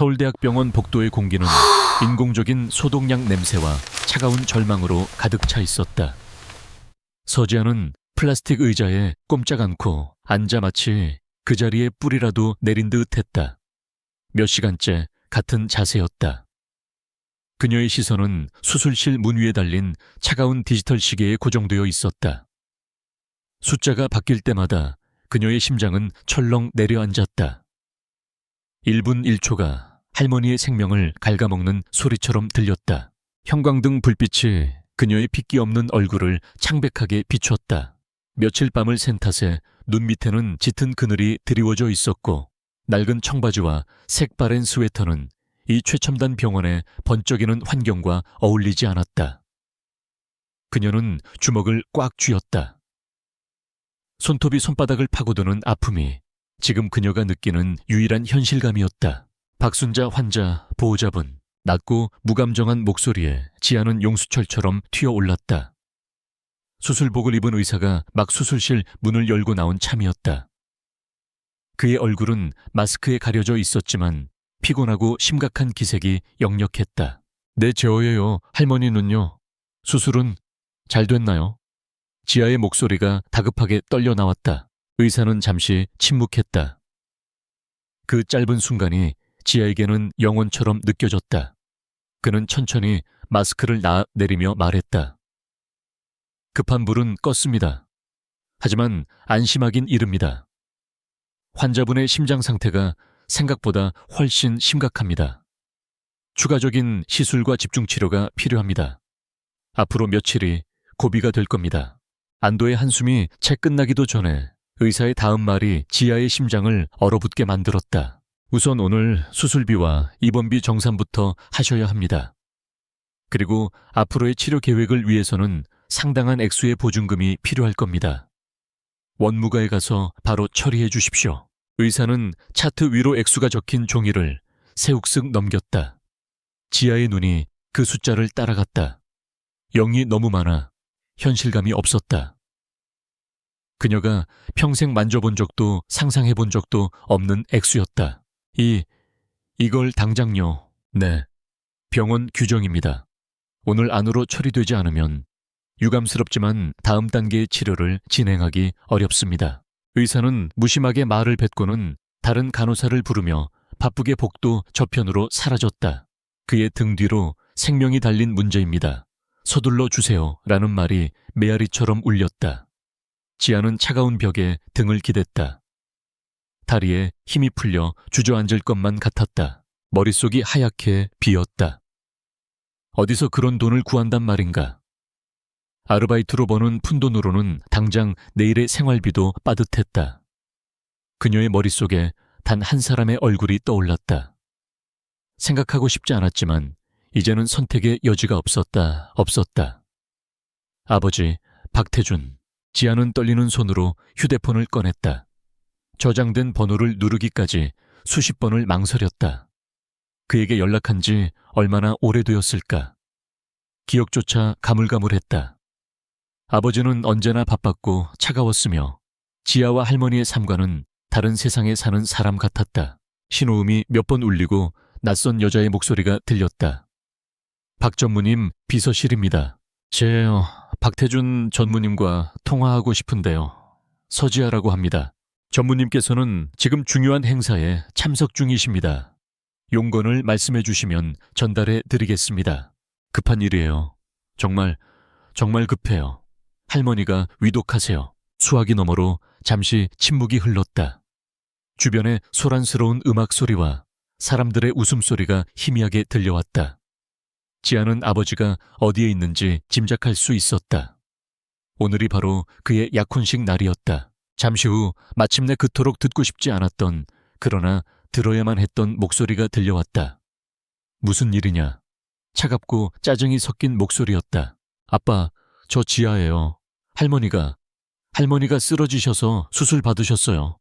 서울대학병원 복도의 공기는 인공적인 소독약 냄새와 차가운 절망으로 가득 차 있었다. 서지아는 플라스틱 의자에 꼼짝 않고 앉아 마치 그 자리에 뿔이라도 내린 듯 했다. 몇 시간째 같은 자세였다. 그녀의 시선은 수술실 문 위에 달린 차가운 디지털 시계에 고정되어 있었다. 숫자가 바뀔 때마다 그녀의 심장은 철렁 내려앉았다. 1분 1초가 할머니의 생명을 갉아먹는 소리처럼 들렸다. 형광등 불빛이 그녀의 핏기 없는 얼굴을 창백하게 비췄다. 며칠 밤을 샌 탓에 눈 밑에는 짙은 그늘이 드리워져 있었고 낡은 청바지와 색바랜 스웨터는 이 최첨단 병원의 번쩍이는 환경과 어울리지 않았다. 그녀는 주먹을 꽉 쥐었다. 손톱이 손바닥을 파고드는 아픔이 지금 그녀가 느끼는 유일한 현실감이었다. 박순자 환자 보호자분, 낮고 무감정한 목소리에 지아는 용수철처럼 튀어올랐다. 수술복을 입은 의사가 막 수술실 문을 열고 나온 참이었다. 그의 얼굴은 마스크에 가려져 있었지만 피곤하고 심각한 기색이 역력했다. 네, 제어예요. 할머니는요? 수술은 잘 됐나요? 지아의 목소리가 다급하게 떨려 나왔다. 의사는 잠시 침묵했다. 그 짧은 순간이 지아에게는 영원처럼 느껴졌다. 그는 천천히 마스크를 내리며 말했다. 급한 불은 껐습니다. 하지만 안심하긴 이릅니다. 환자분의 심장 상태가 생각보다 훨씬 심각합니다. 추가적인 시술과 집중치료가 필요합니다. 앞으로 며칠이 고비가 될 겁니다. 안도의 한숨이 채 끝나기도 전에 의사의 다음 말이 지아의 심장을 얼어붙게 만들었다. 우선 오늘 수술비와 입원비 정산부터 하셔야 합니다. 그리고 앞으로의 치료 계획을 위해서는 상당한 액수의 보증금이 필요할 겁니다. 원무가에 가서 바로 처리해 주십시오. 의사는 차트 위로 액수가 적힌 종이를 새욱쓱 넘겼다. 지아의 눈이 그 숫자를 따라갔다. 0이 너무 많아 현실감이 없었다. 그녀가 평생 만져본 적도 상상해 본 적도 없는 액수였다. 이걸 당장요. 네. 병원 규정입니다. 오늘 안으로 처리되지 않으면 유감스럽지만 다음 단계의 치료를 진행하기 어렵습니다. 의사는 무심하게 말을 뱉고는 다른 간호사를 부르며 바쁘게 복도 저편으로 사라졌다. 그의 등 뒤로 생명이 달린 문제입니다. 서둘러 주세요 라는 말이 메아리처럼 울렸다. 지아는 차가운 벽에 등을 기댔다. 다리에 힘이 풀려 주저앉을 것만 같았다. 머릿속이 하얗게 비었다. 어디서 그런 돈을 구한단 말인가? 아르바이트로 버는 푼돈으로는 당장 내일의 생활비도 빠듯했다. 그녀의 머릿속에 단 한 사람의 얼굴이 떠올랐다. 생각하고 싶지 않았지만 이제는 선택의 여지가 없었다. 아버지, 박태준. 지아는 떨리는 손으로 휴대폰을 꺼냈다. 저장된 번호를 누르기까지 수십 번을 망설였다. 그에게 연락한 지 얼마나 오래되었을까? 기억조차 가물가물했다. 아버지는 언제나 바빴고 차가웠으며 지아와 할머니의 삶과는 다른 세상에 사는 사람 같았다. 신호음이 몇 번 울리고 낯선 여자의 목소리가 들렸다. 박 전무님 비서실입니다. 박태준 전무님과 통화하고 싶은데요. 서지아라고 합니다. 전무님께서는 지금 중요한 행사에 참석 중이십니다. 용건을 말씀해 주시면 전달해 드리겠습니다. 급한 일이에요. 정말 급해요. 할머니가 위독하세요. 수화기 너머로 잠시 침묵이 흘렀다. 주변에 소란스러운 음악 소리와 사람들의 웃음소리가 희미하게 들려왔다. 지아는 아버지가 어디에 있는지 짐작할 수 있었다. 오늘이 바로 그의 약혼식 날이었다. 잠시 후 마침내 그토록 듣고 싶지 않았던 그러나 들어야만 했던 목소리가 들려왔다. 무슨 일이냐? 차갑고 짜증이 섞인 목소리였다. 아빠, 저 지아예요. 할머니가 쓰러지셔서 수술 받으셨어요.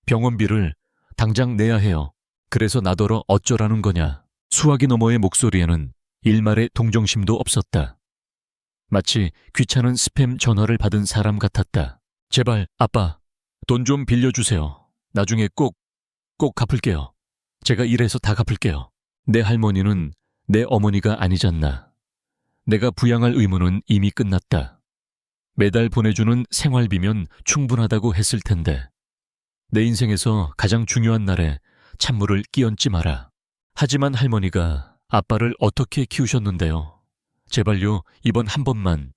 병원비를 당장 내야 해요. 그래서 나더러 어쩌라는 거냐. 수화기 너머의 목소리에는 일말의 동정심도 없었다. 마치 귀찮은 스팸 전화를 받은 사람 같았다. 제발 아빠, 돈 좀 빌려주세요. 나중에 꼭 갚을게요. 제가 일해서 다 갚을게요. 내 할머니는 내 어머니가 아니잖나. 내가 부양할 의무는 이미 끝났다. 매달 보내주는 생활비면 충분하다고 했을 텐데. 내 인생에서 가장 중요한 날에 찬물을 끼얹지 마라. 하지만 할머니가 아빠를 어떻게 키우셨는데요. 제발요, 이번 한 번만.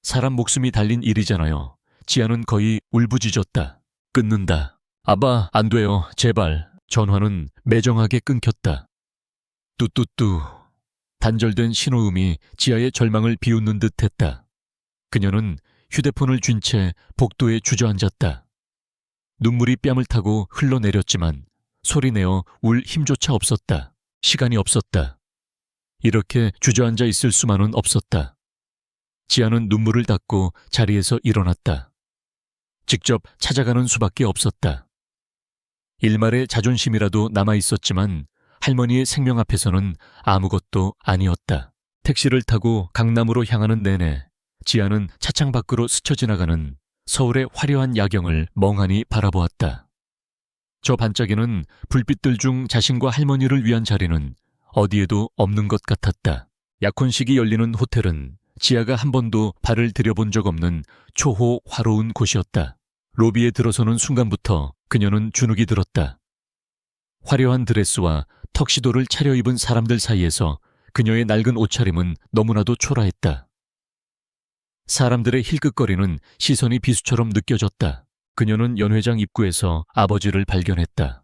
사람 목숨이 달린 일이잖아요. 지아는 거의 울부짖었다. 끊는다. 아바, 안 돼요. 제발. 전화는 매정하게 끊겼다. 뚜뚜뚜. 단절된 신호음이 지아의 절망을 비웃는 듯 했다. 그녀는 휴대폰을 쥔 채 복도에 주저앉았다. 눈물이 뺨을 타고 흘러내렸지만 소리내어 울 힘조차 없었다. 시간이 없었다. 이렇게 주저앉아 있을 수만은 없었다. 지아는 눈물을 닦고 자리에서 일어났다. 직접 찾아가는 수밖에 없었다. 일말의 자존심이라도 남아있었지만 할머니의 생명 앞에서는 아무것도 아니었다. 택시를 타고 강남으로 향하는 내내 지아는 차창 밖으로 스쳐 지나가는 서울의 화려한 야경을 멍하니 바라보았다. 저 반짝이는 불빛들 중 자신과 할머니를 위한 자리는 어디에도 없는 것 같았다. 약혼식이 열리는 호텔은 지아가 한 번도 발을 들여본 적 없는 초호 화로운 곳이었다. 로비에 들어서는 순간부터 그녀는 주눅이 들었다. 화려한 드레스와 턱시도를 차려입은 사람들 사이에서 그녀의 낡은 옷차림은 너무나도 초라했다. 사람들의 힐끗거리는 시선이 비수처럼 느껴졌다. 그녀는 연회장 입구에서 아버지를 발견했다.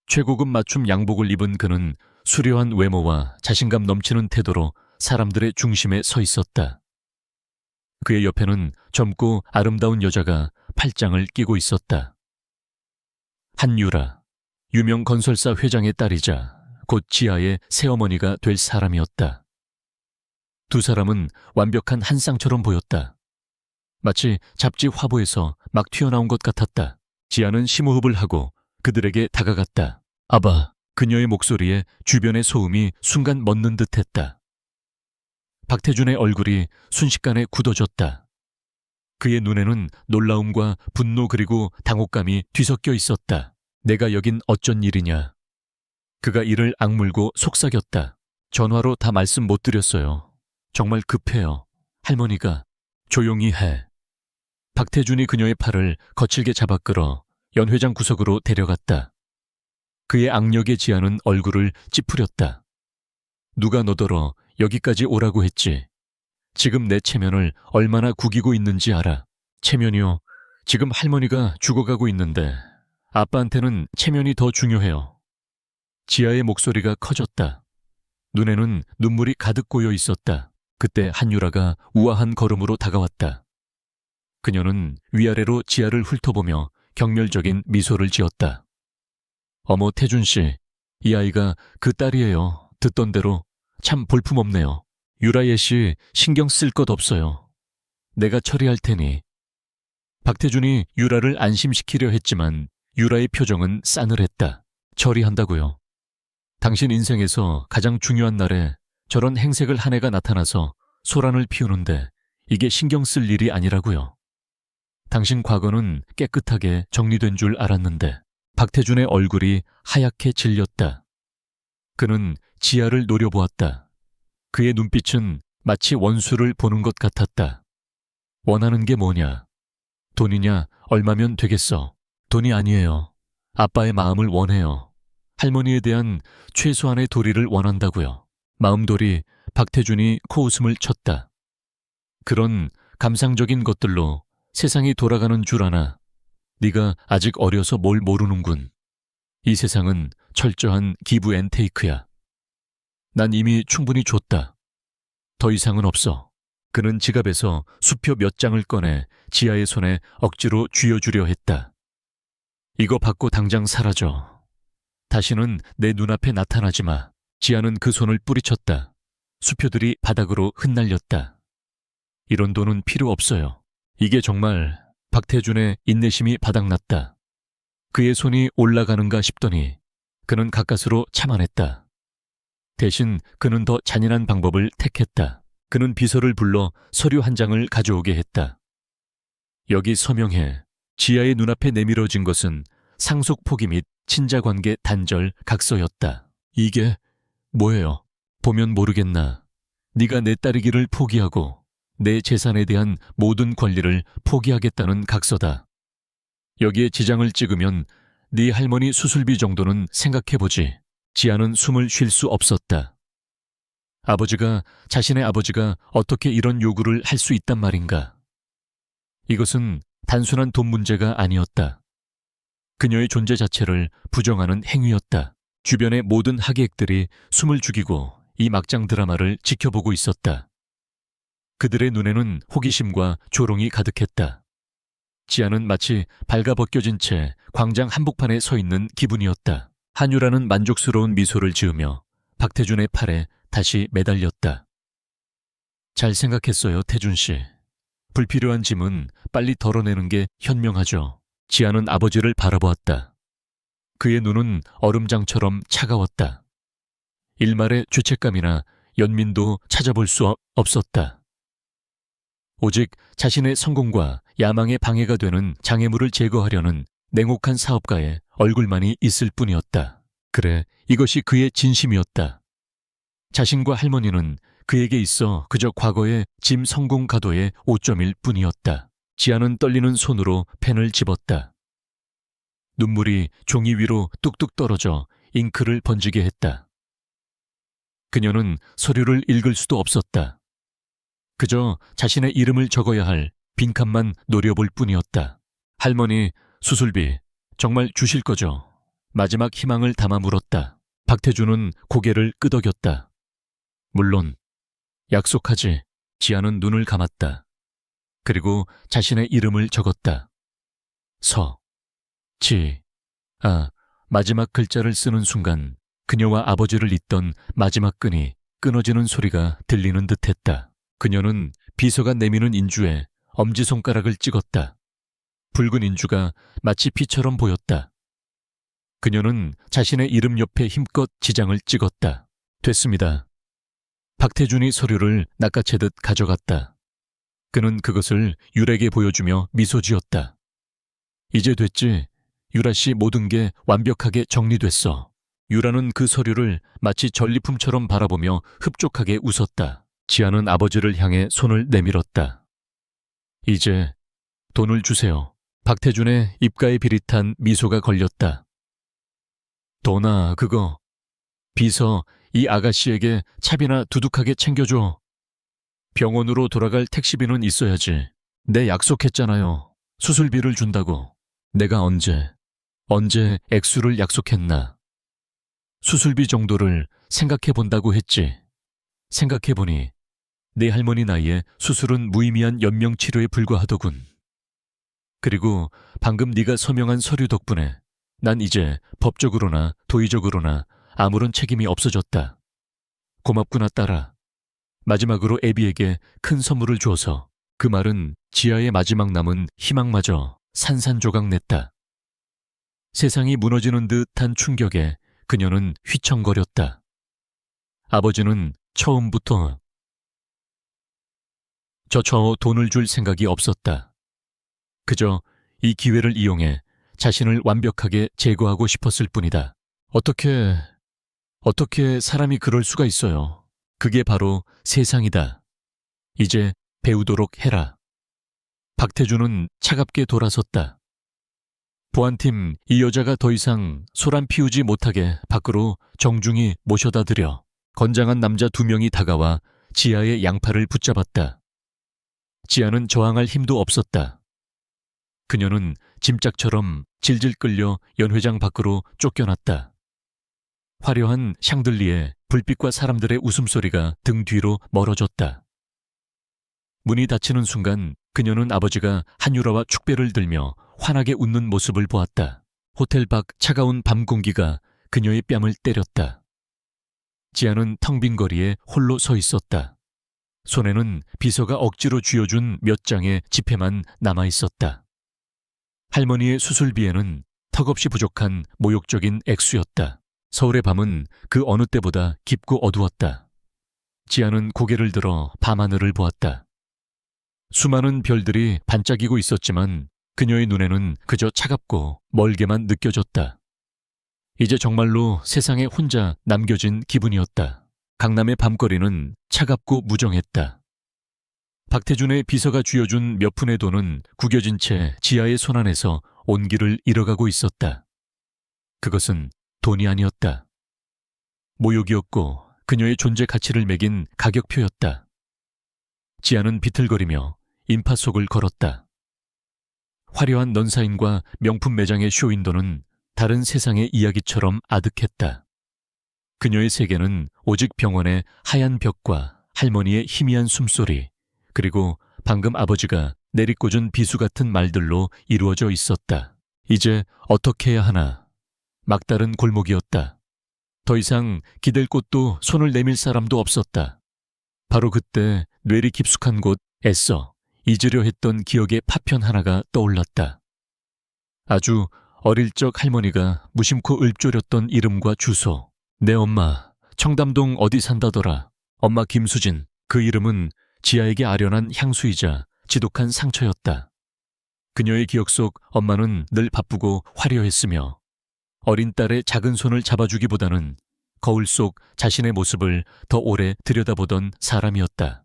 최고급 맞춤 양복을 입은 그는 수려한 외모와 자신감 넘치는 태도로 사람들의 중심에 서 있었다. 그의 옆에는 젊고 아름다운 여자가 팔짱을 끼고 있었다. 한유라, 유명 건설사 회장의 딸이자 곧 지아의 새어머니가 될 사람이었다. 두 사람은 완벽한 한 쌍처럼 보였다. 마치 잡지 화보에서 막 튀어나온 것 같았다. 지아는 심호흡을 하고 그들에게 다가갔다. 아바, 그녀의 목소리에 주변의 소음이 순간 멎는 듯했다. 박태준의 얼굴이 순식간에 굳어졌다. 그의 눈에는 놀라움과 분노 그리고 당혹감이 뒤섞여 있었다. 내가 여긴 어쩐 일이냐. 그가 이를 악물고 속삭였다. 전화로 다 말씀 못 드렸어요. 정말 급해요. 할머니가. 조용히 해. 박태준이 그녀의 팔을 거칠게 잡아 끌어 연회장 구석으로 데려갔다. 그의 악력에 지하는 얼굴을 찌푸렸다. 누가 너더러 여기까지 오라고 했지. 지금 내 체면을 얼마나 구기고 있는지 알아. 체면이요? 지금 할머니가 죽어가고 있는데 아빠한테는 체면이 더 중요해요. 지아의 목소리가 커졌다. 눈에는 눈물이 가득 고여 있었다. 그때 한유라가 우아한 걸음으로 다가왔다. 그녀는 위아래로 지아를 훑어보며 경멸적인 미소를 지었다. 어머, 태준 씨, 이 아이가 그 딸이에요. 듣던 대로 참 볼품없네요. 유라예 씨 신경 쓸 것 없어요. 내가 처리할 테니. 박태준이 유라를 안심시키려 했지만 유라의 표정은 싸늘했다. 처리한다고요. 당신 인생에서 가장 중요한 날에 저런 행색을 한 애가 나타나서 소란을 피우는데 이게 신경 쓸 일이 아니라고요. 당신 과거는 깨끗하게 정리된 줄 알았는데. 박태준의 얼굴이 하얗게 질렸다. 그는 지아를 노려보았다. 그의 눈빛은 마치 원수를 보는 것 같았다. 원하는 게 뭐냐? 돈이냐? 얼마면 되겠어? 돈이 아니에요. 아빠의 마음을 원해요. 할머니에 대한 최소한의 도리를 원한다고요. 마음돌이. 박태준이 코웃음을 쳤다. 그런 감상적인 것들로 세상이 돌아가는 줄 아나. 네가 아직 어려서 뭘 모르는군. 이 세상은 철저한 기브 앤 테이크야. 난 이미 충분히 줬다. 더 이상은 없어. 그는 지갑에서 수표 몇 장을 꺼내 지아의 손에 억지로 쥐어주려 했다. 이거 받고 당장 사라져. 다시는 내 눈앞에 나타나지 마. 지아는 그 손을 뿌리쳤다. 수표들이 바닥으로 흩날렸다. 이런 돈은 필요 없어요. 이게 정말... 박태준의 인내심이 바닥났다. 그의 손이 올라가는가 싶더니 그는 가까스로 참아냈다. 대신 그는 더 잔인한 방법을 택했다. 그는 비서를 불러 서류 한 장을 가져오게 했다. 여기 서명해. 지아의 눈앞에 내밀어진 것은 상속 포기 및 친자관계 단절 각서였다. 이게 뭐예요? 보면 모르겠나. 네가 내 딸이기를 포기하고 내 재산에 대한 모든 권리를 포기하겠다는 각서다. 여기에 지장을 찍으면 네 할머니 수술비 정도는 생각해보지. 지아는 숨을 쉴 수 없었다. 자신의 아버지가 어떻게 이런 요구를 할 수 있단 말인가. 이것은 단순한 돈 문제가 아니었다. 그녀의 존재 자체를 부정하는 행위였다. 주변의 모든 하객들이 숨을 죽이고 이 막장 드라마를 지켜보고 있었다. 그들의 눈에는 호기심과 조롱이 가득했다. 지아는 마치 발가벗겨진 채 광장 한복판에 서 있는 기분이었다. 한유라는 만족스러운 미소를 지으며 박태준의 팔에 다시 매달렸다. 잘 생각했어요, 태준 씨. 불필요한 짐은 빨리 덜어내는 게 현명하죠. 지아는 아버지를 바라보았다. 그의 눈은 얼음장처럼 차가웠다. 일말의 죄책감이나 연민도 찾아볼 수 없었다. 오직 자신의 성공과 야망에 방해가 되는 장애물을 제거하려는 냉혹한 사업가의 얼굴만이 있을 뿐이었다. 그래, 이것이 그의 진심이었다. 자신과 할머니는 그에게 있어 그저 과거의 짐 성공 가도의 오점일 뿐이었다. 지아는 떨리는 손으로 펜을 집었다. 눈물이 종이 위로 뚝뚝 떨어져 잉크를 번지게 했다. 그녀는 서류를 읽을 수도 없었다. 그저 자신의 이름을 적어야 할 빈칸만 노려볼 뿐이었다. 할머니, 수술비 정말 주실 거죠? 마지막 희망을 담아 물었다. 박태준은 고개를 끄덕였다. 물론, 약속하지. 지아는 눈을 감았다. 그리고 자신의 이름을 적었다. 마지막 글자를 쓰는 순간 그녀와 아버지를 잇던 마지막 끈이 끊어지는 소리가 들리는 듯했다. 그녀는 비서가 내미는 인주에 엄지손가락을 찍었다. 붉은 인주가 마치 피처럼 보였다. 그녀는 자신의 이름 옆에 힘껏 지장을 찍었다. 됐습니다. 박태준이 서류를 낚아채듯 가져갔다. 그는 그것을 율에게 보여주며 미소 지었다. 이제 됐지. 유라 씨 모든 게 완벽하게 정리됐어. 유라는 그 서류를 마치 전리품처럼 바라보며 흡족하게 웃었다. 지아는 아버지를 향해 손을 내밀었다. 이제 돈을 주세요. 박태준의 입가에 비릿한 미소가 걸렸다. 돈아, 그거. 비서, 이 아가씨에게 차비나 두둑하게 챙겨줘. 병원으로 돌아갈 택시비는 있어야지. 내 약속했잖아요. 수술비를 준다고. 내가 언제 액수를 약속했나. 수술비 정도를 생각해본다고 했지. 생각해보니 내 할머니 나이에 수술은 무의미한 연명치료에 불과하더군. 그리고 방금 네가 서명한 서류 덕분에 난 이제 법적으로나 도의적으로나 아무런 책임이 없어졌다. 고맙구나 딸아. 마지막으로 애비에게 큰 선물을 주어서 그 말은 지아의 마지막 남은 희망마저 산산조각 냈다. 세상이 무너지는 듯한 충격에 그녀는 휘청거렸다. 아버지는 처음부터 저처 돈을 줄 생각이 없었다. 그저 이 기회를 이용해 자신을 완벽하게 제거하고 싶었을 뿐이다. 어떻게 사람이 그럴 수가 있어요. 그게 바로 세상이다. 이제 배우도록 해라. 박태준은 차갑게 돌아섰다. 보안팀, 이 여자가 더 이상 소란 피우지 못하게 밖으로 정중히 모셔다 드려. 건장한 남자 2명이 다가와 지아의 양팔을 붙잡았다. 지아는 저항할 힘도 없었다. 그녀는 짐짝처럼 질질 끌려 연회장 밖으로 쫓겨났다. 화려한 샹들리에 불빛과 사람들의 웃음소리가 등 뒤로 멀어졌다. 문이 닫히는 순간 그녀는 아버지가 한유라와 축배를 들며 환하게 웃는 모습을 보았다. 호텔 밖 차가운 밤 공기가 그녀의 뺨을 때렸다. 지아는 텅 빈 거리에 홀로 서 있었다. 손에는 비서가 억지로 쥐어준 몇 장의 지폐만 남아있었다. 할머니의 수술비에는 턱없이 부족한 모욕적인 액수였다. 서울의 밤은 그 어느 때보다 깊고 어두웠다. 지아는 고개를 들어 밤하늘을 보았다. 수많은 별들이 반짝이고 있었지만 그녀의 눈에는 그저 차갑고 멀게만 느껴졌다. 이제 정말로 세상에 혼자 남겨진 기분이었다. 강남의 밤거리는 차갑고 무정했다. 박태준의 비서가 쥐어준 몇 푼의 돈은 구겨진 채 지아의 손안에서 온기를 잃어가고 있었다. 그것은 돈이 아니었다. 모욕이었고 그녀의 존재 가치를 매긴 가격표였다. 지아는 비틀거리며 인파속을 걸었다. 화려한 넌사인과 명품 매장의 쇼윈도는 다른 세상의 이야기처럼 아득했다. 그녀의 세계는 오직 병원의 하얀 벽과 할머니의 희미한 숨소리, 그리고 방금 아버지가 내리꽂은 비수 같은 말들로 이루어져 있었다. 이제 어떻게 해야 하나? 막다른 골목이었다. 더 이상 기댈 곳도 손을 내밀 사람도 없었다. 바로 그때 뇌리 깊숙한 곳 애써 잊으려 했던 기억의 파편 하나가 떠올랐다. 아주 어릴 적 할머니가 무심코 읊조렸던 이름과 주소. 내 엄마, 청담동 어디 산다더라. 엄마 김수진. 그 이름은 지아에게 아련한 향수이자 지독한 상처였다. 그녀의 기억 속 엄마는 늘 바쁘고 화려했으며 어린 딸의 작은 손을 잡아주기보다는 거울 속 자신의 모습을 더 오래 들여다보던 사람이었다.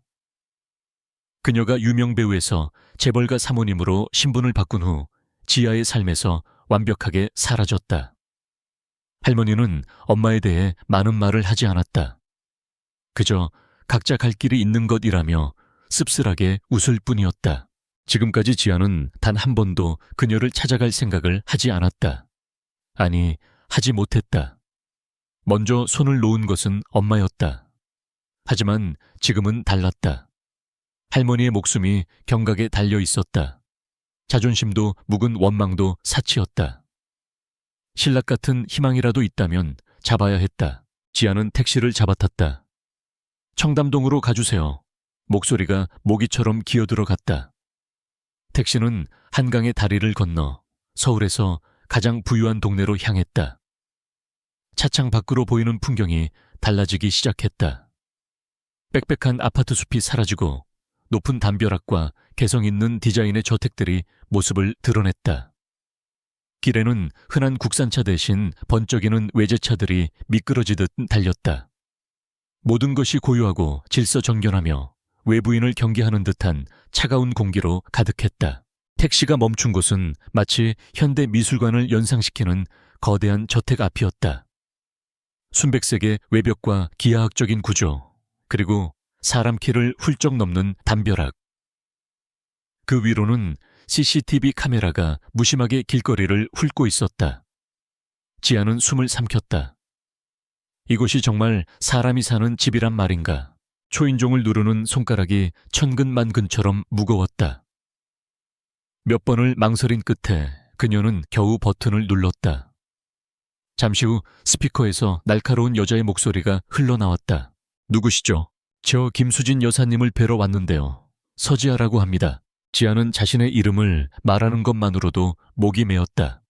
그녀가 유명 배우에서 재벌가 사모님으로 신분을 바꾼 후 지아의 삶에서 완벽하게 사라졌다. 할머니는 엄마에 대해 많은 말을 하지 않았다. 그저 각자 갈 길이 있는 것이라며 씁쓸하게 웃을 뿐이었다. 지금까지 지아는 단 한 번도 그녀를 찾아갈 생각을 하지 않았다. 아니, 하지 못했다. 먼저 손을 놓은 것은 엄마였다. 하지만 지금은 달랐다. 할머니의 목숨이 경각에 달려 있었다. 자존심도 묵은 원망도 사치였다. 신락 같은 희망이라도 있다면 잡아야 했다. 지아는 택시를 잡아탔다. 청담동으로 가주세요. 목소리가 모기처럼 기어들어갔다. 택시는 한강의 다리를 건너 서울에서 가장 부유한 동네로 향했다. 차창 밖으로 보이는 풍경이 달라지기 시작했다. 빽빽한 아파트 숲이 사라지고 높은 담벼락과 개성 있는 디자인의 저택들이 모습을 드러냈다. 길에는 흔한 국산차 대신 번쩍이는 외제차들이 미끄러지듯 달렸다. 모든 것이 고요하고 질서정연하며 외부인을 경계하는 듯한 차가운 공기로 가득했다. 택시가 멈춘 곳은 마치 현대 미술관을 연상시키는 거대한 저택 앞이었다. 순백색의 외벽과 기하학적인 구조, 그리고 사람 키를 훌쩍 넘는 담벼락. 그 위로는 CCTV 카메라가 무심하게 길거리를 훑고 있었다. 지아는 숨을 삼켰다. 이곳이 정말 사람이 사는 집이란 말인가. 초인종을 누르는 손가락이 천근만근처럼 무거웠다. 몇 번을 망설인 끝에 그녀는 겨우 버튼을 눌렀다. 잠시 후 스피커에서 날카로운 여자의 목소리가 흘러나왔다. 누구시죠? 저 김수진 여사님을 뵈러 왔는데요. 서지아라고 합니다. 지아는 자신의 이름을 말하는 것만으로도 목이 메었다.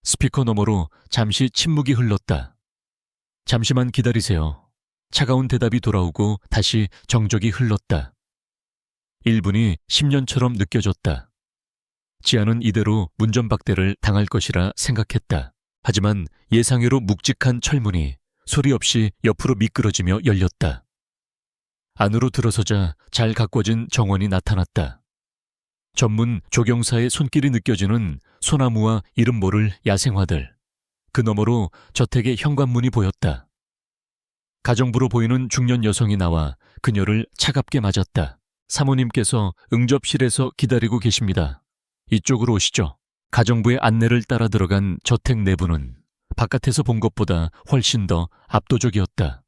스피커 너머로 잠시 침묵이 흘렀다. 잠시만 기다리세요. 차가운 대답이 돌아오고 다시 정적이 흘렀다. 1분이 10년처럼 느껴졌다. 지아는 이대로 문전박대를 당할 것이라 생각했다. 하지만 예상외로 묵직한 철문이 소리 없이 옆으로 미끄러지며 열렸다. 안으로 들어서자 잘 가꿔진 정원이 나타났다. 전문 조경사의 손길이 느껴지는 소나무와 이름 모를 야생화들. 그 너머로 저택의 현관문이 보였다. 가정부로 보이는 중년 여성이 나와 그녀를 차갑게 맞았다. 사모님께서 응접실에서 기다리고 계십니다. 이쪽으로 오시죠. 가정부의 안내를 따라 들어간 저택 내부는 바깥에서 본 것보다 훨씬 더 압도적이었다.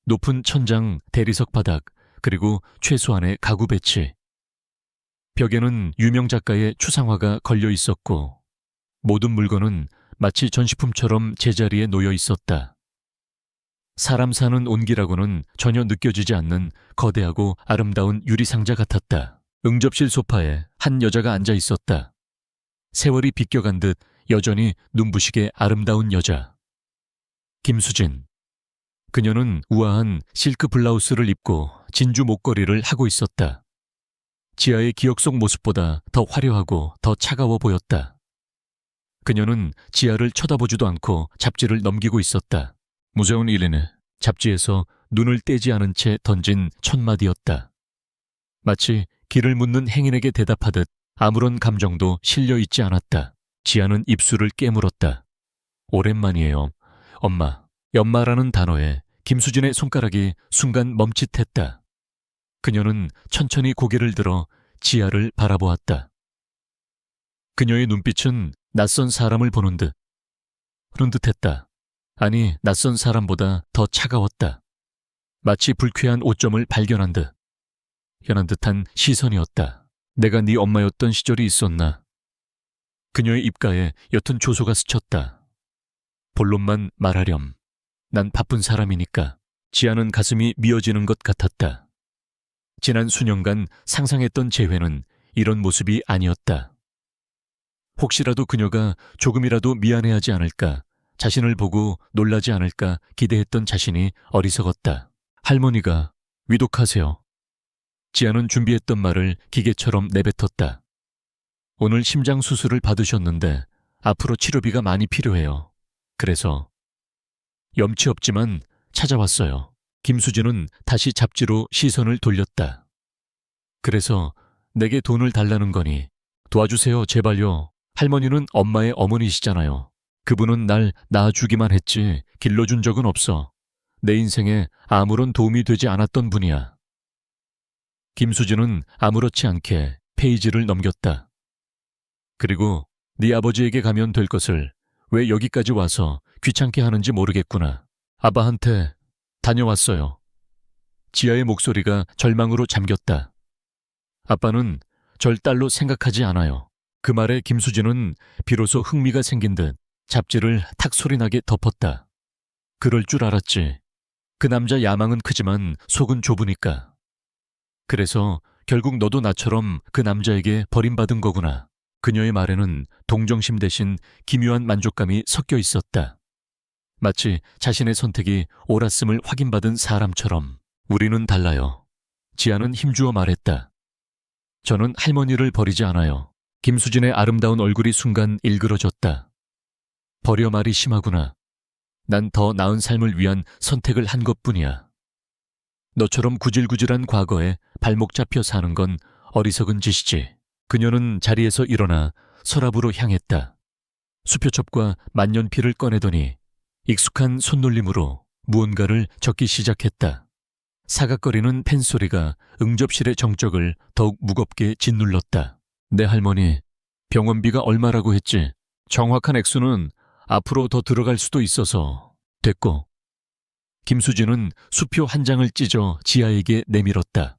높은 천장, 대리석 바닥, 그리고 최소한의 가구 배치. 벽에는 유명 작가의 추상화가 걸려 있었고 모든 물건은 마치 전시품처럼 제자리에 놓여 있었다. 사람 사는 온기라고는 전혀 느껴지지 않는 거대하고 아름다운 유리상자 같았다. 응접실 소파에 한 여자가 앉아 있었다. 세월이 비껴간 듯 여전히 눈부시게 아름다운 여자. 김수진. 그녀는 우아한 실크 블라우스를 입고 진주 목걸이를 하고 있었다. 지아의 기억 속 모습보다 더 화려하고 더 차가워 보였다. 그녀는 지아를 쳐다보지도 않고 잡지를 넘기고 있었다. 무서운 일이네. 잡지에서 눈을 떼지 않은 채 던진 첫 마디였다. 마치 길을 묻는 행인에게 대답하듯 아무런 감정도 실려 있지 않았다. 지아는 입술을 깨물었다. 오랜만이에요. 엄마. 엄마라는 단어에 김수진의 손가락이 순간 멈칫했다. 그녀는 천천히 고개를 들어 지아를 바라보았다. 그녀의 눈빛은 낯선 사람을 보는 듯, 그런 듯했다. 아니, 낯선 사람보다 더 차가웠다. 마치 불쾌한 오점을 발견한 듯, 현한 듯한 시선이었다. 내가 네 엄마였던 시절이 있었나? 그녀의 입가에 옅은 조소가 스쳤다. 본론만 말하렴. 난 바쁜 사람이니까. 지아는 가슴이 미어지는 것 같았다. 지난 수년간 상상했던 재회는 이런 모습이 아니었다. 혹시라도 그녀가 조금이라도 미안해하지 않을까, 자신을 보고 놀라지 않을까 기대했던 자신이 어리석었다. 할머니가 위독하세요. 지아는 준비했던 말을 기계처럼 내뱉었다. 오늘 심장 수술을 받으셨는데 앞으로 치료비가 많이 필요해요. 그래서 염치 없지만 찾아왔어요. 김수진은 다시 잡지로 시선을 돌렸다. 그래서 내게 돈을 달라는 거니 도와주세요, 제발요. 할머니는 엄마의 어머니시잖아요. 그분은 날 낳아주기만 했지 길러준 적은 없어. 내 인생에 아무런 도움이 되지 않았던 분이야. 김수진은 아무렇지 않게 페이지를 넘겼다. 그리고 네 아버지에게 가면 될 것을 왜 여기까지 와서 귀찮게 하는지 모르겠구나. 아바한테 다녀왔어요. 지아의 목소리가 절망으로 잠겼다. 아빠는 절 딸로 생각하지 않아요. 그 말에 김수진은 비로소 흥미가 생긴 듯 잡지를 탁 소리나게 덮었다. 그럴 줄 알았지. 그 남자 야망은 크지만 속은 좁으니까. 그래서 결국 너도 나처럼 그 남자에게 버림받은 거구나. 그녀의 말에는 동정심 대신 기묘한 만족감이 섞여 있었다. 마치 자신의 선택이 옳았음을 확인받은 사람처럼. 우리는 달라요. 지아는 힘주어 말했다. 저는 할머니를 버리지 않아요. 김수진의 아름다운 얼굴이 순간 일그러졌다. 버려 말이 심하구나. 난 더 나은 삶을 위한 선택을 한 것뿐이야. 너처럼 구질구질한 과거에 발목 잡혀 사는 건 어리석은 짓이지. 그녀는 자리에서 일어나 서랍으로 향했다. 수표첩과 만년필을 꺼내더니 익숙한 손놀림으로 무언가를 적기 시작했다. 사각거리는 펜소리가 응접실의 정적을 더욱 무겁게 짓눌렀다. 내 할머니, 병원비가 얼마라고 했지? 정확한 액수는 앞으로 더 들어갈 수도 있어서 됐고. 김수진은 수표 한 장을 찢어 지아에게 내밀었다.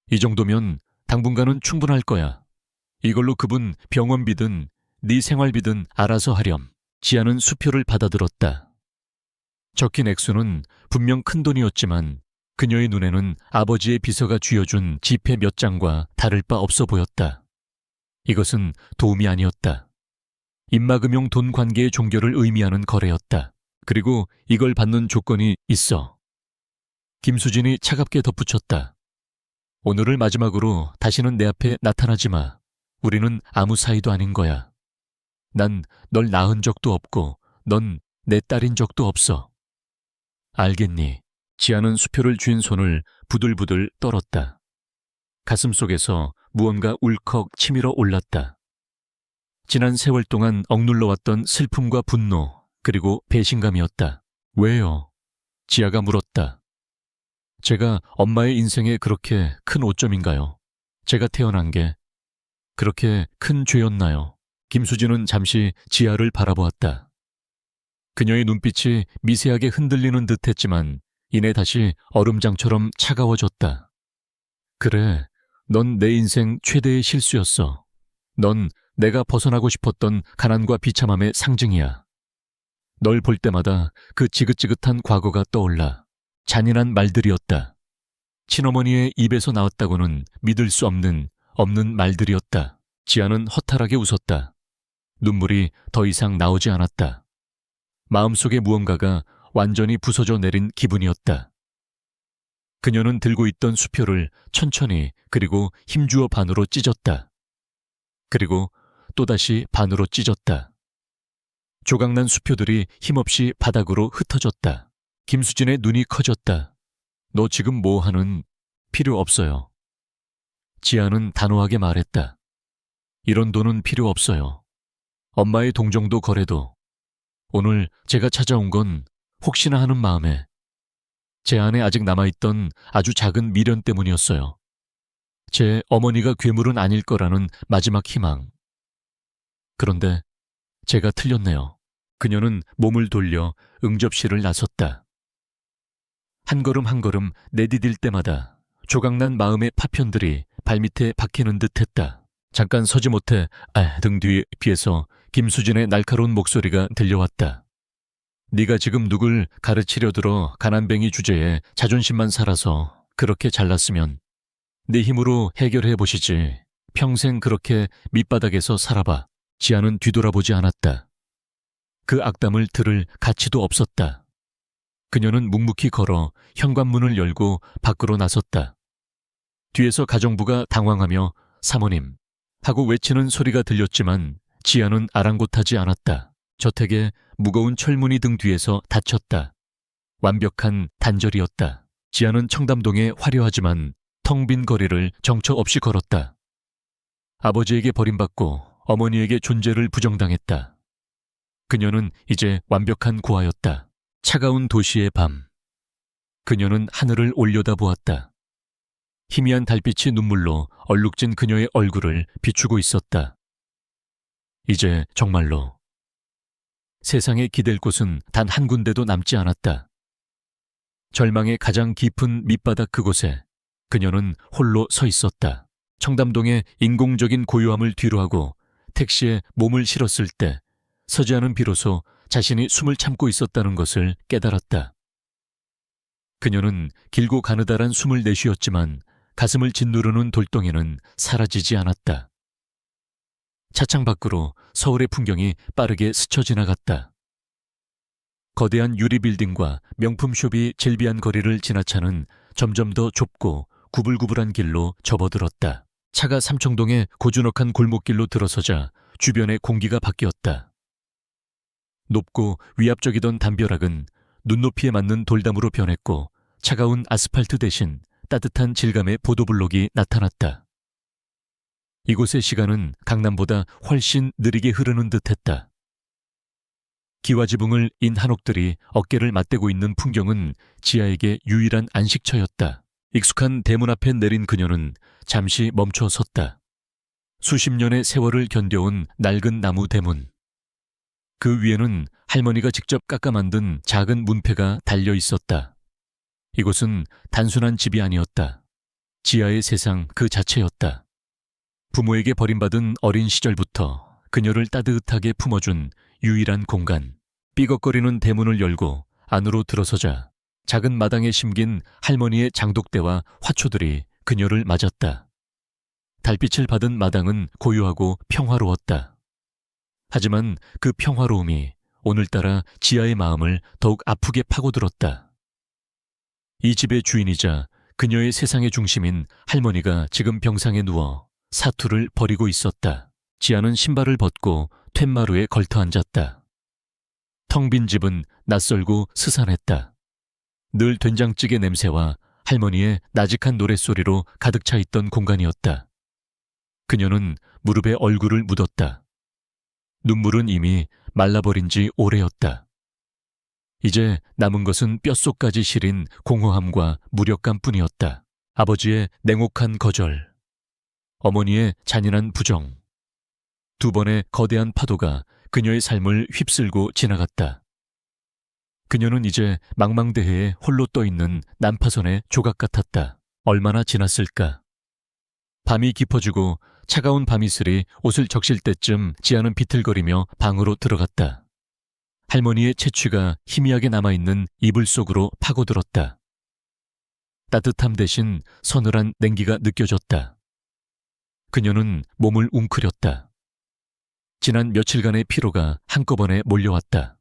이 정도면 당분간은 충분할 거야. 이걸로 그분 병원비든 네 생활비든 알아서 하렴. 지아는 수표를 받아들었다. 적힌 액수는 분명 큰 돈이었지만 그녀의 눈에는 아버지의 비서가 쥐어준 지폐 몇 장과 다를 바 없어 보였다. 이것은 도움이 아니었다. 입막음용 돈 관계의 종결을 의미하는 거래였다. 그리고 이걸 받는 조건이 있어. 김수진이 차갑게 덧붙였다. 오늘을 마지막으로 다시는 내 앞에 나타나지 마. 우리는 아무 사이도 아닌 거야. 난 널 낳은 적도 없고 넌 내 딸인 적도 없어. 알겠니? 지아는 수표를 쥔 손을 부들부들 떨었다. 가슴 속에서 무언가 울컥 치밀어 올랐다. 지난 세월 동안 억눌러왔던 슬픔과 분노, 그리고 배신감이었다. 왜요? 지아가 물었다. 제가 엄마의 인생에 그렇게 큰 오점인가요? 제가 태어난 게 그렇게 큰 죄였나요? 김수진은 잠시 지아를 바라보았다. 그녀의 눈빛이 미세하게 흔들리는 듯했지만 이내 다시 얼음장처럼 차가워졌다. 그래, 넌 내 인생 최대의 실수였어. 넌 내가 벗어나고 싶었던 가난과 비참함의 상징이야. 널 볼 때마다 그 지긋지긋한 과거가 떠올라. 잔인한 말들이었다. 친어머니의 입에서 나왔다고는 믿을 수 없는 말들이었다. 지아는 허탈하게 웃었다. 눈물이 더 이상 나오지 않았다. 마음속의 무언가가 완전히 부서져 내린 기분이었다. 그녀는 들고 있던 수표를 천천히 그리고 힘주어 반으로 찢었다. 그리고 또다시 반으로 찢었다. 조각난 수표들이 힘없이 바닥으로 흩어졌다. 김수진의 눈이 커졌다. 너 지금 뭐 하는? 필요 없어요. 지아는 단호하게 말했다. 이런 돈은 필요 없어요. 엄마의 동정도 거래도. 오늘 제가 찾아온 건 혹시나 하는 마음에 제 안에 아직 남아있던 아주 작은 미련 때문이었어요. 제 어머니가 괴물은 아닐 거라는 마지막 희망. 그런데 제가 틀렸네요. 그녀는 몸을 돌려 응접실을 나섰다. 한 걸음 한 걸음 내디딜 때마다 조각난 마음의 파편들이 발밑에 박히는 듯했다. 잠깐 서지 못해 등 뒤에 비에서 김수진의 날카로운 목소리가 들려왔다. 네가 지금 누굴 가르치려 들어 가난뱅이 주제에 자존심만 살아서 그렇게 잘났으면 네 힘으로 해결해 보시지. 평생 그렇게 밑바닥에서 살아봐. 지아는 뒤돌아보지 않았다. 그 악담을 들을 가치도 없었다. 그녀는 묵묵히 걸어 현관문을 열고 밖으로 나섰다. 뒤에서 가정부가 당황하며 사모님 하고 외치는 소리가 들렸지만 지아는 아랑곳하지 않았다. 저택의 무거운 철문이 등 뒤에서 닫혔다. 완벽한 단절이었다. 지아는 청담동의 화려하지만 텅 빈 거리를 정처 없이 걸었다. 아버지에게 버림받고 어머니에게 존재를 부정당했다. 그녀는 이제 완벽한 고아였다. 차가운 도시의 밤. 그녀는 하늘을 올려다보았다. 희미한 달빛이 눈물로 얼룩진 그녀의 얼굴을 비추고 있었다. 이제 정말로 세상에 기댈 곳은 단 한 군데도 남지 않았다. 절망의 가장 깊은 밑바닥 그곳에 그녀는 홀로 서 있었다. 청담동의 인공적인 고요함을 뒤로하고 택시에 몸을 실었을 때 서지아는 비로소 자신이 숨을 참고 있었다는 것을 깨달았다. 그녀는 길고 가느다란 숨을 내쉬었지만 가슴을 짓누르는 돌덩이는 사라지지 않았다. 차창 밖으로 서울의 풍경이 빠르게 스쳐 지나갔다. 거대한 유리 빌딩과 명품숍이 질비한 거리를 지나차는 점점 더 좁고 구불구불한 길로 접어들었다. 차가 삼청동의 고즈넉한 골목길로 들어서자 주변의 공기가 바뀌었다. 높고 위압적이던 담벼락은 눈높이에 맞는 돌담으로 변했고 차가운 아스팔트 대신 따뜻한 질감의 보도블록이 나타났다. 이곳의 시간은 강남보다 훨씬 느리게 흐르는 듯했다. 기와지붕을 인 한옥들이 어깨를 맞대고 있는 풍경은 지아에게 유일한 안식처였다. 익숙한 대문 앞에 내린 그녀는 잠시 멈춰 섰다. 수십 년의 세월을 견뎌온 낡은 나무 대문. 그 위에는 할머니가 직접 깎아 만든 작은 문패가 달려 있었다. 이곳은 단순한 집이 아니었다. 지아의 세상 그 자체였다. 부모에게 버림받은 어린 시절부터 그녀를 따뜻하게 품어준 유일한 공간. 삐걱거리는 대문을 열고 안으로 들어서자 작은 마당에 심긴 할머니의 장독대와 화초들이 그녀를 맞았다. 달빛을 받은 마당은 고요하고 평화로웠다. 하지만 그 평화로움이 오늘따라 지아의 마음을 더욱 아프게 파고들었다. 이 집의 주인이자 그녀의 세상의 중심인 할머니가 지금 병상에 누워 사투를 벌이고 있었다. 지아는 신발을 벗고 툇마루에 걸터 앉았다. 텅 빈 집은 낯설고 스산했다. 늘 된장찌개 냄새와 할머니의 나직한 노랫소리로 가득 차 있던 공간이었다. 그녀는 무릎에 얼굴을 묻었다. 눈물은 이미 말라버린 지 오래였다. 이제 남은 것은 뼛속까지 시린 공허함과 무력감뿐이었다. 아버지의 냉혹한 거절, 어머니의 잔인한 부정, 두 번의 거대한 파도가 그녀의 삶을 휩쓸고 지나갔다. 그녀는 이제 망망대해에 홀로 떠있는 난파선의 조각 같았다. 얼마나 지났을까? 밤이 깊어지고 차가운 밤이슬이 옷을 적실 때쯤 지아는 비틀거리며 방으로 들어갔다. 할머니의 채취가 희미하게 남아있는 이불 속으로 파고들었다. 따뜻함 대신 서늘한 냉기가 느껴졌다. 그녀는 몸을 웅크렸다. 지난 며칠간의 피로가 한꺼번에 몰려왔다.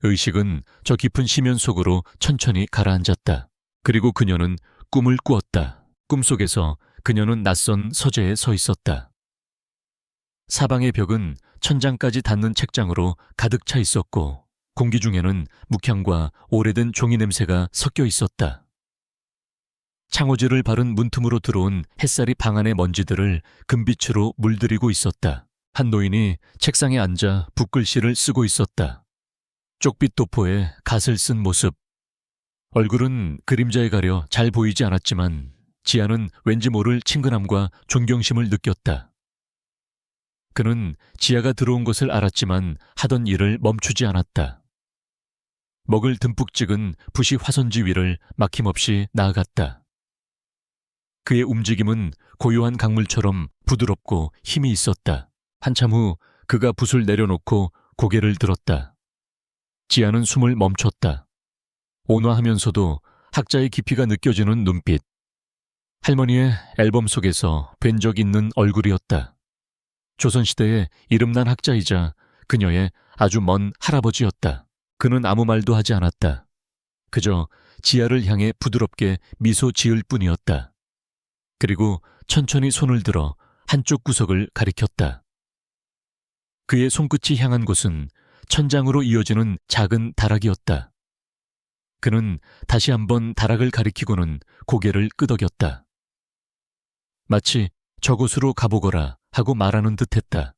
의식은 저 깊은 심연 속으로 천천히 가라앉았다. 그리고 그녀는 꿈을 꾸었다. 꿈속에서 그녀는 낯선 서재에 서 있었다. 사방의 벽은 천장까지 닿는 책장으로 가득 차 있었고 공기 중에는 묵향과 오래된 종이 냄새가 섞여 있었다. 창호지를 바른 문틈으로 들어온 햇살이 방 안의 먼지들을 금빛으로 물들이고 있었다. 한 노인이 책상에 앉아 붓글씨를 쓰고 있었다. 쪽빛 도포에 갓을 쓴 모습. 얼굴은 그림자에 가려 잘 보이지 않았지만 지아는 왠지 모를 친근함과 존경심을 느꼈다. 그는 지아가 들어온 것을 알았지만 하던 일을 멈추지 않았다. 먹을 듬뿍 찍은 붓이 화선지 위를 막힘없이 나아갔다. 그의 움직임은 고요한 강물처럼 부드럽고 힘이 있었다. 한참 후 그가 붓을 내려놓고 고개를 들었다. 지아는 숨을 멈췄다. 온화하면서도 학자의 깊이가 느껴지는 눈빛. 할머니의 앨범 속에서 뵌 적 있는 얼굴이었다. 조선시대의 이름난 학자이자 그녀의 아주 먼 할아버지였다. 그는 아무 말도 하지 않았다. 그저 지아를 향해 부드럽게 미소 지을 뿐이었다. 그리고 천천히 손을 들어 한쪽 구석을 가리켰다. 그의 손끝이 향한 곳은 천장으로 이어지는 작은 다락이었다. 그는 다시 한번 다락을 가리키고는 고개를 끄덕였다. 마치 저곳으로 가보거라 하고 말하는 듯했다.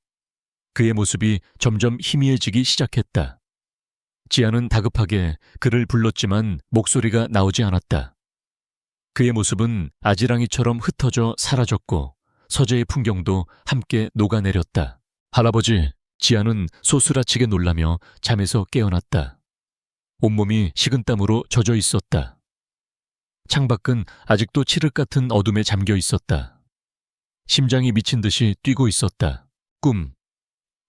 그의 모습이 점점 희미해지기 시작했다. 지아는 다급하게 그를 불렀지만 목소리가 나오지 않았다. 그의 모습은 아지랑이처럼 흩어져 사라졌고 서재의 풍경도 함께 녹아내렸다. 할아버지, 지아는 소스라치게 놀라며 잠에서 깨어났다. 온몸이 식은땀으로 젖어 있었다. 창밖은 아직도 칠흑 같은 어둠에 잠겨 있었다. 심장이 미친 듯이 뛰고 있었다.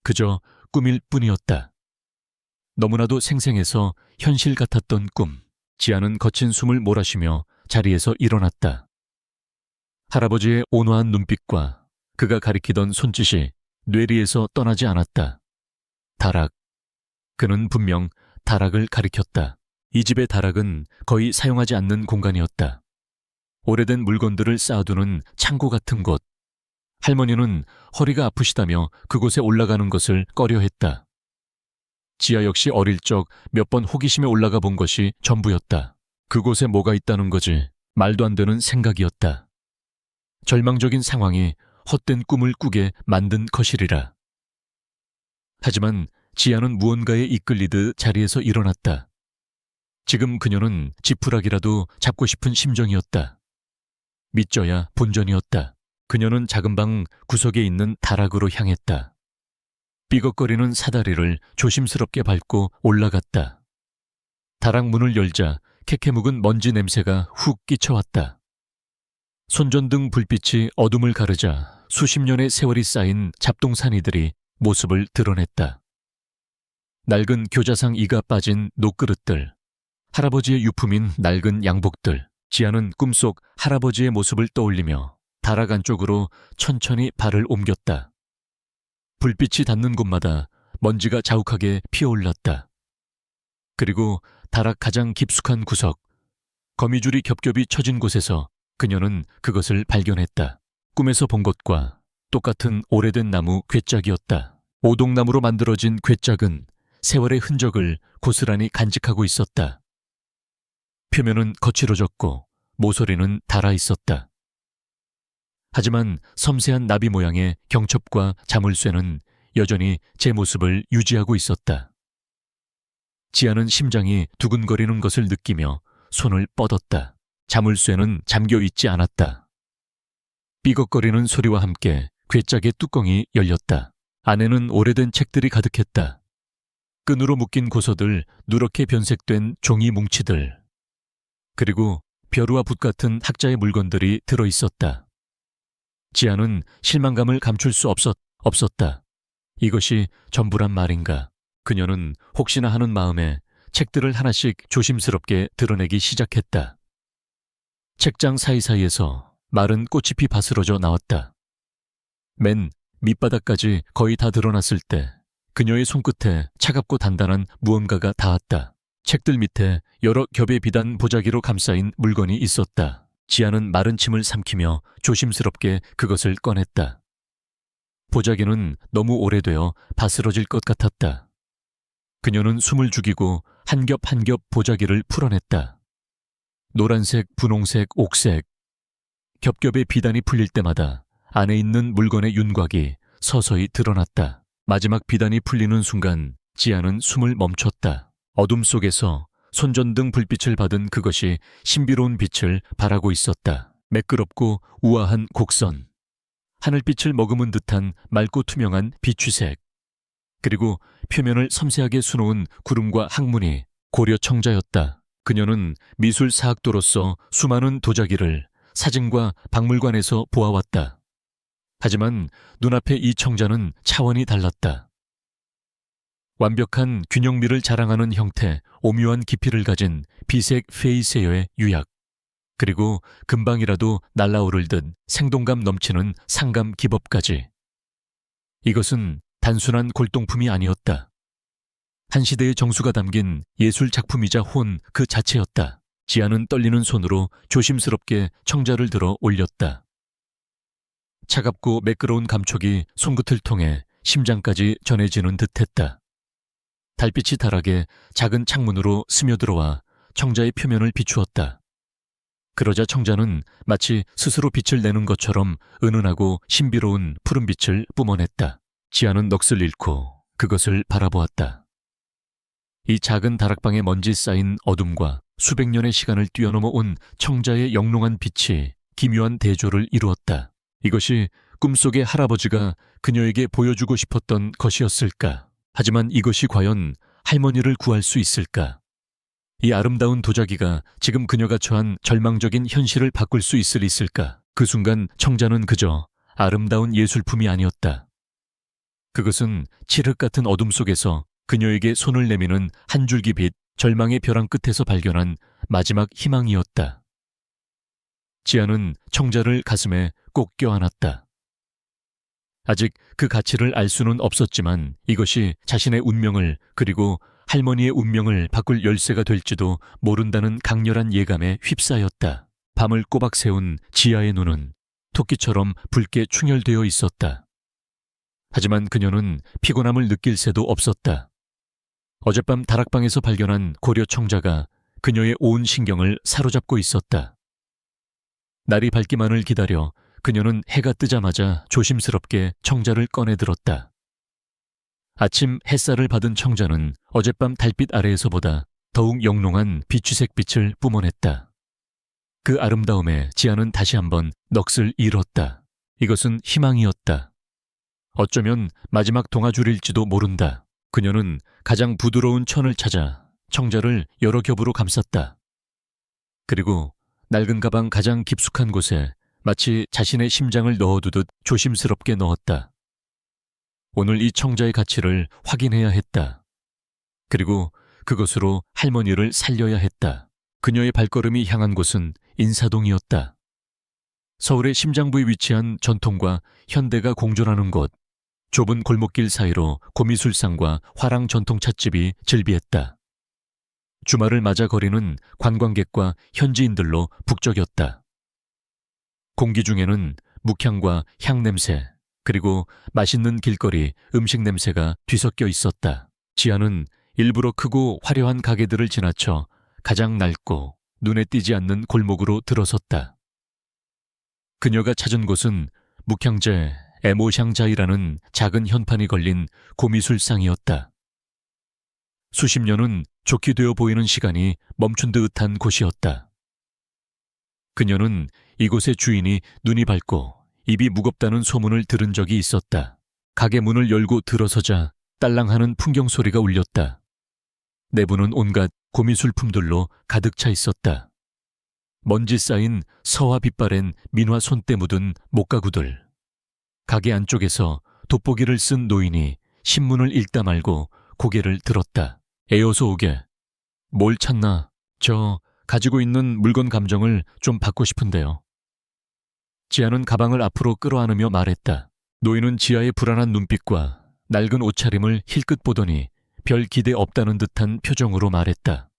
그저 꿈일 뿐이었다. 너무나도 생생해서 현실 같았던 꿈. 지아는 거친 숨을 몰아쉬며 자리에서 일어났다. 할아버지의 온화한 눈빛과 그가 가리키던 손짓이 뇌리에서 떠나지 않았다. 다락. 그는 분명 다락을 가리켰다. 이 집의 다락은 거의 사용하지 않는 공간이었다. 오래된 물건들을 쌓아두는 창고 같은 곳. 할머니는 허리가 아프시다며 그곳에 올라가는 것을 꺼려했다. 지아 역시 어릴 적 몇 번 호기심에 올라가 본 것이 전부였다. 그곳에 뭐가 있다는 거지. 말도 안 되는 생각이었다. 절망적인 상황이 헛된 꿈을 꾸게 만든 것이리라. 하지만 지아는 무언가에 이끌리듯 자리에서 일어났다. 지금 그녀는 지푸라기라도 잡고 싶은 심정이었다. 믿져야 본전이었다. 그녀는 작은 방 구석에 있는 다락으로 향했다. 삐걱거리는 사다리를 조심스럽게 밟고 올라갔다. 다락 문을 열자 캐캐 묵은 먼지 냄새가 훅 끼쳐왔다. 손전등 불빛이 어둠을 가르자 수십 년의 세월이 쌓인 잡동사니들이 모습을 드러냈다. 낡은 교자상 이가 빠진 녹그릇들, 할아버지의 유품인 낡은 양복들. 지아는 꿈속 할아버지의 모습을 떠올리며 다락 안쪽으로 천천히 발을 옮겼다. 불빛이 닿는 곳마다 먼지가 자욱하게 피어올랐다. 그리고 다락 가장 깊숙한 구석, 거미줄이 겹겹이 쳐진 곳에서 그녀는 그것을 발견했다. 꿈에서 본 것과 똑같은 오래된 나무 괴짝이었다. 오동나무로 만들어진 괴짝은 세월의 흔적을 고스란히 간직하고 있었다. 표면은 거칠어졌고 모서리는 닳아 있었다. 하지만 섬세한 나비 모양의 경첩과 자물쇠는 여전히 제 모습을 유지하고 있었다. 지아는 심장이 두근거리는 것을 느끼며 손을 뻗었다. 자물쇠는 잠겨 있지 않았다. 삐걱거리는 소리와 함께 괴짝의 뚜껑이 열렸다. 안에는 오래된 책들이 가득했다. 끈으로 묶인 고서들, 누렇게 변색된 종이 뭉치들, 그리고 벼루와 붓 같은 학자의 물건들이 들어있었다. 지아는 실망감을 감출 수 없었다. 이것이 전부란 말인가. 그녀는 혹시나 하는 마음에 책들을 하나씩 조심스럽게 드러내기 시작했다. 책장 사이사이에서 마른 꽃잎이 바스러져 나왔다. 맨 밑바닥까지 거의 다 드러났을 때 그녀의 손끝에 차갑고 단단한 무언가가 닿았다. 책들 밑에 여러 겹의 비단 보자기로 감싸인 물건이 있었다. 지아는 마른 침을 삼키며 조심스럽게 그것을 꺼냈다. 보자기는 너무 오래되어 바스러질 것 같았다. 그녀는 숨을 죽이고 한 겹 한 겹 보자기를 풀어냈다. 노란색, 분홍색, 옥색. 겹겹의 비단이 풀릴 때마다 안에 있는 물건의 윤곽이 서서히 드러났다. 마지막 비단이 풀리는 순간 지아는 숨을 멈췄다. 어둠 속에서 손전등 불빛을 받은 그것이 신비로운 빛을 발하고 있었다. 매끄럽고 우아한 곡선. 하늘빛을 머금은 듯한 맑고 투명한 비추색. 그리고 표면을 섬세하게 수놓은 구름과 항문이 고려 청자였다. 그녀는 미술 사학도로서 수많은 도자기를 사진과 박물관에서 보아왔다. 하지만 눈앞의 이 청자는 차원이 달랐다. 완벽한 균형미를 자랑하는 형태, 오묘한 깊이를 가진 비색 페이세어의 유약, 그리고 금방이라도 날아오를 듯 생동감 넘치는 상감 기법까지. 이것은 단순한 골동품이 아니었다. 한 시대의 정수가 담긴 예술 작품이자 혼 그 자체였다. 지아는 떨리는 손으로 조심스럽게 청자를 들어 올렸다. 차갑고 매끄러운 감촉이 손끝을 통해 심장까지 전해지는 듯했다. 달빛이 다락에 작은 창문으로 스며들어와 청자의 표면을 비추었다. 그러자 청자는 마치 스스로 빛을 내는 것처럼 은은하고 신비로운 푸른빛을 뿜어냈다. 지아는 넋을 잃고 그것을 바라보았다. 이 작은 다락방에 먼지 쌓인 어둠과 수백 년의 시간을 뛰어넘어 온 청자의 영롱한 빛이 기묘한 대조를 이루었다. 이것이 꿈속의 할아버지가 그녀에게 보여주고 싶었던 것이었을까? 하지만 이것이 과연 할머니를 구할 수 있을까? 이 아름다운 도자기가 지금 그녀가 처한 절망적인 현실을 바꿀 수 있을까? 그 순간 청자는 그저 아름다운 예술품이 아니었다. 그것은 칠흑 같은 어둠 속에서 그녀에게 손을 내미는 한 줄기 빛, 절망의 벼랑 끝에서 발견한 마지막 희망이었다. 지아는 청자를 가슴에 꼭 껴안았다. 아직 그 가치를 알 수는 없었지만 이것이 자신의 운명을, 그리고 할머니의 운명을 바꿀 열쇠가 될지도 모른다는 강렬한 예감에 휩싸였다. 밤을 꼬박 새운 지아의 눈은 토끼처럼 붉게 충혈되어 있었다. 하지만 그녀는 피곤함을 느낄 새도 없었다. 어젯밤 다락방에서 발견한 고려 청자가 그녀의 온 신경을 사로잡고 있었다. 날이 밝기만을 기다려 그녀는 해가 뜨자마자 조심스럽게 청자를 꺼내 들었다. 아침 햇살을 받은 청자는 어젯밤 달빛 아래에서보다 더욱 영롱한 비추색 빛을 뿜어냈다. 그 아름다움에 지아는 다시 한번 넋을 잃었다. 이것은 희망이었다. 어쩌면 마지막 동아줄일지도 모른다. 그녀는 가장 부드러운 천을 찾아 청자를 여러 겹으로 감쌌다. 그리고 낡은 가방 가장 깊숙한 곳에 마치 자신의 심장을 넣어두듯 조심스럽게 넣었다. 오늘 이 청자의 가치를 확인해야 했다. 그리고 그것으로 할머니를 살려야 했다. 그녀의 발걸음이 향한 곳은 인사동이었다. 서울의 심장부에 위치한 전통과 현대가 공존하는 곳. 좁은 골목길 사이로 고미술상과 화랑 전통 찻집이 즐비했다. 주말을 맞아 거리는 관광객과 현지인들로 북적였다. 공기 중에는 묵향과 향냄새, 그리고 맛있는 길거리 음식 냄새가 뒤섞여 있었다. 지아는 일부러 크고 화려한 가게들을 지나쳐 가장 낡고 눈에 띄지 않는 골목으로 들어섰다. 그녀가 찾은 곳은 묵향제 에모샹자이라는 작은 현판이 걸린 고미술상이었다. 수십 년은 좋게 되어 보이는 시간이 멈춘 듯한 곳이었다. 그녀는 이곳의 주인이 눈이 밝고 입이 무겁다는 소문을 들은 적이 있었다. 가게 문을 열고 들어서자 딸랑하는 풍경 소리가 울렸다. 내부는 온갖 고미술품들로 가득 차 있었다. 먼지 쌓인 서화 빛바랜 민화 손때 묻은 목가구들. 가게 안쪽에서 돋보기를 쓴 노인이 신문을 읽다 말고 고개를 들었다. 에어서 오게. 뭘 찾나? 저 가지고 있는 물건 감정을 좀 받고 싶은데요. 지아는 가방을 앞으로 끌어안으며 말했다. 노인은 지아의 불안한 눈빛과 낡은 옷차림을 힐끗 보더니 별 기대 없다는 듯한 표정으로 말했다.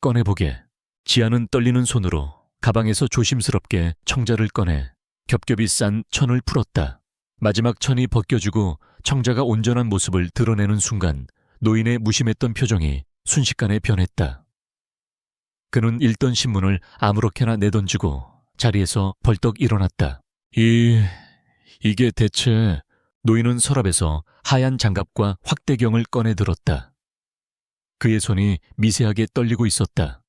꺼내보게. 지아는 떨리는 손으로 가방에서 조심스럽게 청자를 꺼내 겹겹이 싼 천을 풀었다. 마지막 천이 벗겨지고 청자가 온전한 모습을 드러내는 순간 노인의 무심했던 표정이 순식간에 변했다. 그는 읽던 신문을 아무렇게나 내던지고 자리에서 벌떡 일어났다. 이게 대체... 노인은 서랍에서 하얀 장갑과 확대경을 꺼내 들었다. 그의 손이 미세하게 떨리고 있었다.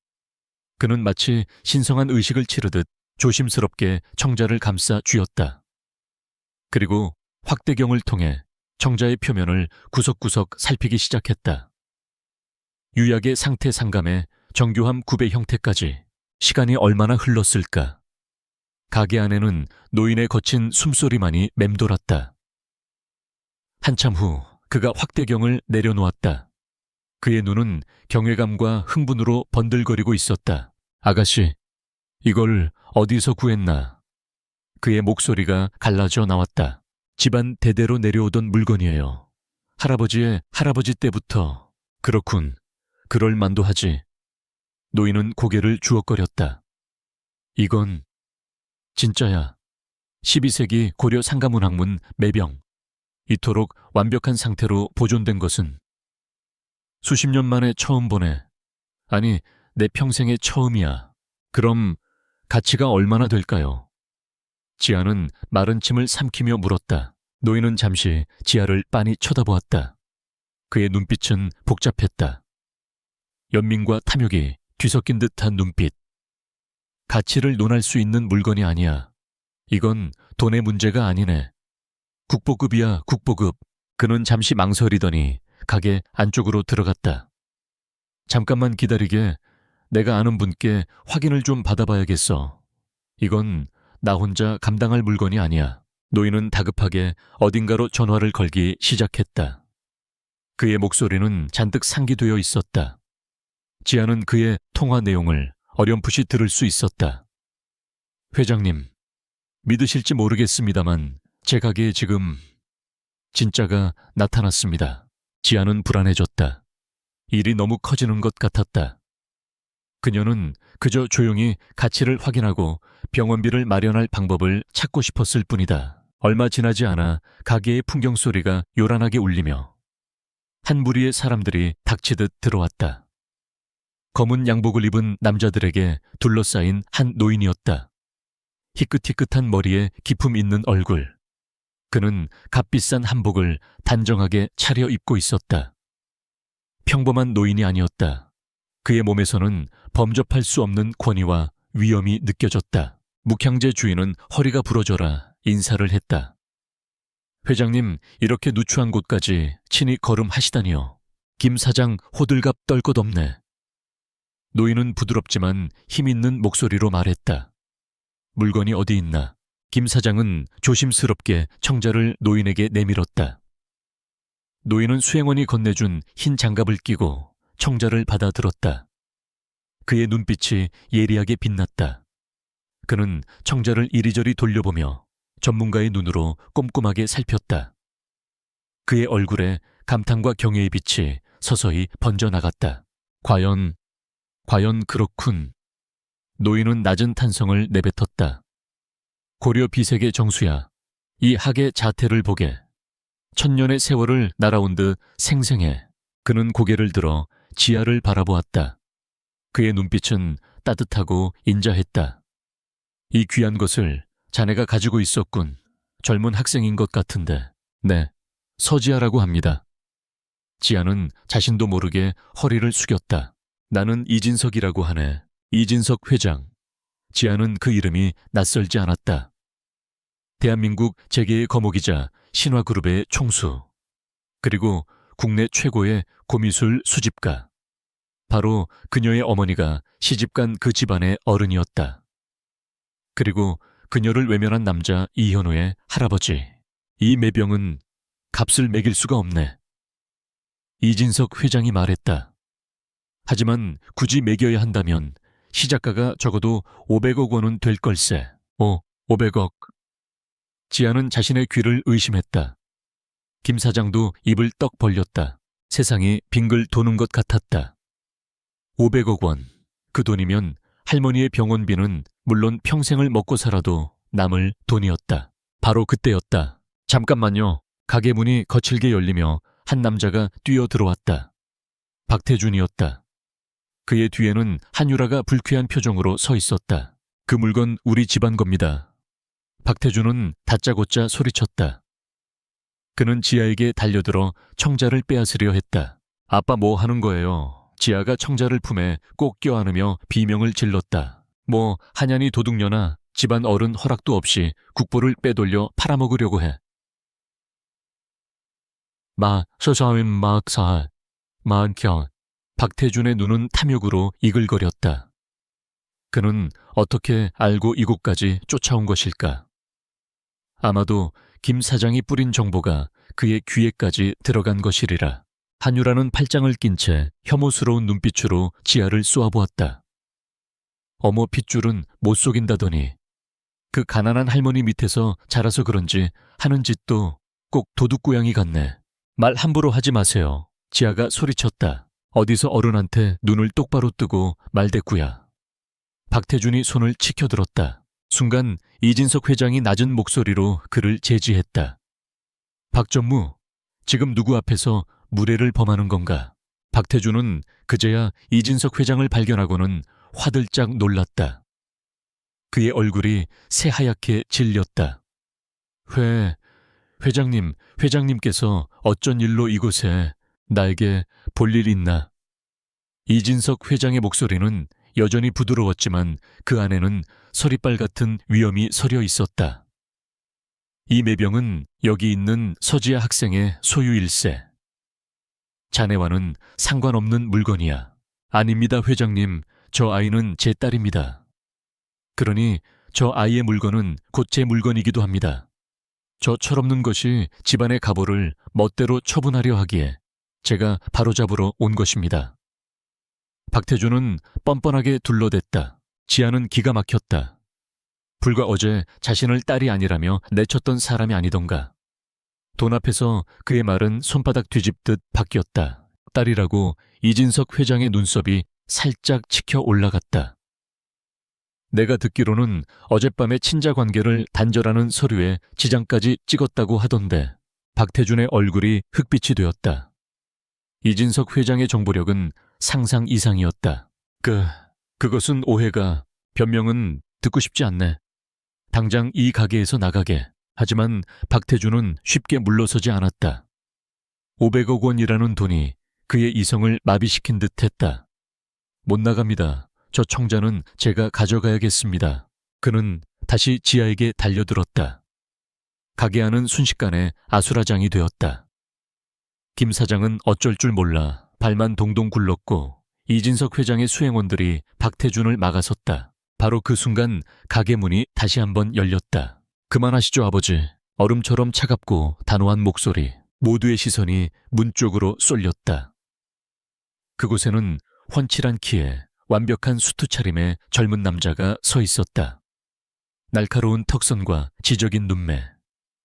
그는 마치 신성한 의식을 치르듯 조심스럽게 청자를 감싸 쥐었다. 그리고 확대경을 통해 청자의 표면을 구석구석 살피기 시작했다. 유약의 상태 상감에 정교함 구배 형태까지 시간이 얼마나 흘렀을까. 가게 안에는 노인의 거친 숨소리만이 맴돌았다. 한참 후 그가 확대경을 내려놓았다. 그의 눈은 경외감과 흥분으로 번들거리고 있었다. 아가씨, 이걸 어디서 구했나? 그의 목소리가 갈라져 나왔다. 집안 대대로 내려오던 물건이에요. 할아버지의 할아버지 때부터. 그렇군. 그럴 만도 하지. 노인은 고개를 주걱거렸다. 이건 진짜야. 12세기 고려 상가문학문 매병. 이토록 완벽한 상태로 보존된 것은 수십 년 만에 처음 보네. 아니, 내 평생의 처음이야. 그럼 가치가 얼마나 될까요? 지아는 마른 침을 삼키며 물었다. 노인은 잠시 지아를 빤히 쳐다보았다. 그의 눈빛은 복잡했다. 연민과 탐욕이 뒤섞인 듯한 눈빛. 가치를 논할 수 있는 물건이 아니야. 이건 돈의 문제가 아니네. 국보급이야, 국보급. 그는 잠시 망설이더니 가게 안쪽으로 들어갔다. 잠깐만 기다리게. 내가 아는 분께 확인을 좀 받아봐야겠어. 이건 나 혼자 감당할 물건이 아니야. 노인은 다급하게 어딘가로 전화를 걸기 시작했다. 그의 목소리는 잔뜩 상기되어 있었다. 지아는 그의 통화 내용을 어렴풋이 들을 수 있었다. 회장님, 믿으실지 모르겠습니다만 제 가게에 지금 진짜가 나타났습니다. 지아는 불안해졌다. 일이 너무 커지는 것 같았다. 그녀는 그저 조용히 가치를 확인하고 병원비를 마련할 방법을 찾고 싶었을 뿐이다. 얼마 지나지 않아 가게의 풍경 소리가 요란하게 울리며 한 무리의 사람들이 닥치듯 들어왔다. 검은 양복을 입은 남자들에게 둘러싸인 한 노인이었다. 희끗희끗한 머리에 기품 있는 얼굴. 그는 값비싼 한복을 단정하게 차려입고 있었다. 평범한 노인이 아니었다. 그의 몸에서는 범접할 수 없는 권위와 위엄이 느껴졌다. 묵향제 주인은 허리가 부러져라 인사를 했다. 회장님, 이렇게 누추한 곳까지 친히 걸음하시다니요. 김 사장 호들갑 떨 것 없네. 노인은 부드럽지만 힘있는 목소리로 말했다. 물건이 어디 있나? 김 사장은 조심스럽게 청자를 노인에게 내밀었다. 노인은 수행원이 건네준 흰 장갑을 끼고 청자를 받아들었다. 그의 눈빛이 예리하게 빛났다. 그는 청자를 이리저리 돌려보며 전문가의 눈으로 꼼꼼하게 살폈다. 그의 얼굴에 감탄과 경외의 빛이 서서히 번져나갔다. 과연 그렇군. 노인은 낮은 탄성을 내뱉었다. 고려 비색의 정수야. 이 학의 자태를 보게. 천년의 세월을 날아온 듯 생생해. 그는 고개를 들어 지아를 바라보았다. 그의 눈빛은 따뜻하고 인자했다. 이 귀한 것을 자네가 가지고 있었군. 젊은 학생인 것 같은데. 네, 서지아라고 합니다. 지아는 자신도 모르게 허리를 숙였다. 나는 이진석이라고 하네. 이진석 회장. 지아는 그 이름이 낯설지 않았다. 대한민국 재계의 거목이자 신화그룹의 총수. 그리고 국내 최고의 고미술 수집가. 바로 그녀의 어머니가 시집간 그 집안의 어른이었다. 그리고 그녀를 외면한 남자 이현우의 할아버지. 이 매병은 값을 매길 수가 없네. 이진석 회장이 말했다. 하지만 굳이 매겨야 한다면 시작가가 적어도 500억 원은 될 걸세. 500억. 지아는 자신의 귀를 의심했다. 김 사장도 입을 떡 벌렸다. 세상이 빙글 도는 것 같았다. 500억 원. 그 돈이면 할머니의 병원비는 물론 평생을 먹고 살아도 남을 돈이었다. 바로 그때였다. 잠깐만요. 가게 문이 거칠게 열리며 한 남자가 뛰어 들어왔다. 박태준이었다. 그의 뒤에는 한유라가 불쾌한 표정으로 서 있었다. 그 물건 우리 집안 겁니다. 박태준은 다짜고짜 소리쳤다. 그는 지아에게 달려들어 청자를 빼앗으려 했다. 아빠 뭐 하는 거예요? 지아가 청자를 품에 꼭 껴안으며 비명을 질렀다. 뭐 한양이 도둑녀나 집안 어른 허락도 없이 국보를 빼돌려 팔아먹으려고 해. 서사인 마살, 마은경. 박태준의 눈은 탐욕으로 이글거렸다. 그는 어떻게 알고 이곳까지 쫓아온 것일까? 아마도 김 사장이 뿌린 정보가 그의 귀에까지 들어간 것이리라. 한유라는 팔짱을 낀 채 혐오스러운 눈빛으로 지아를 쏘아보았다. 어머 핏줄은 못 속인다더니 그 가난한 할머니 밑에서 자라서 그런지 하는 짓도 꼭 도둑고양이 같네. 말 함부로 하지 마세요. 지아가 소리쳤다. 어디서 어른한테 눈을 똑바로 뜨고 말대꾸야. 박태준이 손을 치켜들었다. 순간 이진석 회장이 낮은 목소리로 그를 제지했다. 박전무, 지금 누구 앞에서 무례를 범하는 건가? 박태준은 그제야 이진석 회장을 발견하고는 화들짝 놀랐다. 그의 얼굴이 새하얗게 질렸다. 회장님께서 어쩐 일로 이곳에 나에게 볼 일 있나? 이진석 회장의 목소리는 여전히 부드러웠지만 그 안에는 서리빨 같은 위엄이 서려 있었다. 이 매병은 여기 있는 서지아 학생의 소유일세. 자네와는 상관없는 물건이야. 아닙니다, 회장님. 저 아이는 제 딸입니다. 그러니 저 아이의 물건은 곧 제 물건이기도 합니다. 저 철없는 것이 집안의 가보를 멋대로 처분하려 하기에 제가 바로잡으러 온 것입니다. 박태준은 뻔뻔하게 둘러댔다. 지아는 기가 막혔다. 불과 어제 자신을 딸이 아니라며 내쳤던 사람이 아니던가. 돈 앞에서 그의 말은 손바닥 뒤집듯 바뀌었다. 딸이라고 이진석 회장의 눈썹이 살짝 치켜 올라갔다. 내가 듣기로는 어젯밤에 친자 관계를 단절하는 서류에 지장까지 찍었다고 하던데. 박태준의 얼굴이 흑빛이 되었다. 이진석 회장의 정보력은 상상 이상이었다. 그것은 오해가. 변명은 듣고 싶지 않네. 당장 이 가게에서 나가게. 하지만 박태준은 쉽게 물러서지 않았다. 500억 원이라는 돈이 그의 이성을 마비시킨 듯 했다. 못 나갑니다. 저 청자는 제가 가져가야겠습니다. 그는 다시 지아에게 달려들었다. 가게 안은 순식간에 아수라장이 되었다. 김 사장은 어쩔 줄 몰라 발만 동동 굴렀고 이진석 회장의 수행원들이 박태준을 막아섰다. 바로 그 순간 가게 문이 다시 한번 열렸다. 그만하시죠, 아버지. 얼음처럼 차갑고 단호한 목소리. 모두의 시선이 문 쪽으로 쏠렸다. 그곳에는 훤칠한 키에 완벽한 수트 차림의 젊은 남자가 서 있었다. 날카로운 턱선과 지적인 눈매.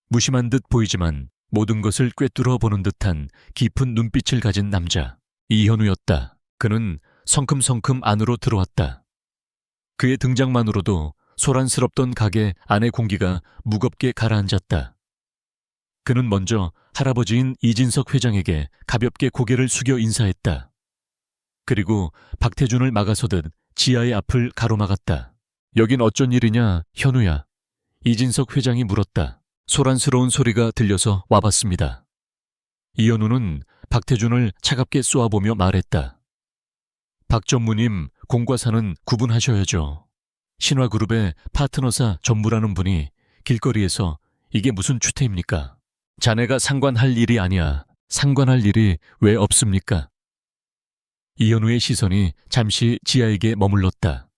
무심한 듯 보이지만 모든 것을 꿰뚫어 보는 듯한 깊은 눈빛을 가진 남자. 이현우였다. 그는 성큼성큼 안으로 들어왔다. 그의 등장만으로도 소란스럽던 가게 안의 공기가 무겁게 가라앉았다. 그는 먼저 할아버지인 이진석 회장에게 가볍게 고개를 숙여 인사했다. 그리고 박태준을 막아서듯 지아의 앞을 가로막았다. 여긴 어쩐 일이냐, 현우야? 이진석 회장이 물었다. 소란스러운 소리가 들려서 와봤습니다. 이현우는 박태준을 차갑게 쏘아보며 말했다. 박 전무님, 공과 사는 구분하셔야죠. 신화그룹의 파트너사 전무라는 분이 길거리에서 이게 무슨 추태입니까? 자네가 상관할 일이 아니야. 상관할 일이 왜 없습니까? 이현우의 시선이 잠시 지아에게 머물렀다.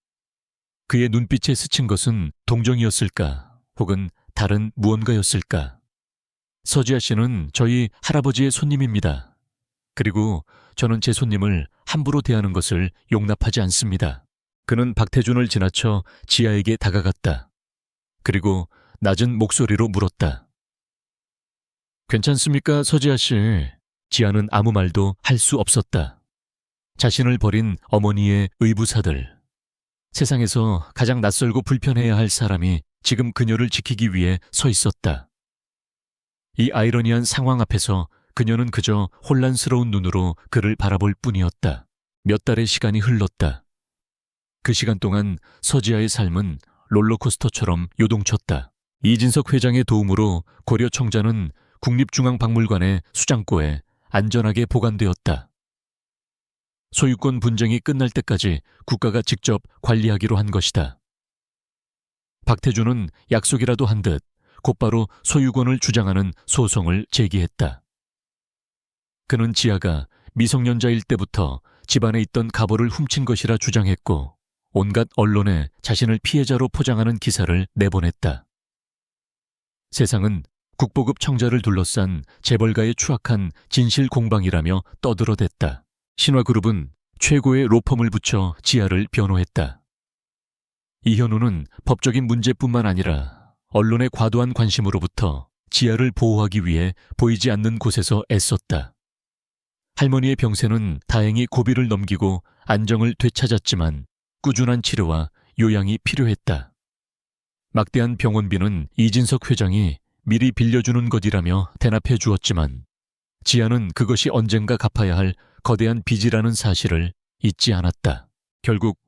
그의 눈빛에 스친 것은 동정이었을까? 혹은 다른 무언가였을까? 서지아 씨는 저희 할아버지의 손님입니다. 그리고 저는 제 손님을 함부로 대하는 것을 용납하지 않습니다. 그는 박태준을 지나쳐 지아에게 다가갔다. 그리고 낮은 목소리로 물었다. 괜찮습니까, 서지아 씨? 지아는 아무 말도 할 수 없었다. 자신을 버린 어머니의 의부사들. 세상에서 가장 낯설고 불편해야 할 사람이 지금 그녀를 지키기 위해 서 있었다. 이 아이러니한 상황 앞에서 그녀는 그저 혼란스러운 눈으로 그를 바라볼 뿐이었다. 몇 달의 시간이 흘렀다. 그 시간 동안 서지아의 삶은 롤러코스터처럼 요동쳤다. 이진석 회장의 도움으로 고려 청자는 국립중앙박물관의 수장고에 안전하게 보관되었다. 소유권 분쟁이 끝날 때까지 국가가 직접 관리하기로 한 것이다. 박태주는 약속이라도 한 듯 곧바로 소유권을 주장하는 소송을 제기했다. 그는 지아가 미성년자일 때부터 집안에 있던 가보를 훔친 것이라 주장했고 온갖 언론에 자신을 피해자로 포장하는 기사를 내보냈다. 세상은 국보급 청자를 둘러싼 재벌가의 추악한 진실 공방이라며 떠들어댔다. 신화그룹은 최고의 로펌을 붙여 지아를 변호했다. 이현우는 법적인 문제뿐만 아니라 언론의 과도한 관심으로부터 지아를 보호하기 위해 보이지 않는 곳에서 애썼다. 할머니의 병세는 다행히 고비를 넘기고 안정을 되찾았지만 꾸준한 치료와 요양이 필요했다. 막대한 병원비는 이진석 회장이 미리 빌려주는 것이라며 대납해 주었지만 지아는 그것이 언젠가 갚아야 할 거대한 빚이라는 사실을 잊지 않았다. 결국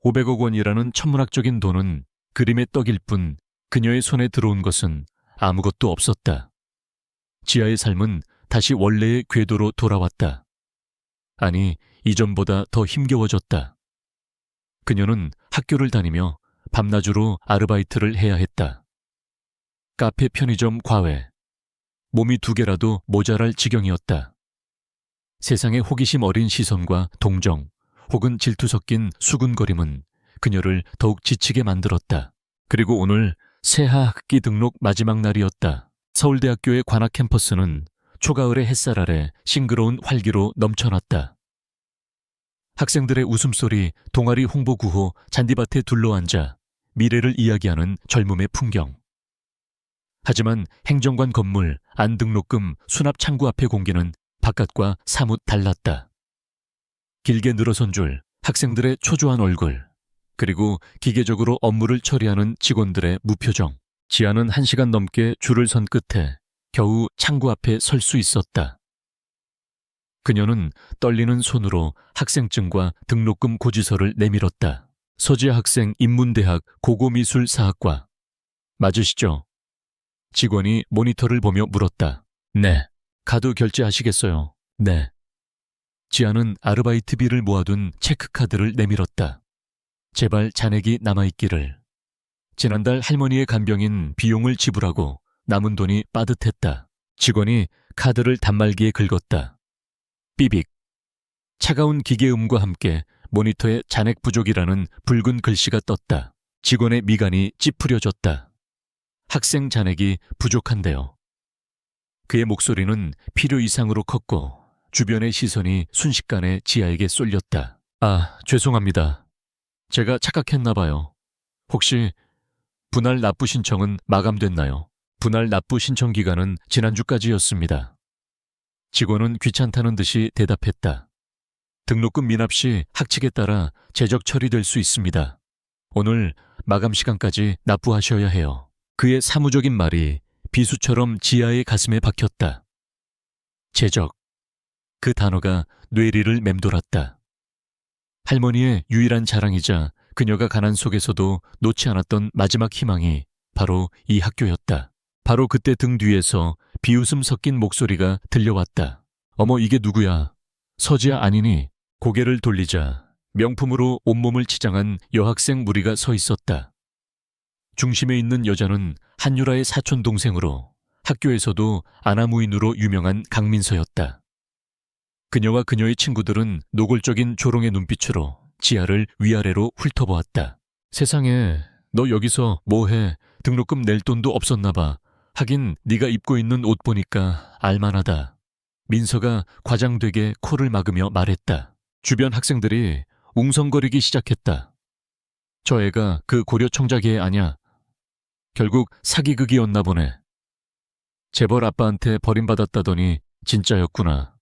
500억 원이라는 천문학적인 돈은 그림의 떡일 뿐 그녀의 손에 들어온 것은 아무것도 없었다. 지아의 삶은 다시 원래의 궤도로 돌아왔다. 아니, 이전보다 더 힘겨워졌다. 그녀는 학교를 다니며 밤낮으로 아르바이트를 해야 했다. 카페, 편의점, 과외. 몸이 2개라도 모자랄 지경이었다. 세상의 호기심 어린 시선과 동정 혹은 질투 섞인 수군거림은 그녀를 더욱 지치게 만들었다. 그리고 오늘 새하 학기 등록 마지막 날이었다. 서울대학교의 관악 캠퍼스는 초가을의 햇살 아래 싱그러운 활기로 넘쳐났다. 학생들의 웃음소리, 동아리 홍보 구호, 잔디밭에 둘러앉아 미래를 이야기하는 젊음의 풍경. 하지만 행정관 건물, 안등록금, 수납 창구 앞의 공기는 바깥과 사뭇 달랐다. 길게 늘어선 줄, 학생들의 초조한 얼굴, 그리고 기계적으로 업무를 처리하는 직원들의 무표정. 지아는 1시간 넘게 줄을 선 끝에 겨우 창구 앞에 설 수 있었다. 그녀는 떨리는 손으로 학생증과 등록금 고지서를 내밀었다. 서지아 학생 인문대학 고고미술사학과. 맞으시죠? 직원이 모니터를 보며 물었다. 네. 카드 결제하시겠어요? 네. 지아는 아르바이트비를 모아둔 체크카드를 내밀었다. 제발 잔액이 남아있기를. 지난달 할머니의 간병인 비용을 지불하고 남은 돈이 빠듯했다. 직원이 카드를 단말기에 긁었다. 삐빅. 차가운 기계음과 함께 모니터에 잔액 부족이라는 붉은 글씨가 떴다. 직원의 미간이 찌푸려졌다. 학생 잔액이 부족한데요. 그의 목소리는 필요 이상으로 컸고 주변의 시선이 순식간에 지아에게 쏠렸다. 아, 죄송합니다. 제가 착각했나 봐요. 혹시 분할 납부 신청은 마감됐나요? 분할 납부 신청 기간은 지난주까지였습니다. 직원은 귀찮다는 듯이 대답했다. 등록금 미납 시 학칙에 따라 제적 처리될 수 있습니다. 오늘 마감 시간까지 납부하셔야 해요. 그의 사무적인 말이 비수처럼 지아의 가슴에 박혔다. 제적. 그 단어가 뇌리를 맴돌았다. 할머니의 유일한 자랑이자 그녀가 가난 속에서도 놓지 않았던 마지막 희망이 바로 이 학교였다. 바로 그때 등 뒤에서 비웃음 섞인 목소리가 들려왔다. 어머, 이게 누구야? 서지아 아니니? 고개를 돌리자 명품으로 온몸을 치장한 여학생 무리가 서 있었다. 중심에 있는 여자는 한유라의 사촌 동생으로 학교에서도 아나무인으로 유명한 강민서였다. 그녀와 그녀의 친구들은 노골적인 조롱의 눈빛으로 지아를 위아래로 훑어보았다. 세상에, 너 여기서 뭐해? 등록금 낼 돈도 없었나 봐. 하긴 네가 입고 있는 옷 보니까 알만하다. 민서가 과장되게 코를 막으며 말했다. 주변 학생들이 웅성거리기 시작했다. 저 애가 그 고려청자계 아냐? 결국 사기극이었나 보네. 재벌 아빠한테 버림받았다더니 진짜였구나.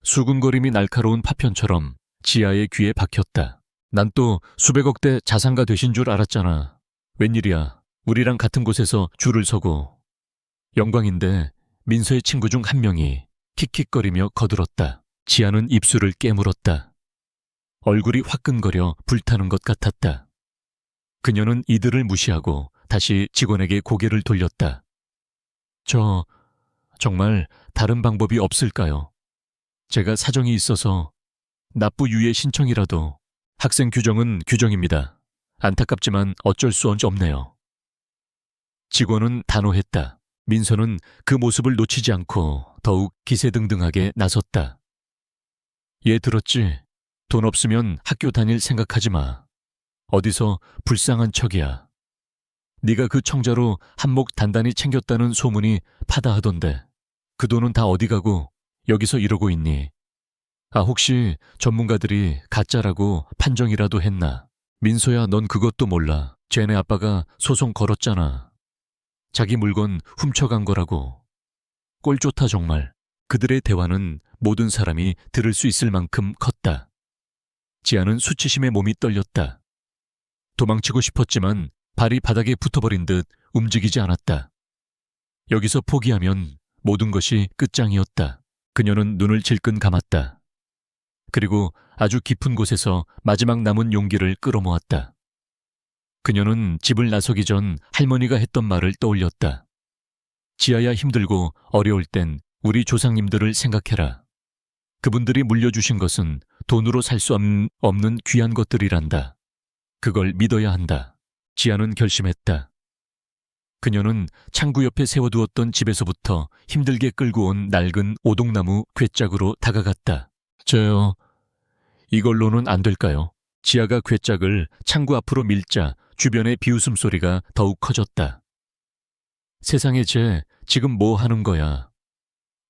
수군거림이 날카로운 파편처럼 지아의 귀에 박혔다. 난 또 수백억대 자산가 되신 줄 알았잖아. 웬일이야. 우리랑 같은 곳에서 줄을 서고. 영광인데 민서의 친구 중 한 명이 킥킥거리며 거들었다. 지아는 입술을 깨물었다. 얼굴이 화끈거려 불타는 것 같았다. 그녀는 이들을 무시하고 다시 직원에게 고개를 돌렸다. 정말 다른 방법이 없을까요? 제가 사정이 있어서 납부 유예 신청이라도. 학생 규정은 규정입니다. 안타깝지만 어쩔 수 없네요. 직원은 단호했다. 민서는 그 모습을 놓치지 않고 더욱 기세등등하게 나섰다. 얘 들었지? 돈 없으면 학교 다닐 생각하지 마. 어디서 불쌍한 척이야. 네가 그 청자로 한몫 단단히 챙겼다는 소문이 파다하던데 그 돈은 다 어디 가고 여기서 이러고 있니? 혹시 전문가들이 가짜라고 판정이라도 했나? 민서야, 넌 그것도 몰라. 쟤네 아빠가 소송 걸었잖아. 자기 물건 훔쳐간 거라고. 꼴 좋다 정말. 그들의 대화는 모든 사람이 들을 수 있을 만큼 컸다. 지아는 수치심에 몸이 떨렸다. 도망치고 싶었지만 발이 바닥에 붙어버린 듯 움직이지 않았다. 여기서 포기하면 모든 것이 끝장이었다. 그녀는 눈을 질끈 감았다. 그리고 아주 깊은 곳에서 마지막 남은 용기를 끌어모았다. 그녀는 집을 나서기 전 할머니가 했던 말을 떠올렸다. 지아야, 힘들고 어려울 땐 우리 조상님들을 생각해라. 그분들이 물려주신 것은 돈으로 살 수 없는 귀한 것들이란다. 그걸 믿어야 한다. 지아는 결심했다. 그녀는 창구 옆에 세워두었던 집에서부터 힘들게 끌고 온 낡은 오동나무 괴짝으로 다가갔다. 이걸로는 안 될까요? 지아가 괴짝을 창구 앞으로 밀자 주변의 비웃음 소리가 더욱 커졌다. 세상에, 쟤 지금 뭐 하는 거야?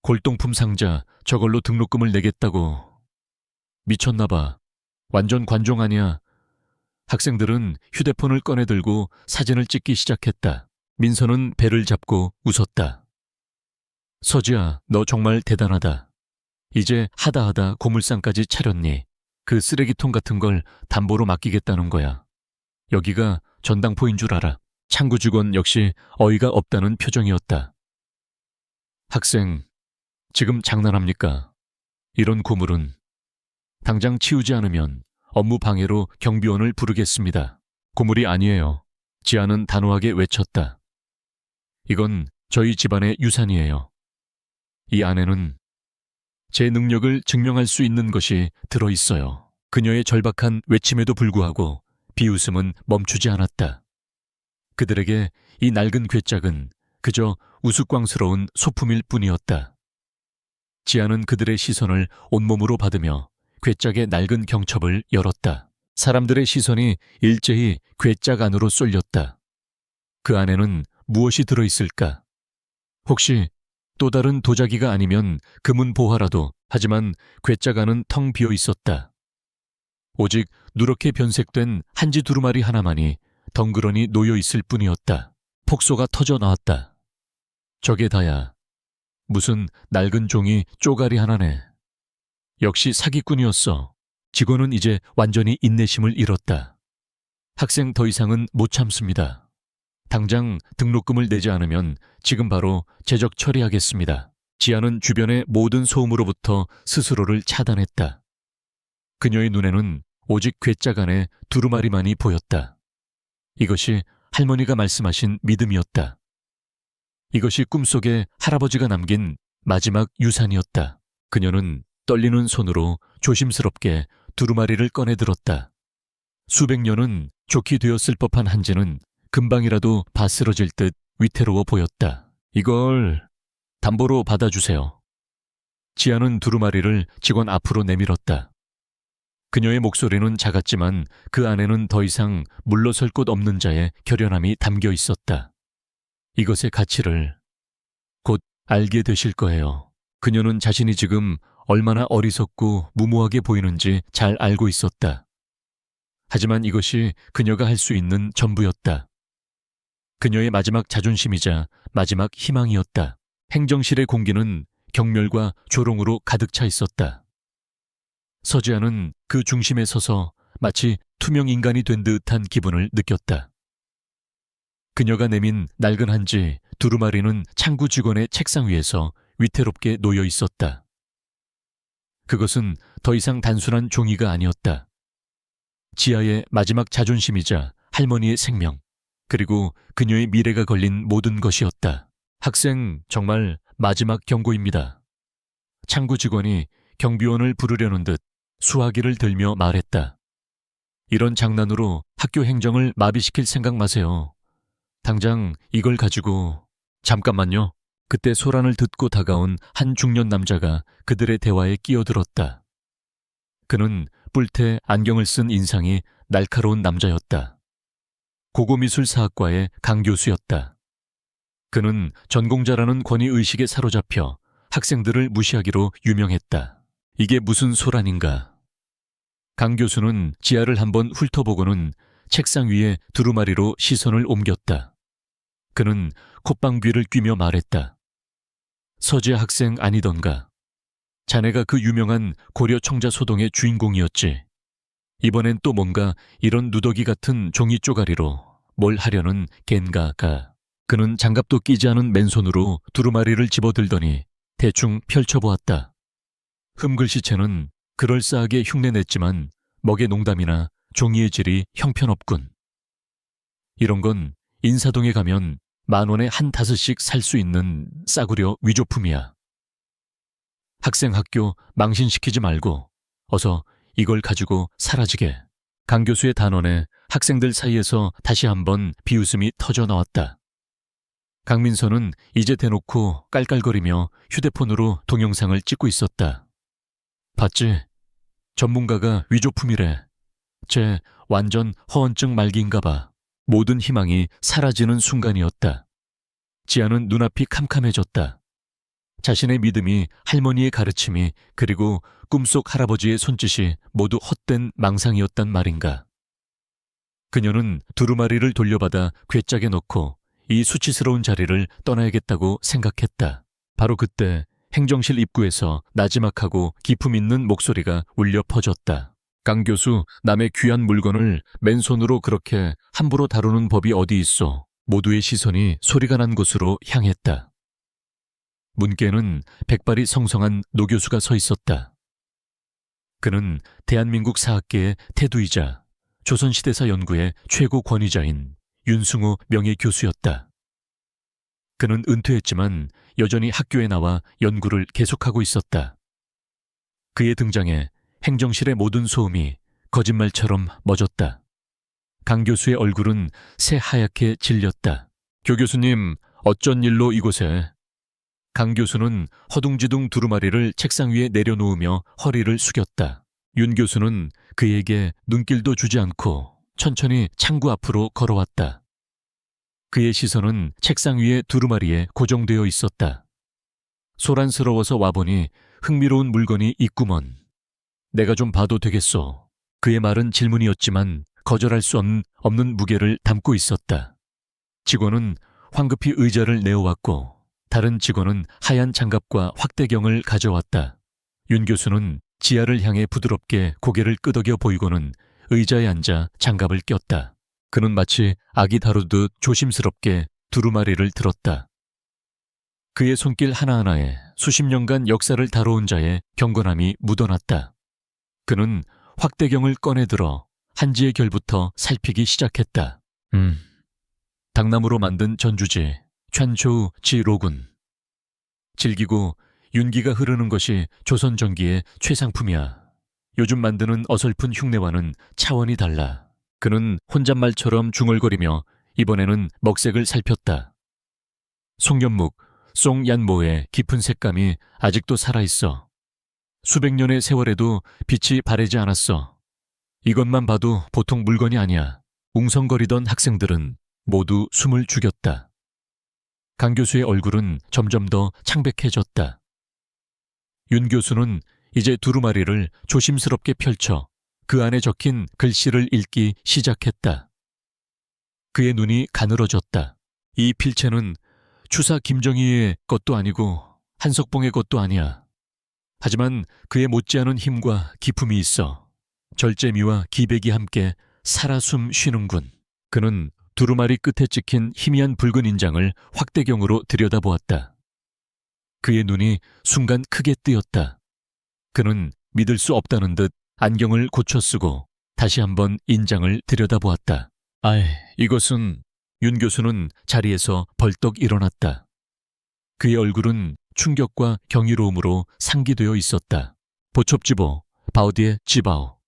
골동품 상자 저걸로 등록금을 내겠다고. 미쳤나 봐. 완전 관종 아니야. 학생들은 휴대폰을 꺼내들고 사진을 찍기 시작했다. 민서는 배를 잡고 웃었다. 서지야, 너 정말 대단하다. 이제 하다하다 고물상까지 차렸니? 그 쓰레기통 같은 걸 담보로 맡기겠다는 거야. 여기가 전당포인 줄 알아. 창구 직원 역시 어이가 없다는 표정이었다. 학생, 지금 장난합니까? 이런 고물은 당장 치우지 않으면 업무 방해로 경비원을 부르겠습니다. 고물이 아니에요. 지아는 단호하게 외쳤다. 이건 저희 집안의 유산이에요. 이 안에는 제 능력을 증명할 수 있는 것이 들어있어요. 그녀의 절박한 외침에도 불구하고 비웃음은 멈추지 않았다. 그들에게 이 낡은 괴짝은 그저 우스꽝스러운 소품일 뿐이었다. 지아는 그들의 시선을 온몸으로 받으며 괴짝의 낡은 경첩을 열었다. 사람들의 시선이 일제히 괴짝 안으로 쏠렸다. 그 안에는 무엇이 들어있을까? 혹시 또 다른 도자기가 아니면 금은 보화라도. 하지만 괴짝 안은 텅 비어 있었다. 오직 누렇게 변색된 한지 두루마리 하나만이 덩그러니 놓여 있을 뿐이었다. 폭소가 터져 나왔다. 저게 다야. 무슨 낡은 종이 쪼가리 하나네. 역시 사기꾼이었어. 직원은 이제 완전히 인내심을 잃었다. 학생, 더 이상은 못 참습니다. 당장 등록금을 내지 않으면 지금 바로 제적 처리하겠습니다. 지아는 주변의 모든 소음으로부터 스스로를 차단했다. 그녀의 눈에는 오직 괴짝 안에 두루마리만이 보였다. 이것이 할머니가 말씀하신 믿음이었다. 이것이 꿈속에 할아버지가 남긴 마지막 유산이었다. 그녀는 떨리는 손으로 조심스럽게 두루마리를 꺼내들었다. 수백 년은 좋게 되었을 법한 한지는 금방이라도 바스러질 듯 위태로워 보였다. 이걸 담보로 받아주세요. 지아는 두루마리를 직원 앞으로 내밀었다. 그녀의 목소리는 작았지만 그 안에는 더 이상 물러설 곳 없는 자의 결연함이 담겨 있었다. 이것의 가치를 곧 알게 되실 거예요. 그녀는 자신이 지금 얼마나 어리석고 무모하게 보이는지 잘 알고 있었다. 하지만 이것이 그녀가 할 수 있는 전부였다. 그녀의 마지막 자존심이자 마지막 희망이었다. 행정실의 공기는 경멸과 조롱으로 가득 차 있었다. 서지아는 그 중심에 서서 마치 투명 인간이 된 듯한 기분을 느꼈다. 그녀가 내민 낡은 한지 두루마리는 창구 직원의 책상 위에서 위태롭게 놓여 있었다. 그것은 더 이상 단순한 종이가 아니었다. 지아의 마지막 자존심이자 할머니의 생명, 그리고 그녀의 미래가 걸린 모든 것이었다. 학생, 정말 마지막 경고입니다. 창구 직원이 경비원을 부르려는 듯 수화기를 들며 말했다. 이런 장난으로 학교 행정을 마비시킬 생각 마세요. 당장 이걸 가지고... 잠깐만요. 그때 소란을 듣고 다가온 한 중년 남자가 그들의 대화에 끼어들었다. 그는 뿔테 안경을 쓴 인상이 날카로운 남자였다. 고고미술사학과의 강 교수였다. 그는 전공자라는 권위의식에 사로잡혀 학생들을 무시하기로 유명했다. 이게 무슨 소란인가? 강 교수는 지하를 한번 훑어보고는 책상 위에 두루마리로 시선을 옮겼다. 그는 콧방귀를 뀌며 말했다. 서지아 학생 아니던가. 자네가 그 유명한 고려 청자 소동의 주인공이었지. 이번엔 또 뭔가 이런 누더기 같은 종이 쪼가리로 뭘 하려는 겐가가. 그는 장갑도 끼지 않은 맨손으로 두루마리를 집어들더니 대충 펼쳐보았다. 흠글씨체는 그럴싸하게 흉내냈지만 먹의 농담이나 종이의 질이 형편없군. 이런 건 인사동에 가면 10,000원에 한 5씩 살 수 있는 싸구려 위조품이야. 학생 학교 망신시키지 말고 어서 이걸 가지고 사라지게. 강 교수의 단언에 학생들 사이에서 다시 한번 비웃음이 터져 나왔다. 강민서는 이제 대놓고 깔깔거리며 휴대폰으로 동영상을 찍고 있었다. 봤지? 전문가가 위조품이래. 쟤 완전 허언증 말기인가 봐. 모든 희망이 사라지는 순간이었다. 지아는 눈앞이 캄캄해졌다. 자신의 믿음이, 할머니의 가르침이, 그리고 꿈속 할아버지의 손짓이 모두 헛된 망상이었단 말인가. 그녀는 두루마리를 돌려받아 괴짝에 넣고 이 수치스러운 자리를 떠나야겠다고 생각했다. 바로 그때 행정실 입구에서 나지막하고 기품 있는 목소리가 울려 퍼졌다. 강 교수, 남의 귀한 물건을 맨손으로 그렇게 함부로 다루는 법이 어디 있어. 모두의 시선이 소리가 난 곳으로 향했다. 문께는 백발이 성성한 노 교수가 서 있었다. 그는 대한민국 사학계의 태두이자 조선시대사 연구의 최고 권위자인 윤승우 명예교수였다. 그는 은퇴했지만 여전히 학교에 나와 연구를 계속하고 있었다. 그의 등장에 행정실의 모든 소음이 거짓말처럼 멎었다. 강 교수의 얼굴은 새하얗게 질렸다. 교 교수님, 어쩐 일로 이곳에? 강 교수는 허둥지둥 두루마리를 책상 위에 내려놓으며 허리를 숙였다. 윤 교수는 그에게 눈길도 주지 않고 천천히 창구 앞으로 걸어왔다. 그의 시선은 책상 위의 두루마리에 고정되어 있었다. 소란스러워서 와보니 흥미로운 물건이 있구먼. 내가 좀 봐도 되겠소. 그의 말은 질문이었지만 거절할 수 없는 무게를 담고 있었다. 직원은 황급히 의자를 내어왔고 다른 직원은 하얀 장갑과 확대경을 가져왔다. 윤 교수는 지아를 향해 부드럽게 고개를 끄덕여 보이고는 의자에 앉아 장갑을 꼈다. 그는 마치 아기 다루듯 조심스럽게 두루마리를 들었다. 그의 손길 하나하나에 수십 년간 역사를 다뤄온 자의 경건함이 묻어났다. 그는 확대경을 꺼내들어 한지의 결부터 살피기 시작했다. 당나무로 만든 전주지, 찬초우 지로군. 질기고 윤기가 흐르는 것이 조선전기의 최상품이야. 요즘 만드는 어설픈 흉내와는 차원이 달라. 그는 혼잣말처럼 중얼거리며 이번에는 먹색을 살폈다. 송연묵, 송얀모의 깊은 색감이 아직도 살아있어. 수백 년의 세월에도 빛이 바래지 않았어. 이것만 봐도 보통 물건이 아니야. 웅성거리던 학생들은 모두 숨을 죽였다. 강 교수의 얼굴은 점점 더 창백해졌다. 윤 교수는 이제 두루마리를 조심스럽게 펼쳐 그 안에 적힌 글씨를 읽기 시작했다. 그의 눈이 가늘어졌다. 이 필체는 추사 김정희의 것도 아니고 한석봉의 것도 아니야. 하지만 그의 못지않은 힘과 기품이 있어 절제미와 기백이 함께 살아 숨 쉬는군. 그는 두루마리 끝에 찍힌 희미한 붉은 인장을 확대경으로 들여다보았다. 그의 눈이 순간 크게 뜨였다. 그는 믿을 수 없다는 듯 안경을 고쳐 쓰고 다시 한번 인장을 들여다보았다. 아이, 이것은... 윤 교수는 자리에서 벌떡 일어났다. 그의 얼굴은 충격과 경이로움으로 상기되어 있었다. 보첩지보, 바오디의 지바오.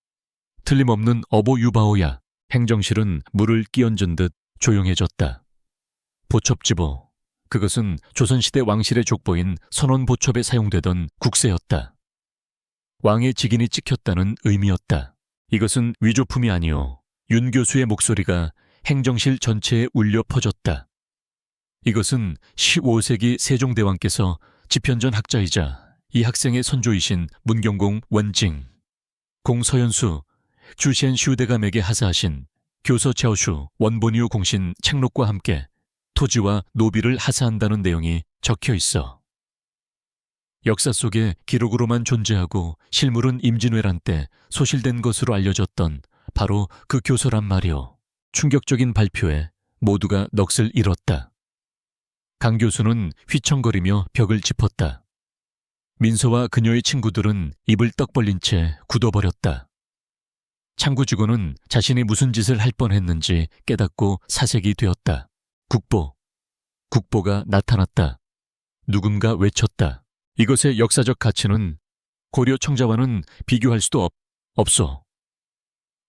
틀림없는 어보 유바오야. 행정실은 물을 끼얹은 듯 조용해졌다. 보첩지보, 그것은 조선시대 왕실의 족보인 선원보첩에 사용되던 국세였다. 왕의 직인이 찍혔다는 의미였다. 이것은 위조품이 아니오. 윤 교수의 목소리가 행정실 전체에 울려 퍼졌다. 이것은 15세기 세종대왕께서 집현전 학자이자 이 학생의 선조이신 문경공 원징, 공서연수, 주시엔 슈대감에게 하사하신 교서 차오슈 원본이우 공신 책록과 함께 토지와 노비를 하사한다는 내용이 적혀 있어. 역사 속에 기록으로만 존재하고 실물은 임진왜란 때 소실된 것으로 알려졌던 바로 그 교서란 말이오. 충격적인 발표에 모두가 넋을 잃었다. 강 교수는 휘청거리며 벽을 짚었다. 민서와 그녀의 친구들은 입을 떡 벌린 채 굳어버렸다. 창구 직원은 자신이 무슨 짓을 할 뻔했는지 깨닫고 사색이 되었다. 국보가 나타났다. 누군가 외쳤다. 이것의 역사적 가치는 고려 청자와는 비교할 수도 없소.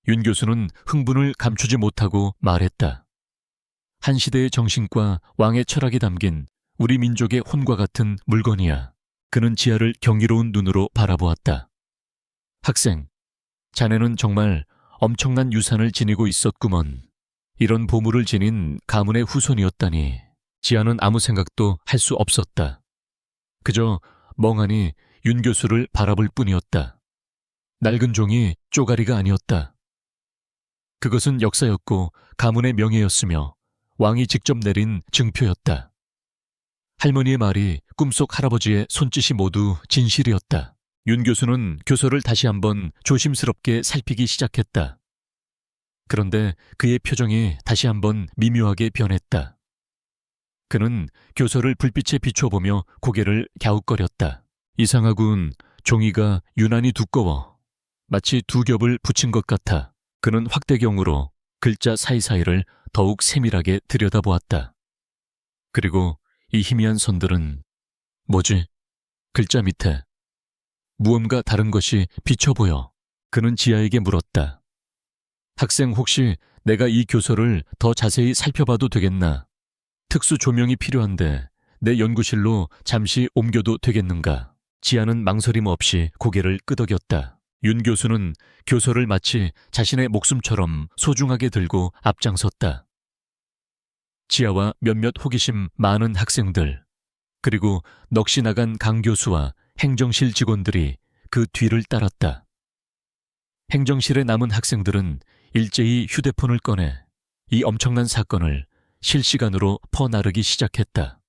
윤 교수는 흥분을 감추지 못하고 말했다. 한 시대의 정신과 왕의 철학이 담긴 우리 민족의 혼과 같은 물건이야. 그는 지하를 경이로운 눈으로 바라보았다. 학생, 자네는 정말 엄청난 유산을 지니고 있었구먼. 이런 보물을 지닌 가문의 후손이었다니. 지하는 아무 생각도 할 수 없었다. 그저 멍하니 윤 교수를 바라볼 뿐이었다. 낡은 종이 쪼가리가 아니었다. 그것은 역사였고 가문의 명예였으며 왕이 직접 내린 증표였다. 할머니의 말이 꿈속 할아버지의 손짓이 모두 진실이었다. 윤 교수는 교서를 다시 한번 조심스럽게 살피기 시작했다. 그런데 그의 표정이 다시 한번 미묘하게 변했다. 그는 교서를 불빛에 비춰보며 고개를 갸웃거렸다. 이상하군. 종이가 유난히 두꺼워. 마치 두 겹을 붙인 것 같아. 그는 확대경으로 글자 사이사이를 더욱 세밀하게 들여다보았다. 그리고 이 희미한 선들은 뭐지? 글자 밑에 무언가 다른 것이 비쳐 보여. 그는 지아에게 물었다. 학생, 혹시 내가 이 교서를 더 자세히 살펴봐도 되겠나? 특수 조명이 필요한데 내 연구실로 잠시 옮겨도 되겠는가? 지아는 망설임 없이 고개를 끄덕였다. 윤 교수는 교서를 마치 자신의 목숨처럼 소중하게 들고 앞장섰다. 지아와 몇몇 호기심 많은 학생들, 그리고 넋이 나간 강 교수와 행정실 직원들이 그 뒤를 따랐다. 행정실에 남은 학생들은 일제히 휴대폰을 꺼내 이 엄청난 사건을 실시간으로 퍼나르기 시작했다.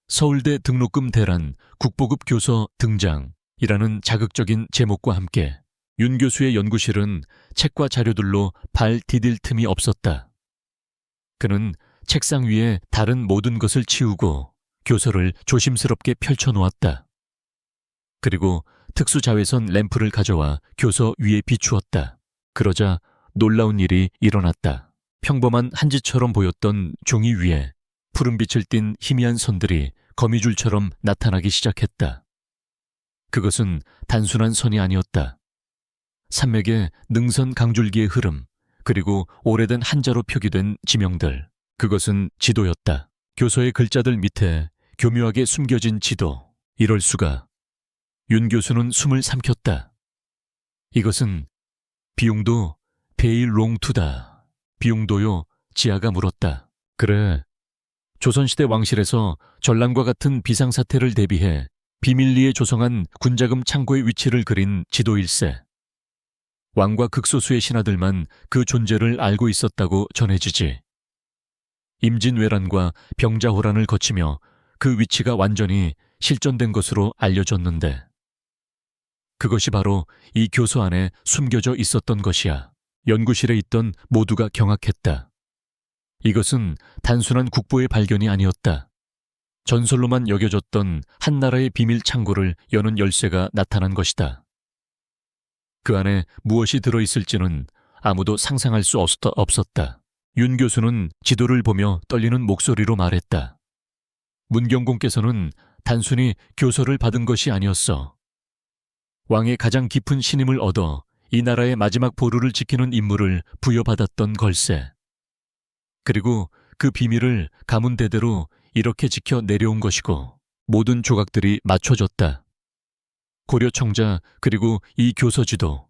서울대 등록금 대란 국보급 교서 등장이라는 자극적인 제목과 함께 윤 교수의 연구실은 책과 자료들로 발 디딜 틈이 없었다. 그는 책상 위에 다른 모든 것을 치우고 교서를 조심스럽게 펼쳐놓았다. 그리고 특수자외선 램프를 가져와 교서 위에 비추었다. 그러자 놀라운 일이 일어났다. 평범한 한지처럼 보였던 종이 위에 푸른빛을 띤 희미한 선들이 거미줄처럼 나타나기 시작했다. 그것은 단순한 선이 아니었다. 산맥의 능선 강줄기의 흐름, 그리고 오래된 한자로 표기된 지명들, 그것은 지도였다. 교서의 글자들 밑에 교묘하게 숨겨진 지도. 이럴 수가. 윤 교수는 숨을 삼켰다. 이것은 비용도 베일롱투다. 비용도요? 지아가 물었다. 그래. 조선시대 왕실에서 전란과 같은 비상사태를 대비해 비밀리에 조성한 군자금 창고의 위치를 그린 지도일세. 왕과 극소수의 신하들만 그 존재를 알고 있었다고 전해지지. 임진왜란과 병자호란을 거치며 그 위치가 완전히 실전된 것으로 알려졌는데 그것이 바로 이 교서 안에 숨겨져 있었던 것이야. 연구실에 있던 모두가 경악했다. 이것은 단순한 국보의 발견이 아니었다. 전설로만 여겨졌던 한 나라의 비밀 창고를 여는 열쇠가 나타난 것이다. 그 안에 무엇이 들어있을지는 아무도 상상할 수 없었다. 윤 교수는 지도를 보며 떨리는 목소리로 말했다. 문경공께서는 단순히 교서를 받은 것이 아니었어. 왕의 가장 깊은 신임을 얻어 이 나라의 마지막 보루를 지키는 임무를 부여받았던 걸세. 그리고 그 비밀을 가문 대대로 이렇게 지켜 내려온 것이고 모든 조각들이 맞춰졌다. 고려청자 그리고 이 교서지도.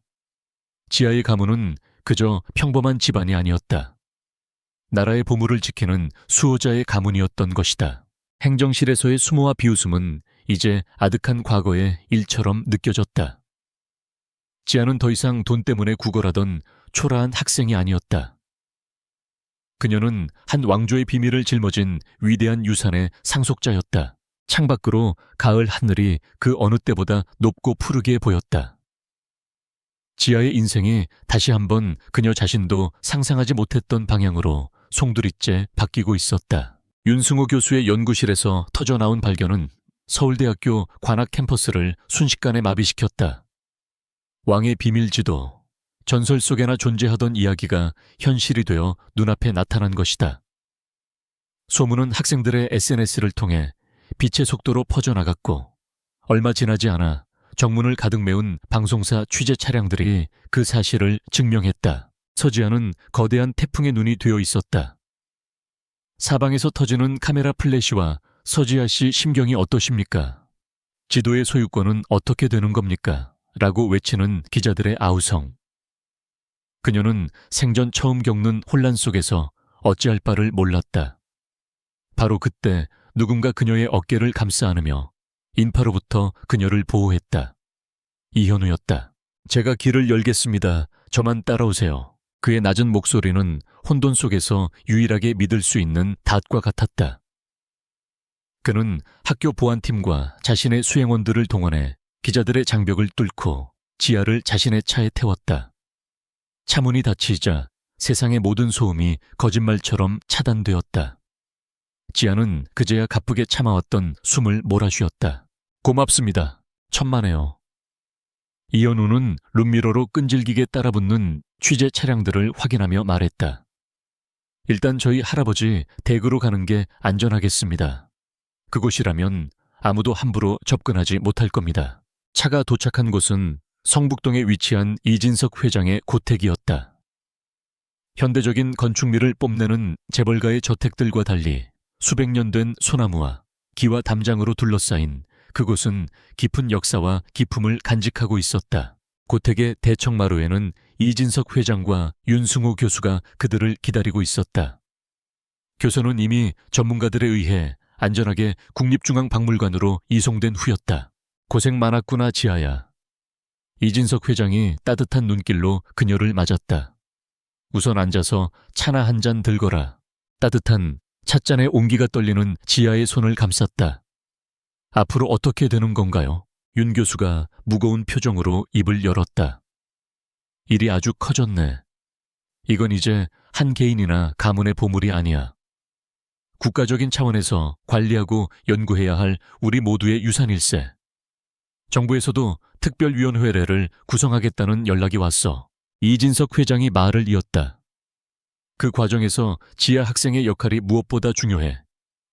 지하의 가문은 그저 평범한 집안이 아니었다. 나라의 보물을 지키는 수호자의 가문이었던 것이다. 행정실에서의 수모와 비웃음은 이제 아득한 과거의 일처럼 느껴졌다. 지아는 더 이상 돈 때문에 구걸하던 초라한 학생이 아니었다. 그녀는 한 왕조의 비밀을 짊어진 위대한 유산의 상속자였다. 창밖으로 가을 하늘이 그 어느 때보다 높고 푸르게 보였다. 지아의 인생이 다시 한번 그녀 자신도 상상하지 못했던 방향으로 송두리째 바뀌고 있었다. 윤승호 교수의 연구실에서 터져나온 발견은 서울대학교 관악 캠퍼스를 순식간에 마비시켰다. 왕의 비밀지도, 전설 속에나 존재하던 이야기가 현실이 되어 눈앞에 나타난 것이다. 소문은 학생들의 SNS를 통해 빛의 속도로 퍼져나갔고 얼마 지나지 않아 정문을 가득 메운 방송사 취재 차량들이 그 사실을 증명했다. 서지아는 거대한 태풍의 눈이 되어 있었다. 사방에서 터지는 카메라 플래시와 서지아 씨 심경이 어떠십니까? 지도의 소유권은 어떻게 되는 겁니까? 라고 외치는 기자들의 아우성. 그녀는 생전 처음 겪는 혼란 속에서 어찌할 바를 몰랐다. 바로 그때 누군가 그녀의 어깨를 감싸 안으며 인파로부터 그녀를 보호했다. 이현우였다. 제가 길을 열겠습니다. 저만 따라오세요. 그의 낮은 목소리는 혼돈 속에서 유일하게 믿을 수 있는 닷과 같았다. 그는 학교 보안팀과 자신의 수행원들을 동원해 기자들의 장벽을 뚫고 지아를 자신의 차에 태웠다. 차문이 닫히자 세상의 모든 소음이 거짓말처럼 차단되었다. 지아는 그제야 가쁘게 참아왔던 숨을 몰아쉬었다. 고맙습니다. 천만에요. 이현우는 룸미러로 끈질기게 따라붙는 취재 차량들을 확인하며 말했다. 일단 저희 할아버지 댁으로 가는 게 안전하겠습니다. 그곳이라면 아무도 함부로 접근하지 못할 겁니다. 차가 도착한 곳은 성북동에 위치한 이진석 회장의 고택이었다. 현대적인 건축미를 뽐내는 재벌가의 저택들과 달리 수백 년 된 소나무와 기와 담장으로 둘러싸인 그곳은 깊은 역사와 기품을 간직하고 있었다. 고택의 대청마루에는 이진석 회장과 윤승호 교수가 그들을 기다리고 있었다. 교서는 이미 전문가들에 의해 안전하게 국립중앙박물관으로 이송된 후였다. 고생 많았구나 지아야. 이진석 회장이 따뜻한 눈길로 그녀를 맞았다. 우선 앉아서 차나 한 잔 들거라. 따뜻한 찻잔에 온기가 떨리는 지아의 손을 감쌌다. 앞으로 어떻게 되는 건가요? 윤 교수가 무거운 표정으로 입을 열었다. 일이 아주 커졌네. 이건 이제 한 개인이나 가문의 보물이 아니야. 국가적인 차원에서 관리하고 연구해야 할 우리 모두의 유산일세. 정부에서도 특별위원회를 구성하겠다는 연락이 왔어. 이진석 회장이 말을 이었다. 그 과정에서 지아 학생의 역할이 무엇보다 중요해.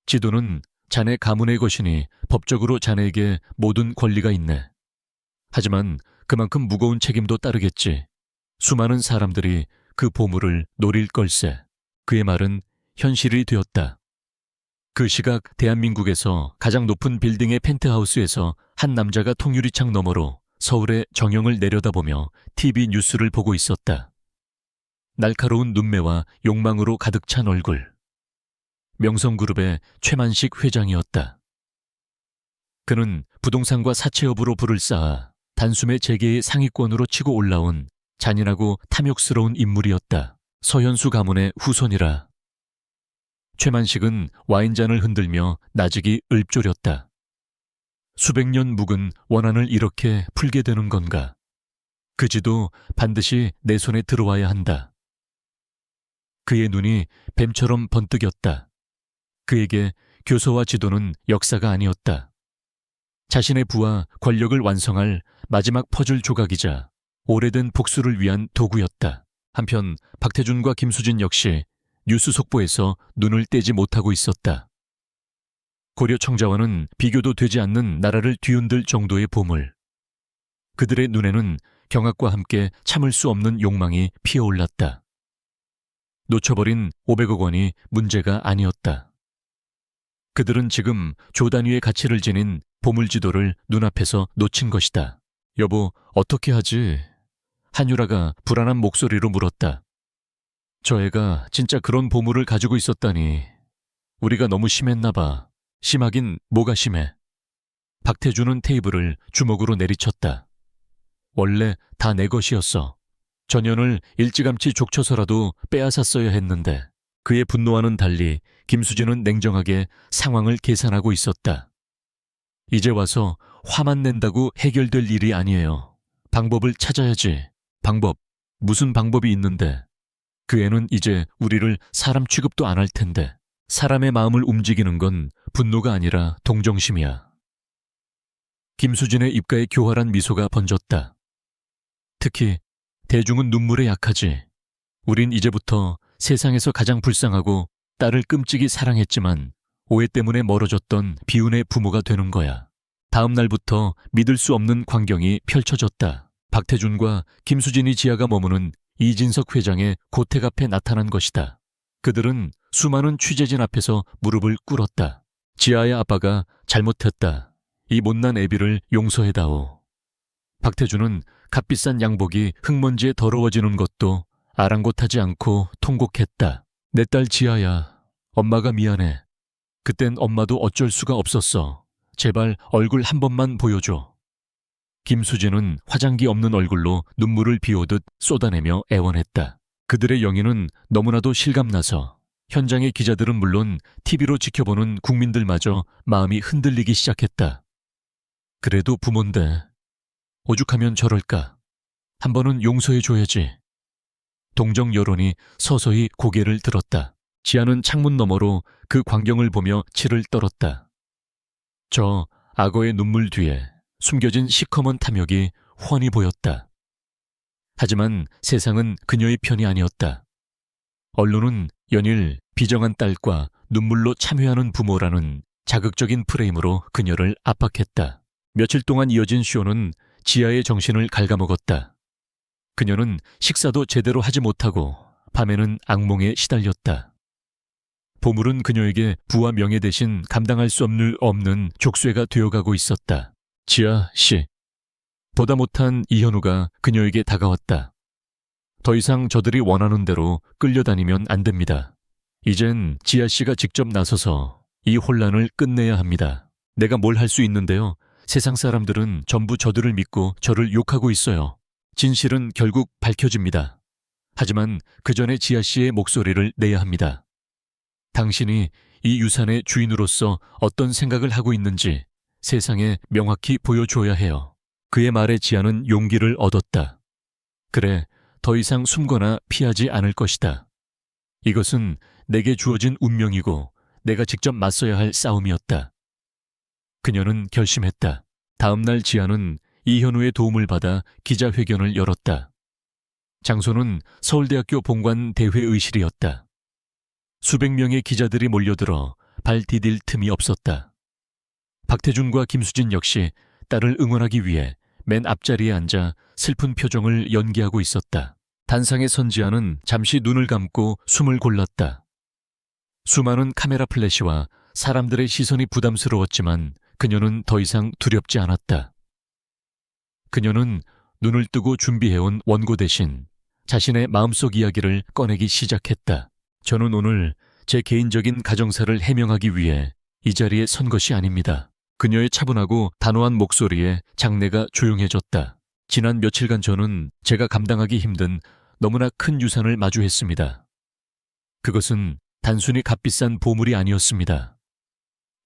지도는 자네 가문의 것이니 법적으로 자네에게 모든 권리가 있네. 하지만 그만큼 무거운 책임도 따르겠지. 수많은 사람들이 그 보물을 노릴 걸세. 그의 말은 현실이 되었다. 그 시각 대한민국에서 가장 높은 빌딩의 펜트하우스에서 한 남자가 통유리창 너머로 서울의 정영을 내려다보며 TV 뉴스를 보고 있었다. 날카로운 눈매와 욕망으로 가득 찬 얼굴. 명성그룹의 최만식 회장이었다. 그는 부동산과 사채업으로 불을 쌓아 단숨에 재계의 상위권으로 치고 올라온 잔인하고 탐욕스러운 인물이었다. 서현수 가문의 후손이라. 최만식은 와인잔을 흔들며 나직이 읊조렸다. 수백 년 묵은 원한을 이렇게 풀게 되는 건가? 그지도 반드시 내 손에 들어와야 한다. 그의 눈이 뱀처럼 번뜩였다. 그에게 교서와 지도는 역사가 아니었다. 자신의 부와 권력을 완성할 마지막 퍼즐 조각이자 오래된 복수를 위한 도구였다. 한편 박태준과 김수진 역시 뉴스 속보에서 눈을 떼지 못하고 있었다. 고려 청자와는 비교도 되지 않는 나라를 뒤흔들 정도의 보물. 그들의 눈에는 경악과 함께 참을 수 없는 욕망이 피어올랐다. 놓쳐버린 500억 원이 문제가 아니었다. 그들은 지금 조 단위의 가치를 지닌 보물지도를 눈앞에서 놓친 것이다. 여보, 어떻게 하지? 한유라가 불안한 목소리로 물었다. 저 애가 진짜 그런 보물을 가지고 있었다니. 우리가 너무 심했나 봐. 심하긴 뭐가 심해. 박태준은 테이블을 주먹으로 내리쳤다. 원래 다 내 것이었어. 전현을 일찌감치 족쳐서라도 빼앗았어야 했는데. 그의 분노와는 달리 김수진은 냉정하게 상황을 계산하고 있었다. 이제 와서 화만 낸다고 해결될 일이 아니에요. 방법을 찾아야지. 방법? 무슨 방법이 있는데. 그 애는 이제 우리를 사람 취급도 안 할 텐데. 사람의 마음을 움직이는 건 분노가 아니라 동정심이야. 김수진의 입가에 교활한 미소가 번졌다. 특히 대중은 눈물에 약하지. 우린 이제부터 세상에서 가장 불쌍하고 딸을 끔찍이 사랑했지만 오해 때문에 멀어졌던 비운의 부모가 되는 거야. 다음 날부터 믿을 수 없는 광경이 펼쳐졌다. 박태준과 김수진이 지아가 머무는 이진석 회장의 고택 앞에 나타난 것이다. 그들은 수많은 취재진 앞에서 무릎을 꿇었다. 지아의 아빠가 잘못했다. 이 못난 애비를 용서해다오. 박태준은 값비싼 양복이 흙먼지에 더러워지는 것도 아랑곳하지 않고 통곡했다. 내 딸 지아야. 엄마가 미안해. 그땐 엄마도 어쩔 수가 없었어. 제발 얼굴 한 번만 보여줘. 김수진은 화장기 없는 얼굴로 눈물을 비오듯 쏟아내며 애원했다. 그들의 영희는 너무나도 실감나서 현장의 기자들은 물론 TV로 지켜보는 국민들마저 마음이 흔들리기 시작했다. 그래도 부모인데 오죽하면 저럴까. 한 번은 용서해줘야지. 동정 여론이 서서히 고개를 들었다. 지아는 창문 너머로 그 광경을 보며 치를 떨었다. 저 악어의 눈물 뒤에 숨겨진 시커먼 탐욕이 훤히 보였다. 하지만 세상은 그녀의 편이 아니었다. 언론은 연일 비정한 딸과 눈물로 참회하는 부모라는 자극적인 프레임으로 그녀를 압박했다. 며칠 동안 이어진 쇼는 지아의 정신을 갉아먹었다. 그녀는 식사도 제대로 하지 못하고 밤에는 악몽에 시달렸다. 보물은 그녀에게 부와 명예 대신 감당할 수 없는 족쇄가 되어가고 있었다. 지아 씨. 보다 못한 이현우가 그녀에게 다가왔다. 더 이상 저들이 원하는 대로 끌려다니면 안 됩니다. 이젠 지아 씨가 직접 나서서 이 혼란을 끝내야 합니다. 내가 뭘 할 수 있는데요. 세상 사람들은 전부 저들을 믿고 저를 욕하고 있어요. 진실은 결국 밝혀집니다. 하지만 그 전에 지아 씨의 목소리를 내야 합니다. 당신이 이 유산의 주인으로서 어떤 생각을 하고 있는지 세상에 명확히 보여줘야 해요. 그의 말에 지아는 용기를 얻었다. 그래, 더 이상 숨거나 피하지 않을 것이다. 이것은 내게 주어진 운명이고 내가 직접 맞서야 할 싸움이었다. 그녀는 결심했다. 다음 날 지아는 이현우의 도움을 받아 기자회견을 열었다. 장소는 서울대학교 본관 대회의실이었다. 수백 명의 기자들이 몰려들어 발 디딜 틈이 없었다. 박태준과 김수진 역시 딸을 응원하기 위해 맨 앞자리에 앉아 슬픈 표정을 연기하고 있었다. 단상에 선 지아는 잠시 눈을 감고 숨을 골랐다. 수많은 카메라 플래시와 사람들의 시선이 부담스러웠지만 그녀는 더 이상 두렵지 않았다. 그녀는 눈을 뜨고 준비해온 원고 대신 자신의 마음속 이야기를 꺼내기 시작했다. 저는 오늘 제 개인적인 가정사를 해명하기 위해 이 자리에 선 것이 아닙니다. 그녀의 차분하고 단호한 목소리에 장내가 조용해졌다. 지난 며칠간 저는 제가 감당하기 힘든 너무나 큰 유산을 마주했습니다. 그것은 단순히 값비싼 보물이 아니었습니다.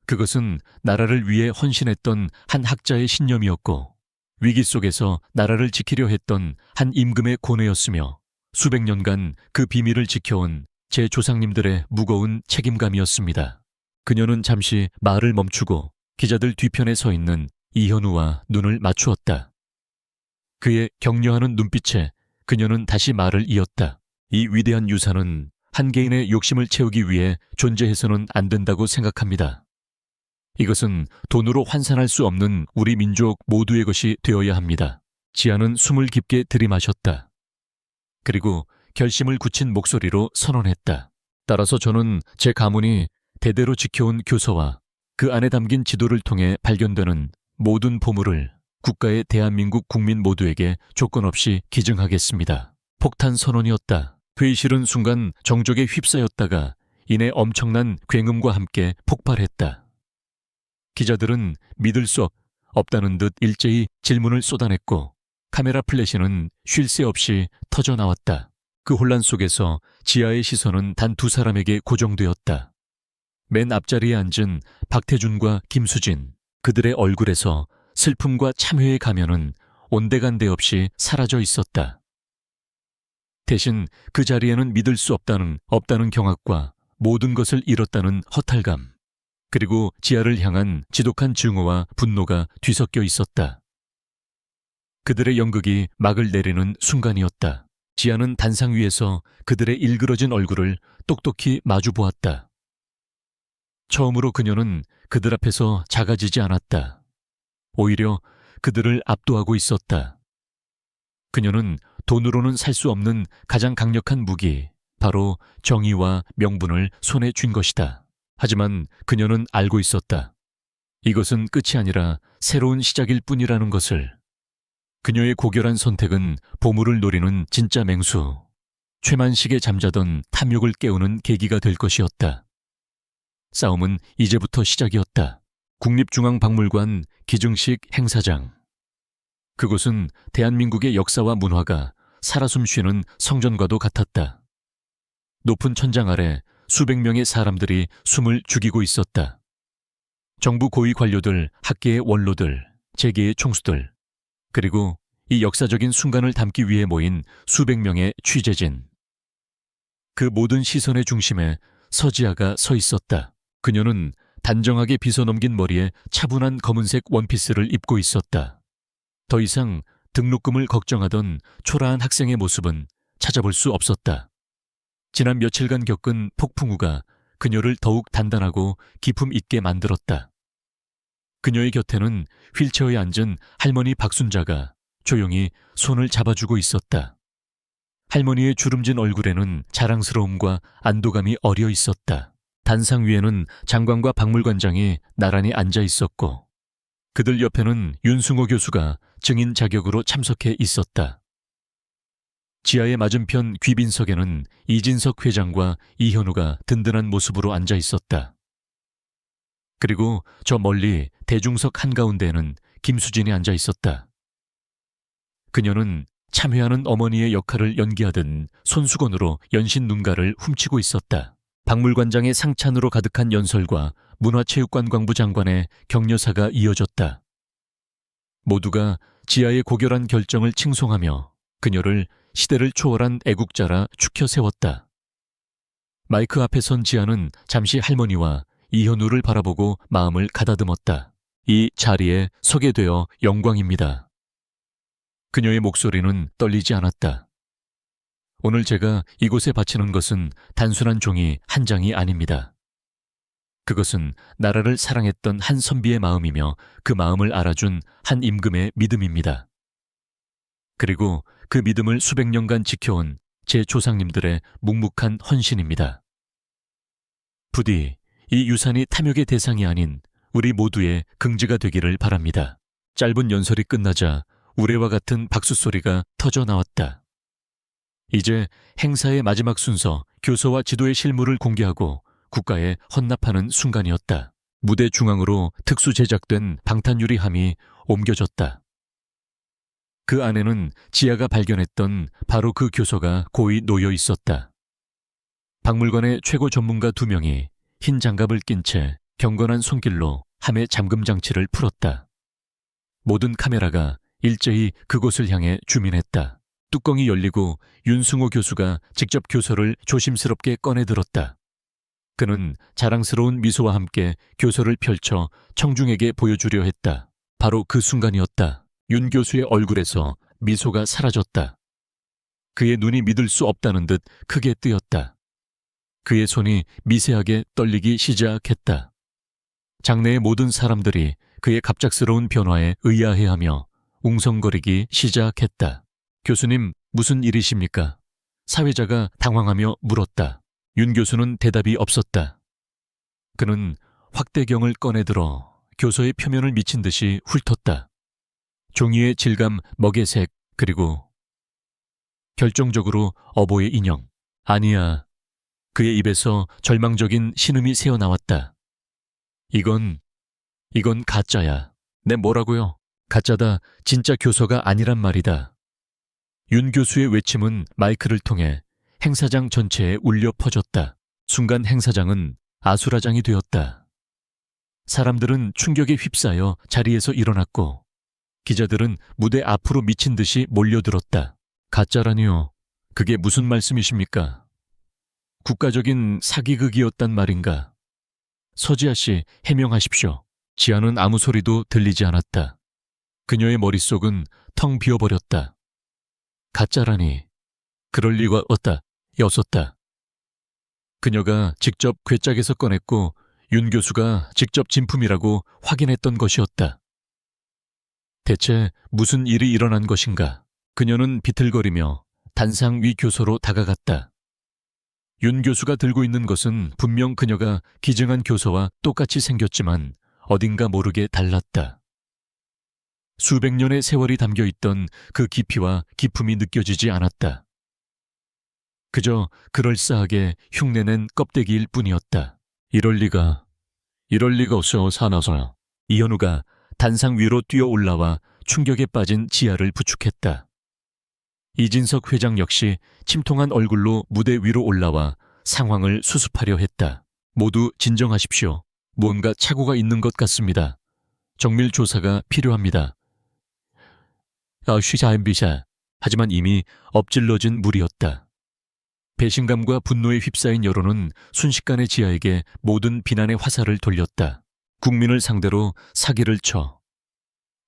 그것은 나라를 위해 헌신했던 한 학자의 신념이었고 위기 속에서 나라를 지키려 했던 한 임금의 고뇌였으며 수백 년간 그 비밀을 지켜온 제 조상님들의 무거운 책임감이었습니다. 그녀는 잠시 말을 멈추고 기자들 뒤편에 서 있는 이현우와 눈을 맞추었다. 그의 격려하는 눈빛에 그녀는 다시 말을 이었다. 이 위대한 유산은 한 개인의 욕심을 채우기 위해 존재해서는 안 된다고 생각합니다. 이것은 돈으로 환산할 수 없는 우리 민족 모두의 것이 되어야 합니다. 지아는 숨을 깊게 들이마셨다. 그리고 결심을 굳힌 목소리로 선언했다. 따라서 저는 제 가문이 대대로 지켜온 교서와 그 안에 담긴 지도를 통해 발견되는 모든 보물을 국가의 대한민국 국민 모두에게 조건 없이 기증하겠습니다. 폭탄 선언이었다. 회의실은 순간 정적에 휩싸였다가 이내 엄청난 굉음과 함께 폭발했다. 기자들은 믿을 수 없다는 듯 일제히 질문을 쏟아냈고 카메라 플래시는 쉴 새 없이 터져나왔다. 그 혼란 속에서 지아의 시선은 단 두 사람에게 고정되었다. 맨 앞자리에 앉은 박태준과 김수진. 그들의 얼굴에서 슬픔과 참회의 가면은 온데간데 없이 사라져 있었다. 대신 그 자리에는 믿을 수 없다는 경악과 모든 것을 잃었다는 허탈감, 그리고 지아를 향한 지독한 증오와 분노가 뒤섞여 있었다. 그들의 연극이 막을 내리는 순간이었다. 지아는 단상 위에서 그들의 일그러진 얼굴을 똑똑히 마주 보았다. 처음으로 그녀는 그들 앞에서 작아지지 않았다. 오히려 그들을 압도하고 있었다. 그녀는 돈으로는 살 수 없는 가장 강력한 무기, 바로 정의와 명분을 손에 쥔 것이다. 하지만 그녀는 알고 있었다. 이것은 끝이 아니라 새로운 시작일 뿐이라는 것을. 그녀의 고결한 선택은 보물을 노리는 진짜 맹수, 최만식에 잠자던 탐욕을 깨우는 계기가 될 것이었다. 싸움은 이제부터 시작이었다. 국립중앙박물관 기증식 행사장. 그곳은 대한민국의 역사와 문화가 살아 숨쉬는 성전과도 같았다. 높은 천장 아래 수백 명의 사람들이 숨을 죽이고 있었다. 정부 고위 관료들, 학계의 원로들, 재계의 총수들, 그리고 이 역사적인 순간을 담기 위해 모인 수백 명의 취재진. 그 모든 시선의 중심에 서지아가 서 있었다. 그녀는 단정하게 빗어넘긴 머리에 차분한 검은색 원피스를 입고 있었다. 더 이상 등록금을 걱정하던 초라한 학생의 모습은 찾아볼 수 없었다. 지난 며칠간 겪은 폭풍우가 그녀를 더욱 단단하고 기품 있게 만들었다. 그녀의 곁에는 휠체어에 앉은 할머니 박순자가 조용히 손을 잡아주고 있었다. 할머니의 주름진 얼굴에는 자랑스러움과 안도감이 어려 있었다. 단상 위에는 장관과 박물관장이 나란히 앉아 있었고 그들 옆에는 윤승호 교수가 증인 자격으로 참석해 있었다. 지하의 맞은편 귀빈석에는 이진석 회장과 이현우가 든든한 모습으로 앉아 있었다. 그리고 저 멀리 대중석 한가운데에는 김수진이 앉아 있었다. 그녀는 참회하는 어머니의 역할을 연기하던 손수건으로 연신 눈가를 훔치고 있었다. 박물관장의 상찬으로 가득한 연설과 문화체육관광부 장관의 격려사가 이어졌다. 모두가 지아의 고결한 결정을 칭송하며 그녀를 시대를 초월한 애국자라 축혀 세웠다. 마이크 앞에 선 지아는 잠시 할머니와 이현우를 바라보고 마음을 가다듬었다. 이 자리에 서게 되어 영광입니다. 그녀의 목소리는 떨리지 않았다. 오늘 제가 이곳에 바치는 것은 단순한 종이 한 장이 아닙니다. 그것은 나라를 사랑했던 한 선비의 마음이며 그 마음을 알아준 한 임금의 믿음입니다. 그리고 그 믿음을 수백 년간 지켜온 제 조상님들의 묵묵한 헌신입니다. 부디 이 유산이 탐욕의 대상이 아닌 우리 모두의 긍지가 되기를 바랍니다. 짧은 연설이 끝나자 우레와 같은 박수 소리가 터져 나왔다. 이제 행사의 마지막 순서, 교서와 지도의 실물을 공개하고 국가에 헌납하는 순간이었다. 무대 중앙으로 특수 제작된 방탄유리함이 옮겨졌다. 그 안에는 지아가 발견했던 바로 그 교서가 고이 놓여 있었다. 박물관의 최고 전문가 2명이 흰 장갑을 낀 채 경건한 손길로 함의 잠금 장치를 풀었다. 모든 카메라가 일제히 그곳을 향해 주민했다. 뚜껑이 열리고 윤승호 교수가 직접 교서를 조심스럽게 꺼내 들었다. 그는 자랑스러운 미소와 함께 교서를 펼쳐 청중에게 보여주려 했다. 바로 그 순간이었다. 윤 교수의 얼굴에서 미소가 사라졌다. 그의 눈이 믿을 수 없다는 듯 크게 뜨였다. 그의 손이 미세하게 떨리기 시작했다. 장내의 모든 사람들이 그의 갑작스러운 변화에 의아해하며 웅성거리기 시작했다. 교수님, 무슨 일이십니까? 사회자가 당황하며 물었다. 윤 교수는 대답이 없었다. 그는 확대경을 꺼내들어 교서의 표면을 미친 듯이 훑었다. 종이의 질감, 먹의 색, 그리고 결정적으로 어보의 인형. 아니야. 그의 입에서 절망적인 신음이 새어나왔다. 이건 가짜야. 네, 뭐라고요? 가짜다. 진짜 교서가 아니란 말이다. 윤 교수의 외침은 마이크를 통해 행사장 전체에 울려 퍼졌다. 순간 행사장은 아수라장이 되었다. 사람들은 충격에 휩싸여 자리에서 일어났고 기자들은 무대 앞으로 미친 듯이 몰려들었다. 가짜라니요. 그게 무슨 말씀이십니까? 국가적인 사기극이었단 말인가? 서지아 씨, 해명하십시오. 지아는 아무 소리도 들리지 않았다. 그녀의 머릿속은 텅 비어버렸다. 가짜라니. 그럴 리가 였었다. 그녀가 직접 괴짝에서 꺼냈고 윤 교수가 직접 진품이라고 확인했던 것이었다. 대체 무슨 일이 일어난 것인가? 그녀는 비틀거리며 단상 위 교서로 다가갔다. 윤 교수가 들고 있는 것은 분명 그녀가 기증한 교서와 똑같이 생겼지만 어딘가 모르게 달랐다. 수백 년의 세월이 담겨있던 그 깊이와 기품이 느껴지지 않았다. 그저 그럴싸하게 흉내낸 껍데기일 뿐이었다. 이럴 리가 없어, 사나서야. 이현우가 단상 위로 뛰어 올라와 충격에 빠진 지아를 부축했다. 이진석 회장 역시 침통한 얼굴로 무대 위로 올라와 상황을 수습하려 했다. 모두 진정하십시오. 뭔가 착오가 있는 것 같습니다. 정밀 조사가 필요합니다. 쉬자엠비샤. 하지만 이미 엎질러진 물이었다. 배신감과 분노에 휩싸인 여론은 순식간에 지아에게 모든 비난의 화살을 돌렸다. 국민을 상대로 사기를 쳐.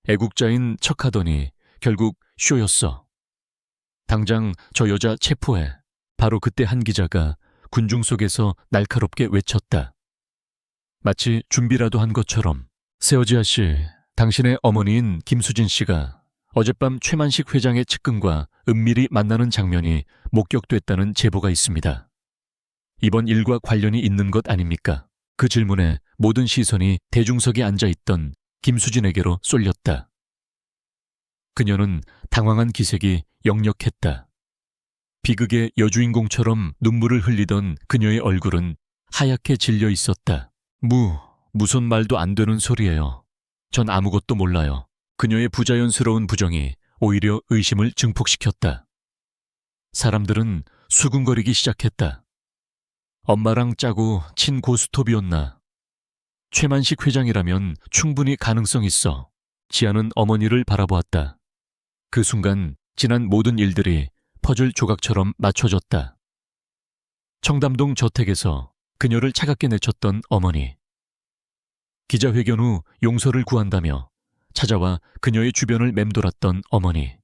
애국자인 척하더니 결국 쇼였어. 당장 저 여자 체포해. 바로 그때 한 기자가 군중 속에서 날카롭게 외쳤다. 마치 준비라도 한 것처럼. 세어지아 씨, 당신의 어머니인 김수진 씨가 어젯밤 최만식 회장의 측근과 은밀히 만나는 장면이 목격됐다는 제보가 있습니다. 이번 일과 관련이 있는 것 아닙니까? 그 질문에 모든 시선이 대중석에 앉아있던 김수진에게로 쏠렸다. 그녀는 당황한 기색이 역력했다. 비극의 여주인공처럼 눈물을 흘리던 그녀의 얼굴은 하얗게 질려 있었다. 무슨 말도 안 되는 소리예요. 전 아무것도 몰라요. 그녀의 부자연스러운 부정이 오히려 의심을 증폭시켰다. 사람들은 수군거리기 시작했다. 엄마랑 짜고 친 고스톱이었나? 최만식 회장이라면 충분히 가능성 있어. 지아는 어머니를 바라보았다. 그 순간 지난 모든 일들이 퍼즐 조각처럼 맞춰졌다. 청담동 저택에서 그녀를 차갑게 내쳤던 어머니. 기자회견 후 용서를 구한다며 찾아와 그녀의 주변을 맴돌았던 어머니.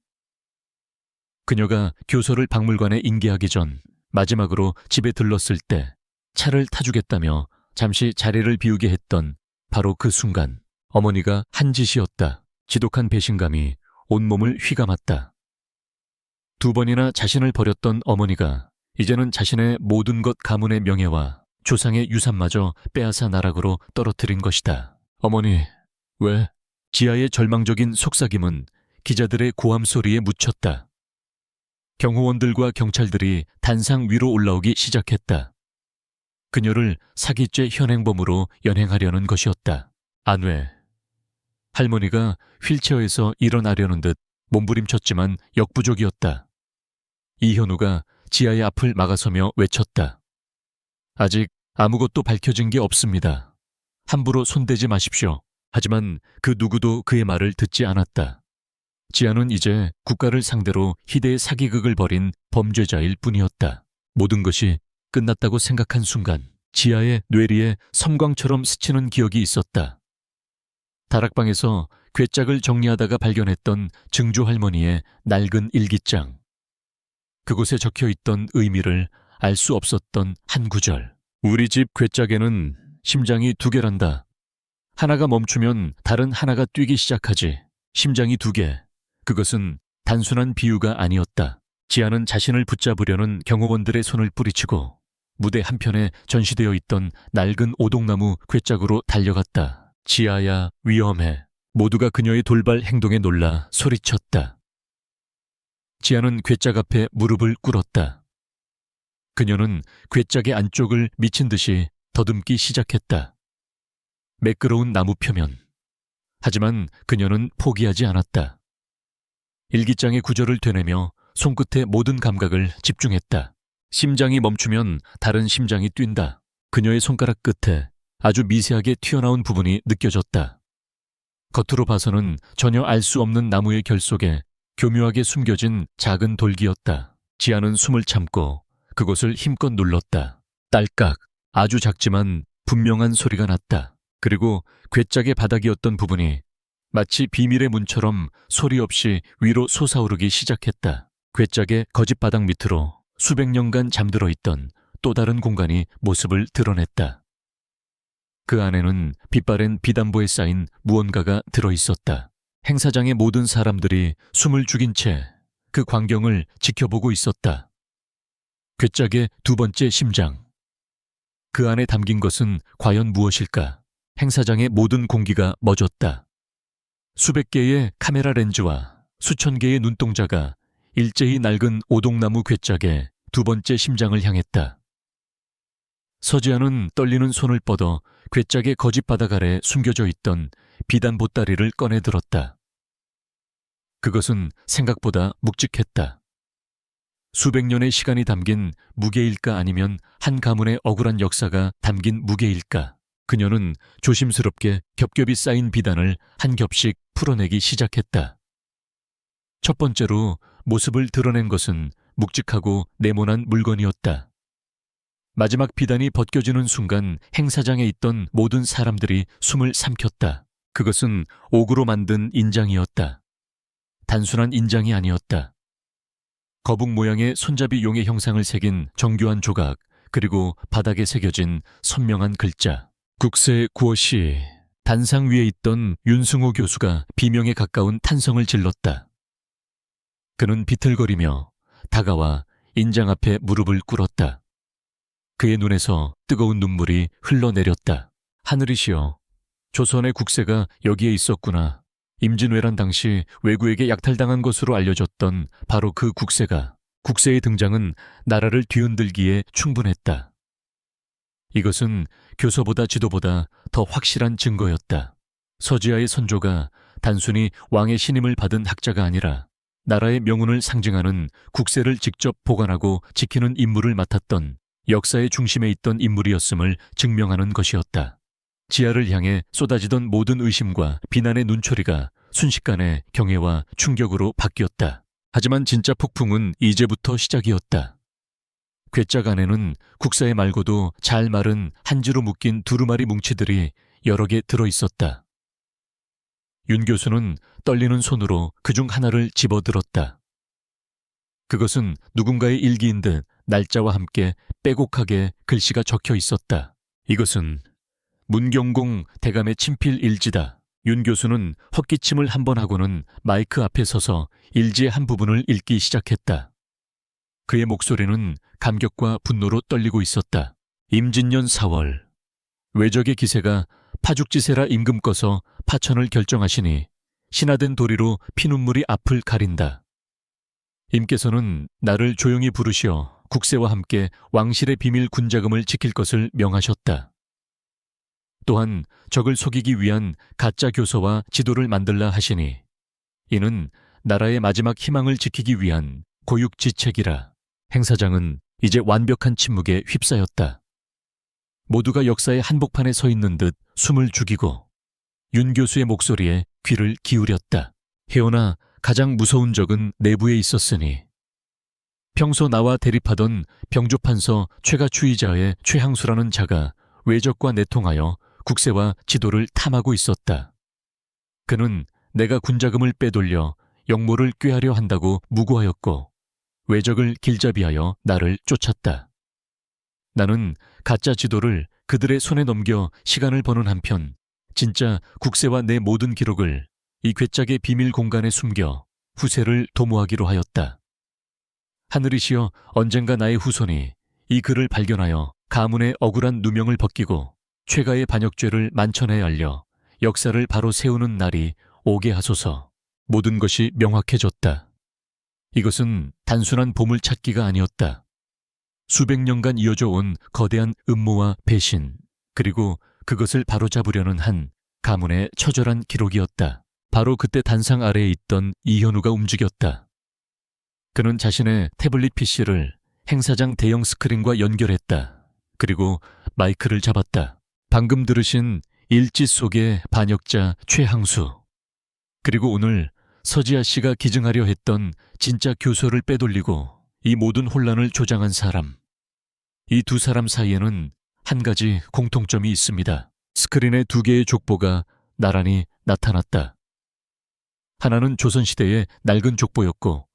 그녀가 교서를 박물관에 인계하기 전 마지막으로 집에 들렀을 때 차를 타주겠다며 잠시 자리를 비우게 했던 바로 그 순간 어머니가 한 짓이었다. 지독한 배신감이 온몸을 휘감았다. 두 번이나 자신을 버렸던 어머니가 이제는 자신의 모든 것 가문의 명예와 조상의 유산마저 빼앗아 나락으로 떨어뜨린 것이다. 어머니, 왜? 지아의 절망적인 속삭임은 기자들의 고함 소리에 묻혔다. 경호원들과 경찰들이 단상 위로 올라오기 시작했다. 그녀를 사기죄 현행범으로 연행하려는 것이었다. 안외. 할머니가 휠체어에서 일어나려는 듯 몸부림쳤지만 역부족이었다. 이현우가 지아의 앞을 막아서며 외쳤다. 아직 아무것도 밝혀진 게 없습니다. 함부로 손대지 마십시오. 하지만 그 누구도 그의 말을 듣지 않았다. 지아는 이제 국가를 상대로 희대의 사기극을 벌인 범죄자일 뿐이었다. 모든 것이 끝났다고 생각한 순간 지아의 뇌리에 섬광처럼 스치는 기억이 있었다. 다락방에서 괴짝을 정리하다가 발견했던 증조 할머니의 낡은 일기장. 그곳에 적혀있던 의미를 알 수 없었던 한 구절. 우리 집 괴짝에는 심장이 2개란다. 하나가 멈추면 다른 하나가 뛰기 시작하지. 심장이 2개. 그것은 단순한 비유가 아니었다. 지아는 자신을 붙잡으려는 경호원들의 손을 뿌리치고 무대 한편에 전시되어 있던 낡은 오동나무 괴짝으로 달려갔다. 지아야, 위험해. 모두가 그녀의 돌발 행동에 놀라 소리쳤다. 지아는 괴짝 앞에 무릎을 꿇었다. 그녀는 괴짝의 안쪽을 미친 듯이 더듬기 시작했다. 매끄러운 나무 표면. 하지만 그녀는 포기하지 않았다. 일기장의 구절을 되뇌며 손끝의 모든 감각을 집중했다. 심장이 멈추면 다른 심장이 뛴다. 그녀의 손가락 끝에 아주 미세하게 튀어나온 부분이 느껴졌다. 겉으로 봐서는 전혀 알 수 없는 나무의 결 속에 교묘하게 숨겨진 작은 돌기였다. 지아는 숨을 참고 그곳을 힘껏 눌렀다. 딸깍, 아주 작지만 분명한 소리가 났다. 그리고 괴짝의 바닥이었던 부분이 마치 비밀의 문처럼 소리 없이 위로 솟아오르기 시작했다. 괴짝의 거짓바닥 밑으로 수백 년간 잠들어 있던 또 다른 공간이 모습을 드러냈다. 그 안에는 빛바랜 비단보에 쌓인 무언가가 들어있었다. 행사장의 모든 사람들이 숨을 죽인 채 그 광경을 지켜보고 있었다. 괴짝의 2번째 심장. 그 안에 담긴 것은 과연 무엇일까? 행사장의 모든 공기가 멎었다. 수백 개의 카메라 렌즈와 수천 개의 눈동자가 일제히 낡은 오동나무 괴짝의 2번째 심장을 향했다. 서지아는 떨리는 손을 뻗어 괴짝의 거짓바닥 아래 숨겨져 있던 비단 보따리를 꺼내 들었다. 그것은 생각보다 묵직했다. 수백 년의 시간이 담긴 무게일까 아니면 한 가문의 억울한 역사가 담긴 무게일까? 그녀는 조심스럽게 겹겹이 쌓인 비단을 한 겹씩 풀어내기 시작했다. 첫 번째로 모습을 드러낸 것은 묵직하고 네모난 물건이었다. 마지막 비단이 벗겨지는 순간 행사장에 있던 모든 사람들이 숨을 삼켰다. 그것은 옥으로 만든 인장이었다. 단순한 인장이 아니었다. 거북 모양의 손잡이 용의 형상을 새긴 정교한 조각, 그리고 바닥에 새겨진 선명한 글자. 국세 구어시. 단상 위에 있던 윤승호 교수가 비명에 가까운 탄성을 질렀다. 그는 비틀거리며 다가와 인장 앞에 무릎을 꿇었다. 그의 눈에서 뜨거운 눈물이 흘러내렸다. 하늘이시여, 조선의 국세가 여기에 있었구나. 임진왜란 당시 왜구에게 약탈당한 것으로 알려졌던 바로 그 국세가, 국세의 등장은 나라를 뒤흔들기에 충분했다. 이것은 교서보다 지도보다 더 확실한 증거였다. 서지아의 선조가 단순히 왕의 신임을 받은 학자가 아니라 나라의 명운을 상징하는 국세를 직접 보관하고 지키는 임무를 맡았던 역사의 중심에 있던 인물이었음을 증명하는 것이었다. 지아를 향해 쏟아지던 모든 의심과 비난의 눈초리가 순식간에 경애와 충격으로 바뀌었다. 하지만 진짜 폭풍은 이제부터 시작이었다. 괴짝 안에는 국사에 말고도 잘 마른 한지로 묶인 두루마리 뭉치들이 여러 개 들어있었다. 윤 교수는 떨리는 손으로 그중 하나를 집어들었다. 그것은 누군가의 일기인 듯 날짜와 함께 빼곡하게 글씨가 적혀 있었다. 이것은 문경공 대감의 친필 일지다. 윤 교수는 헛기침을 한 번 하고는 마이크 앞에 서서 일지의 한 부분을 읽기 시작했다. 그의 목소리는 감격과 분노로 떨리고 있었다. 임진년 4월, 외적의 기세가 파죽지세라 임금 꺼서 파천을 결정하시니 신화된 도리로 피눈물이 앞을 가린다. 임께서는 나를 조용히 부르시어 국세와 함께 왕실의 비밀 군자금을 지킬 것을 명하셨다. 또한 적을 속이기 위한 가짜 교서와 지도를 만들라 하시니 이는 나라의 마지막 희망을 지키기 위한 고육지책이라. 행사장은 이제 완벽한 침묵에 휩싸였다. 모두가 역사의 한복판에 서 있는 듯 숨을 죽이고 윤 교수의 목소리에 귀를 기울였다. 혜원아, 가장 무서운 적은 내부에 있었으니 평소 나와 대립하던 병조판서 최가추이자의 최항수라는 자가 외적과 내통하여 국세와 지도를 탐하고 있었다. 그는 내가 군자금을 빼돌려 역모를 꾀하려 한다고 무고하였고 외적을 길잡이하여 나를 쫓았다. 나는 가짜 지도를 그들의 손에 넘겨 시간을 버는 한편 진짜 국세와 내 모든 기록을 이 괴짝의 비밀 공간에 숨겨 후세를 도모하기로 하였다. 하늘이시여 언젠가 나의 후손이 이 글을 발견하여 가문의 억울한 누명을 벗기고 최가의 반역죄를 만천에 알려 역사를 바로 세우는 날이 오게 하소서. 모든 것이 명확해졌다. 이것은 단순한 보물찾기가 아니었다. 수백 년간 이어져 온 거대한 음모와 배신, 그리고 그것을 바로잡으려는 한 가문의 처절한 기록이었다. 바로 그때 단상 아래에 있던 이현우가 움직였다. 그는 자신의 태블릿 PC를 행사장 대형 스크린과 연결했다. 그리고 마이크를 잡았다. 방금 들으신 일지 속의 반역자 최항수, 그리고 오늘 서지아 씨가 기증하려 했던 진짜 교서를 빼돌리고 이 모든 혼란을 조장한 사람. 이 두 사람 사이에는 한 가지 공통점이 있습니다. 스크린의 두 개의 족보가 나란히 나타났다. 하나는 조선시대의 낡은 족보였고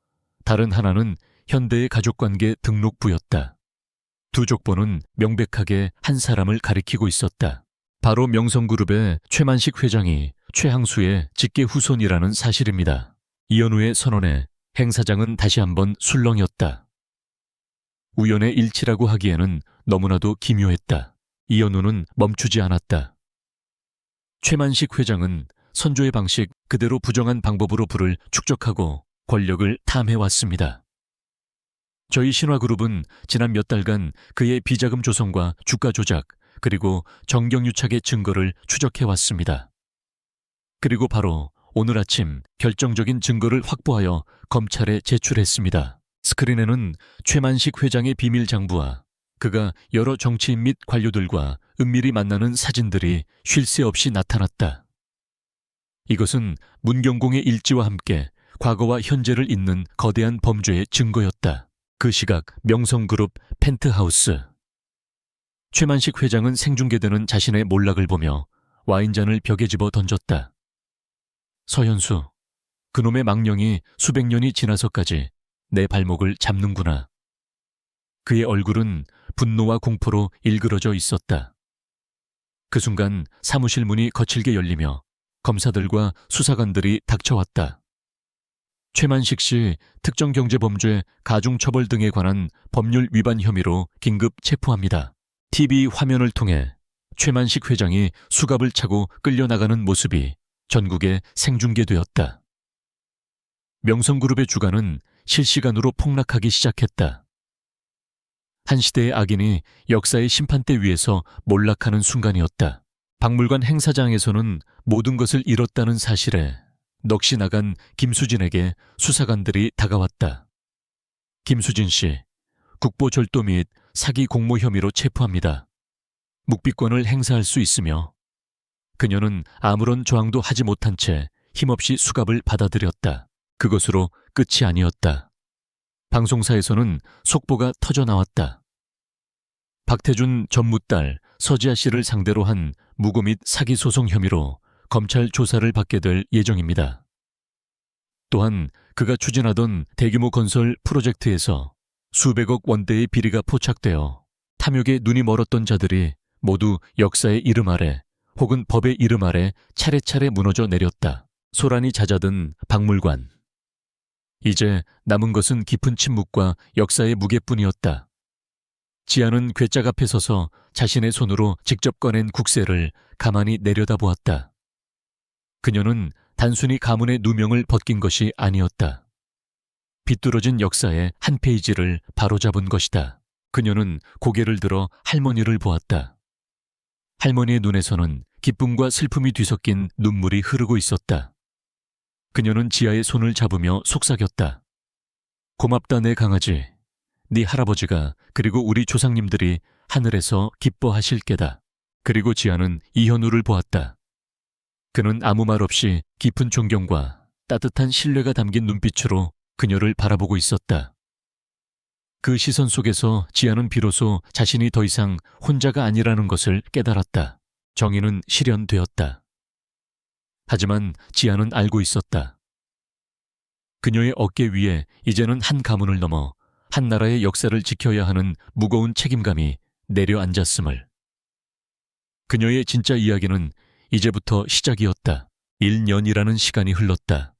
다른 하나는 현대의 가족관계 등록부였다. 두 족보는 명백하게 한 사람을 가리키고 있었다. 바로 명성그룹의 최만식 회장이 최항수의 직계 후손이라는 사실입니다. 이현우의 선언에 행사장은 다시 한번 술렁였다. 우연의 일치라고 하기에는 너무나도 기묘했다. 이현우는 멈추지 않았다. 최만식 회장은 선조의 방식 그대로 부정한 방법으로 부를 축적하고 권력을 탐해왔습니다. 저희 신화그룹은 지난 몇 달간 그의 비자금 조성과 주가 조작, 그리고 정경유착의 증거를 추적해왔습니다. 그리고 바로 오늘 아침 결정적인 증거를 확보하여 검찰에 제출했습니다. 스크린에는 최만식 회장의 비밀 장부와 그가 여러 정치인 및 관료들과 은밀히 만나는 사진들이 쉴 새 없이 나타났다. 이것은 문경공의 일지와 함께 과거와 현재를 잇는 거대한 범죄의 증거였다. 그 시각 명성그룹 펜트하우스. 최만식 회장은 생중계되는 자신의 몰락을 보며 와인잔을 벽에 집어 던졌다. 서현수, 그놈의 망령이 수백 년이 지나서까지 내 발목을 잡는구나. 그의 얼굴은 분노와 공포로 일그러져 있었다. 그 순간 사무실 문이 거칠게 열리며 검사들과 수사관들이 닥쳐왔다. 최만식 씨 특정경제범죄 가중처벌 등에 관한 법률 위반 혐의로 긴급 체포합니다. TV 화면을 통해 최만식 회장이 수갑을 차고 끌려나가는 모습이 전국에 생중계되었다. 명성그룹의 주가는 실시간으로 폭락하기 시작했다. 한 시대의 악인이 역사의 심판대 위에서 몰락하는 순간이었다. 박물관 행사장에서는 모든 것을 잃었다는 사실에 넋이 나간 김수진에게 수사관들이 다가왔다. 김수진 씨, 국보절도 및 사기 공모 혐의로 체포합니다. 묵비권을 행사할 수 있으며 그녀는 아무런 저항도 하지 못한 채 힘없이 수갑을 받아들였다. 그것으로 끝이 아니었다. 방송사에서는 속보가 터져 나왔다. 박태준 전무딸 서지아 씨를 상대로 한 무고 및 사기 소송 혐의로 검찰 조사를 받게 될 예정입니다. 또한 그가 추진하던 대규모 건설 프로젝트에서 수백억 원대의 비리가 포착되어 탐욕에 눈이 멀었던 자들이 모두 역사의 이름 아래 혹은 법의 이름 아래 차례차례 무너져 내렸다. 소란이 잦아든 박물관. 이제 남은 것은 깊은 침묵과 역사의 무게뿐이었다. 지아는 괴짝 앞에 서서 자신의 손으로 직접 꺼낸 국세를 가만히 내려다보았다. 그녀는 단순히 가문의 누명을 벗긴 것이 아니었다. 비뚤어진 역사의 한 페이지를 바로잡은 것이다. 그녀는 고개를 들어 할머니를 보았다. 할머니의 눈에서는 기쁨과 슬픔이 뒤섞인 눈물이 흐르고 있었다. 그녀는 지아의 손을 잡으며 속삭였다. 고맙다 내 강아지. 네 할아버지가 그리고 우리 조상님들이 하늘에서 기뻐하실 게다. 그리고 지아는 이현우를 보았다. 그는 아무 말 없이 깊은 존경과 따뜻한 신뢰가 담긴 눈빛으로 그녀를 바라보고 있었다. 그 시선 속에서 지아는 비로소 자신이 더 이상 혼자가 아니라는 것을 깨달았다. 정의는 실현되었다. 하지만 지아는 알고 있었다. 그녀의 어깨 위에 이제는 한 가문을 넘어 한 나라의 역사를 지켜야 하는 무거운 책임감이 내려앉았음을. 그녀의 진짜 이야기는 이제부터 시작이었다. 1년이라는 시간이 흘렀다.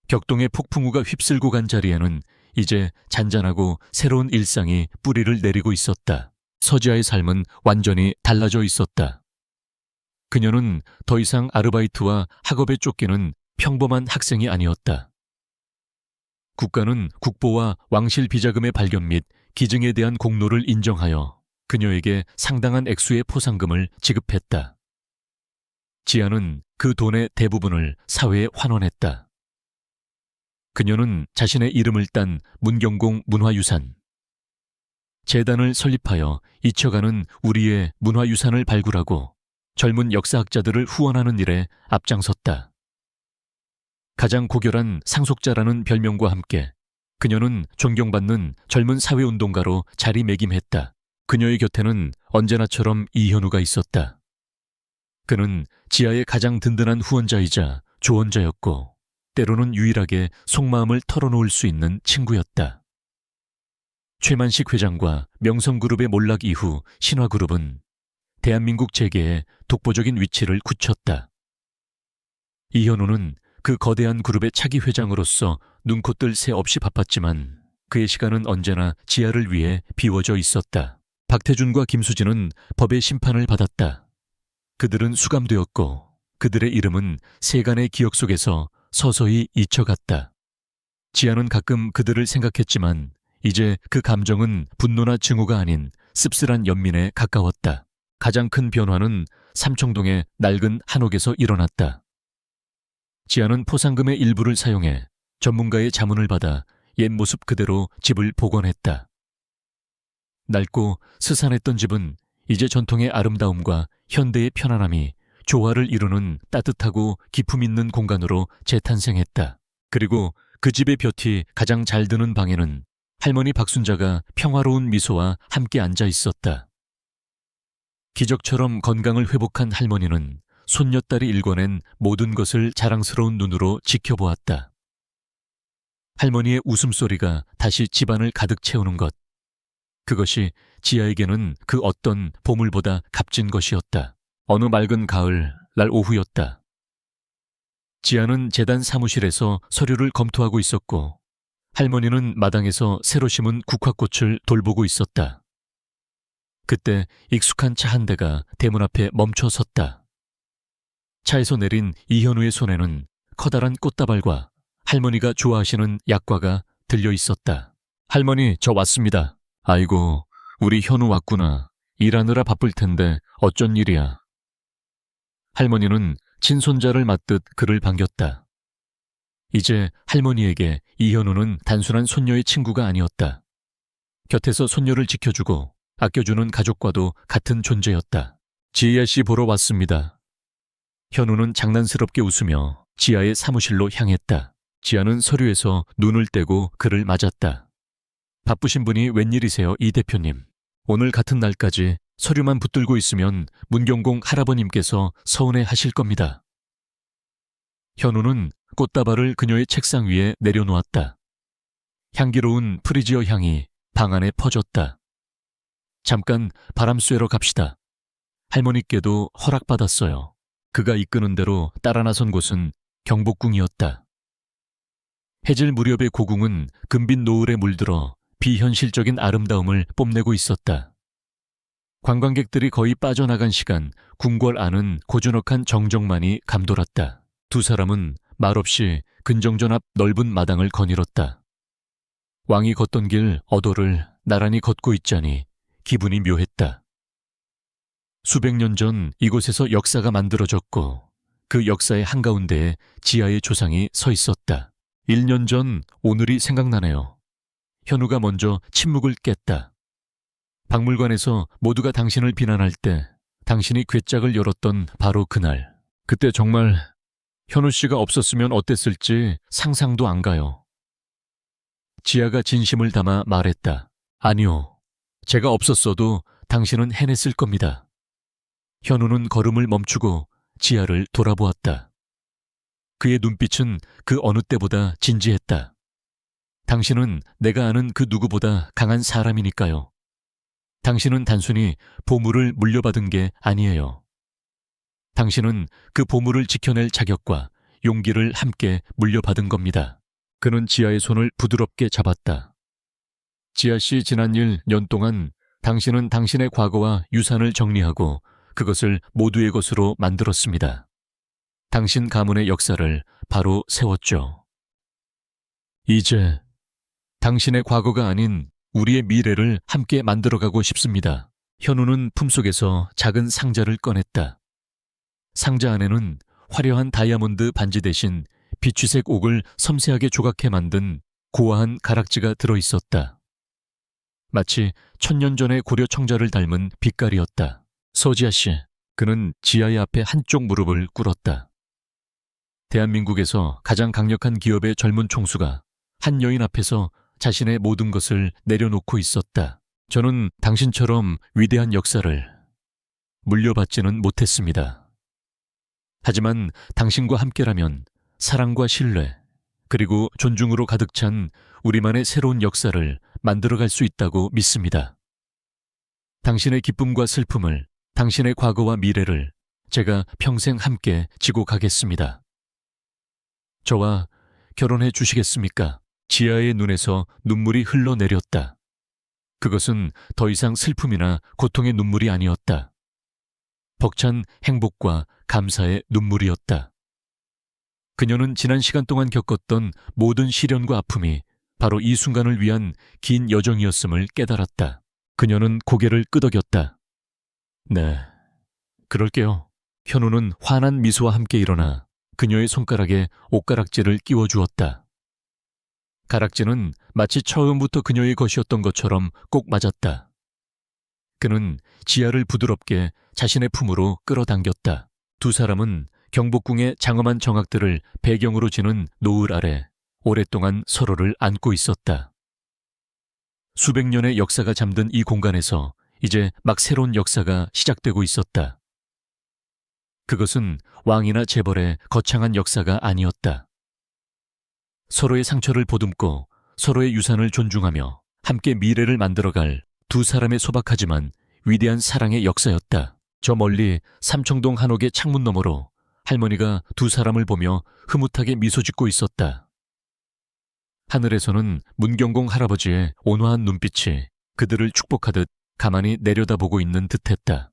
격동의 폭풍우가 휩쓸고 간 자리에는 이제 잔잔하고 새로운 일상이 뿌리를 내리고 있었다. 서지아의 삶은 완전히 달라져 있었다. 그녀는 더 이상 아르바이트와 학업에 쫓기는 평범한 학생이 아니었다. 국가는 국보와 왕실 비자금의 발견 및 기증에 대한 공로를 인정하여 그녀에게 상당한 액수의 포상금을 지급했다. 지아는 그 돈의 대부분을 사회에 환원했다. 그녀는 자신의 이름을 딴 문경공 문화유산, 재단을 설립하여 잊혀가는 우리의 문화유산을 발굴하고 젊은 역사학자들을 후원하는 일에 앞장섰다. 가장 고결한 상속자라는 별명과 함께 그녀는 존경받는 젊은 사회운동가로 자리매김했다. 그녀의 곁에는 언제나처럼 이현우가 있었다. 그는 지아의 가장 든든한 후원자이자 조언자였고 때로는 유일하게 속마음을 털어놓을 수 있는 친구였다. 최만식 회장과 명성그룹의 몰락 이후 신화그룹은 대한민국 재계에 독보적인 위치를 굳혔다. 이현우는 그 거대한 그룹의 차기 회장으로서 눈코 뜰 새 없이 바빴지만 그의 시간은 언제나 지아를 위해 비워져 있었다. 박태준과 김수진은 법의 심판을 받았다. 그들은 수감되었고 그들의 이름은 세간의 기억 속에서 서서히 잊혀갔다. 지아는 가끔 그들을 생각했지만 이제 그 감정은 분노나 증오가 아닌 씁쓸한 연민에 가까웠다. 가장 큰 변화는 삼청동의 낡은 한옥에서 일어났다. 지아는 포상금의 일부를 사용해 전문가의 자문을 받아 옛 모습 그대로 집을 복원했다. 낡고 스산했던 집은 이제 전통의 아름다움과 현대의 편안함이 조화를 이루는 따뜻하고 기품 있는 공간으로 재탄생했다. 그리고 그 집의 볕이 가장 잘 드는 방에는 할머니 박순자가 평화로운 미소와 함께 앉아 있었다. 기적처럼 건강을 회복한 할머니는 손녀딸이 일궈낸 모든 것을 자랑스러운 눈으로 지켜보았다. 할머니의 웃음소리가 다시 집안을 가득 채우는 것. 그것이 지아에게는 그 어떤 보물보다 값진 것이었다. 어느 맑은 가을 날 오후였다. 지아는 재단 사무실에서 서류를 검토하고 있었고 할머니는 마당에서 새로 심은 국화꽃을 돌보고 있었다. 그때 익숙한 차 한 대가 대문 앞에 멈춰 섰다. 차에서 내린 이현우의 손에는 커다란 꽃다발과 할머니가 좋아하시는 약과가 들려 있었다. 할머니, 저 왔습니다. 아이고, 우리 현우 왔구나. 일하느라 바쁠 텐데 어쩐 일이야. 할머니는 친손자를 맞듯 그를 반겼다. 이제 할머니에게 이현우는 단순한 손녀의 친구가 아니었다. 곁에서 손녀를 지켜주고 아껴주는 가족과도 같은 존재였다. 지아 씨 보러 왔습니다. 현우는 장난스럽게 웃으며 지아의 사무실로 향했다. 지아는 서류에서 눈을 떼고 그를 맞았다. 바쁘신 분이 웬일이세요, 이 대표님. 오늘 같은 날까지 서류만 붙들고 있으면 문경공 할아버님께서 서운해하실 겁니다. 현우는 꽃다발을 그녀의 책상 위에 내려놓았다. 향기로운 프리지어 향이 방 안에 퍼졌다. 잠깐 바람 쐬러 갑시다. 할머니께도 허락받았어요. 그가 이끄는 대로 따라 나선 곳은 경복궁이었다. 해질 무렵의 고궁은 금빛 노을에 물들어 비현실적인 아름다움을 뽐내고 있었다. 관광객들이 거의 빠져나간 시간 궁궐 안은 고즈넉한 정적만이 감돌았다. 두 사람은 말없이 근정전 앞 넓은 마당을 거닐었다. 왕이 걷던 길 어도를 나란히 걷고 있자니 기분이 묘했다. 수백 년 전 이곳에서 역사가 만들어졌고 그 역사의 한가운데에 지아의 조상이 서 있었다. 1년 전 오늘이 생각나네요. 현우가 먼저 침묵을 깼다. 박물관에서 모두가 당신을 비난할 때 당신이 괴짝을 열었던 바로 그날. 그때 정말 현우 씨가 없었으면 어땠을지 상상도 안 가요. 지아가 진심을 담아 말했다. 아니요. 제가 없었어도 당신은 해냈을 겁니다. 현우는 걸음을 멈추고 지아를 돌아보았다. 그의 눈빛은 그 어느 때보다 진지했다. 당신은 내가 아는 그 누구보다 강한 사람이니까요. 당신은 단순히 보물을 물려받은 게 아니에요. 당신은 그 보물을 지켜낼 자격과 용기를 함께 물려받은 겁니다. 그는 지아의 손을 부드럽게 잡았다. 지아 씨, 지난 1년 동안 당신은 당신의 과거와 유산을 정리하고 그것을 모두의 것으로 만들었습니다. 당신 가문의 역사를 바로 세웠죠. 이제 당신의 과거가 아닌 우리의 미래를 함께 만들어가고 싶습니다. 현우는 품속에서 작은 상자를 꺼냈다. 상자 안에는 화려한 다이아몬드 반지 대신 비취색 옥을 섬세하게 조각해 만든 고와한 가락지가 들어있었다. 마치 1000년 전의 고려 청자를 닮은 빛깔이었다. 서지아 씨, 그는 지아의 앞에 한쪽 무릎을 꿇었다. 대한민국에서 가장 강력한 기업의 젊은 총수가 한 여인 앞에서 자신의 모든 것을 내려놓고 있었다. 저는 당신처럼 위대한 역사를 물려받지는 못했습니다. 하지만 당신과 함께라면 사랑과 신뢰, 그리고 존중으로 가득 찬 우리만의 새로운 역사를 만들어갈 수 있다고 믿습니다. 당신의 기쁨과 슬픔을, 당신의 과거와 미래를 제가 평생 함께 지고 가겠습니다. 저와 결혼해 주시겠습니까? 지아의 눈에서 눈물이 흘러내렸다. 그것은 더 이상 슬픔이나 고통의 눈물이 아니었다. 벅찬 행복과 감사의 눈물이었다. 그녀는 지난 시간 동안 겪었던 모든 시련과 아픔이 바로 이 순간을 위한 긴 여정이었음을 깨달았다. 그녀는 고개를 끄덕였다. 네, 그럴게요. 현우는 환한 미소와 함께 일어나 그녀의 손가락에 옷가락지를 끼워주었다. 가락지는 마치 처음부터 그녀의 것이었던 것처럼 꼭 맞았다. 그는 지아를 부드럽게 자신의 품으로 끌어당겼다. 두 사람은 경복궁의 장엄한 정악들을 배경으로 지는 노을 아래 오랫동안 서로를 안고 있었다. 수백 년의 역사가 잠든 이 공간에서 이제 막 새로운 역사가 시작되고 있었다. 그것은 왕이나 재벌의 거창한 역사가 아니었다. 서로의 상처를 보듬고 서로의 유산을 존중하며 함께 미래를 만들어갈 두 사람의 소박하지만 위대한 사랑의 역사였다. 저 멀리 삼청동 한옥의 창문 너머로 할머니가 두 사람을 보며 흐뭇하게 미소 짓고 있었다. 하늘에서는 문경공 할아버지의 온화한 눈빛이 그들을 축복하듯 가만히 내려다보고 있는 듯했다.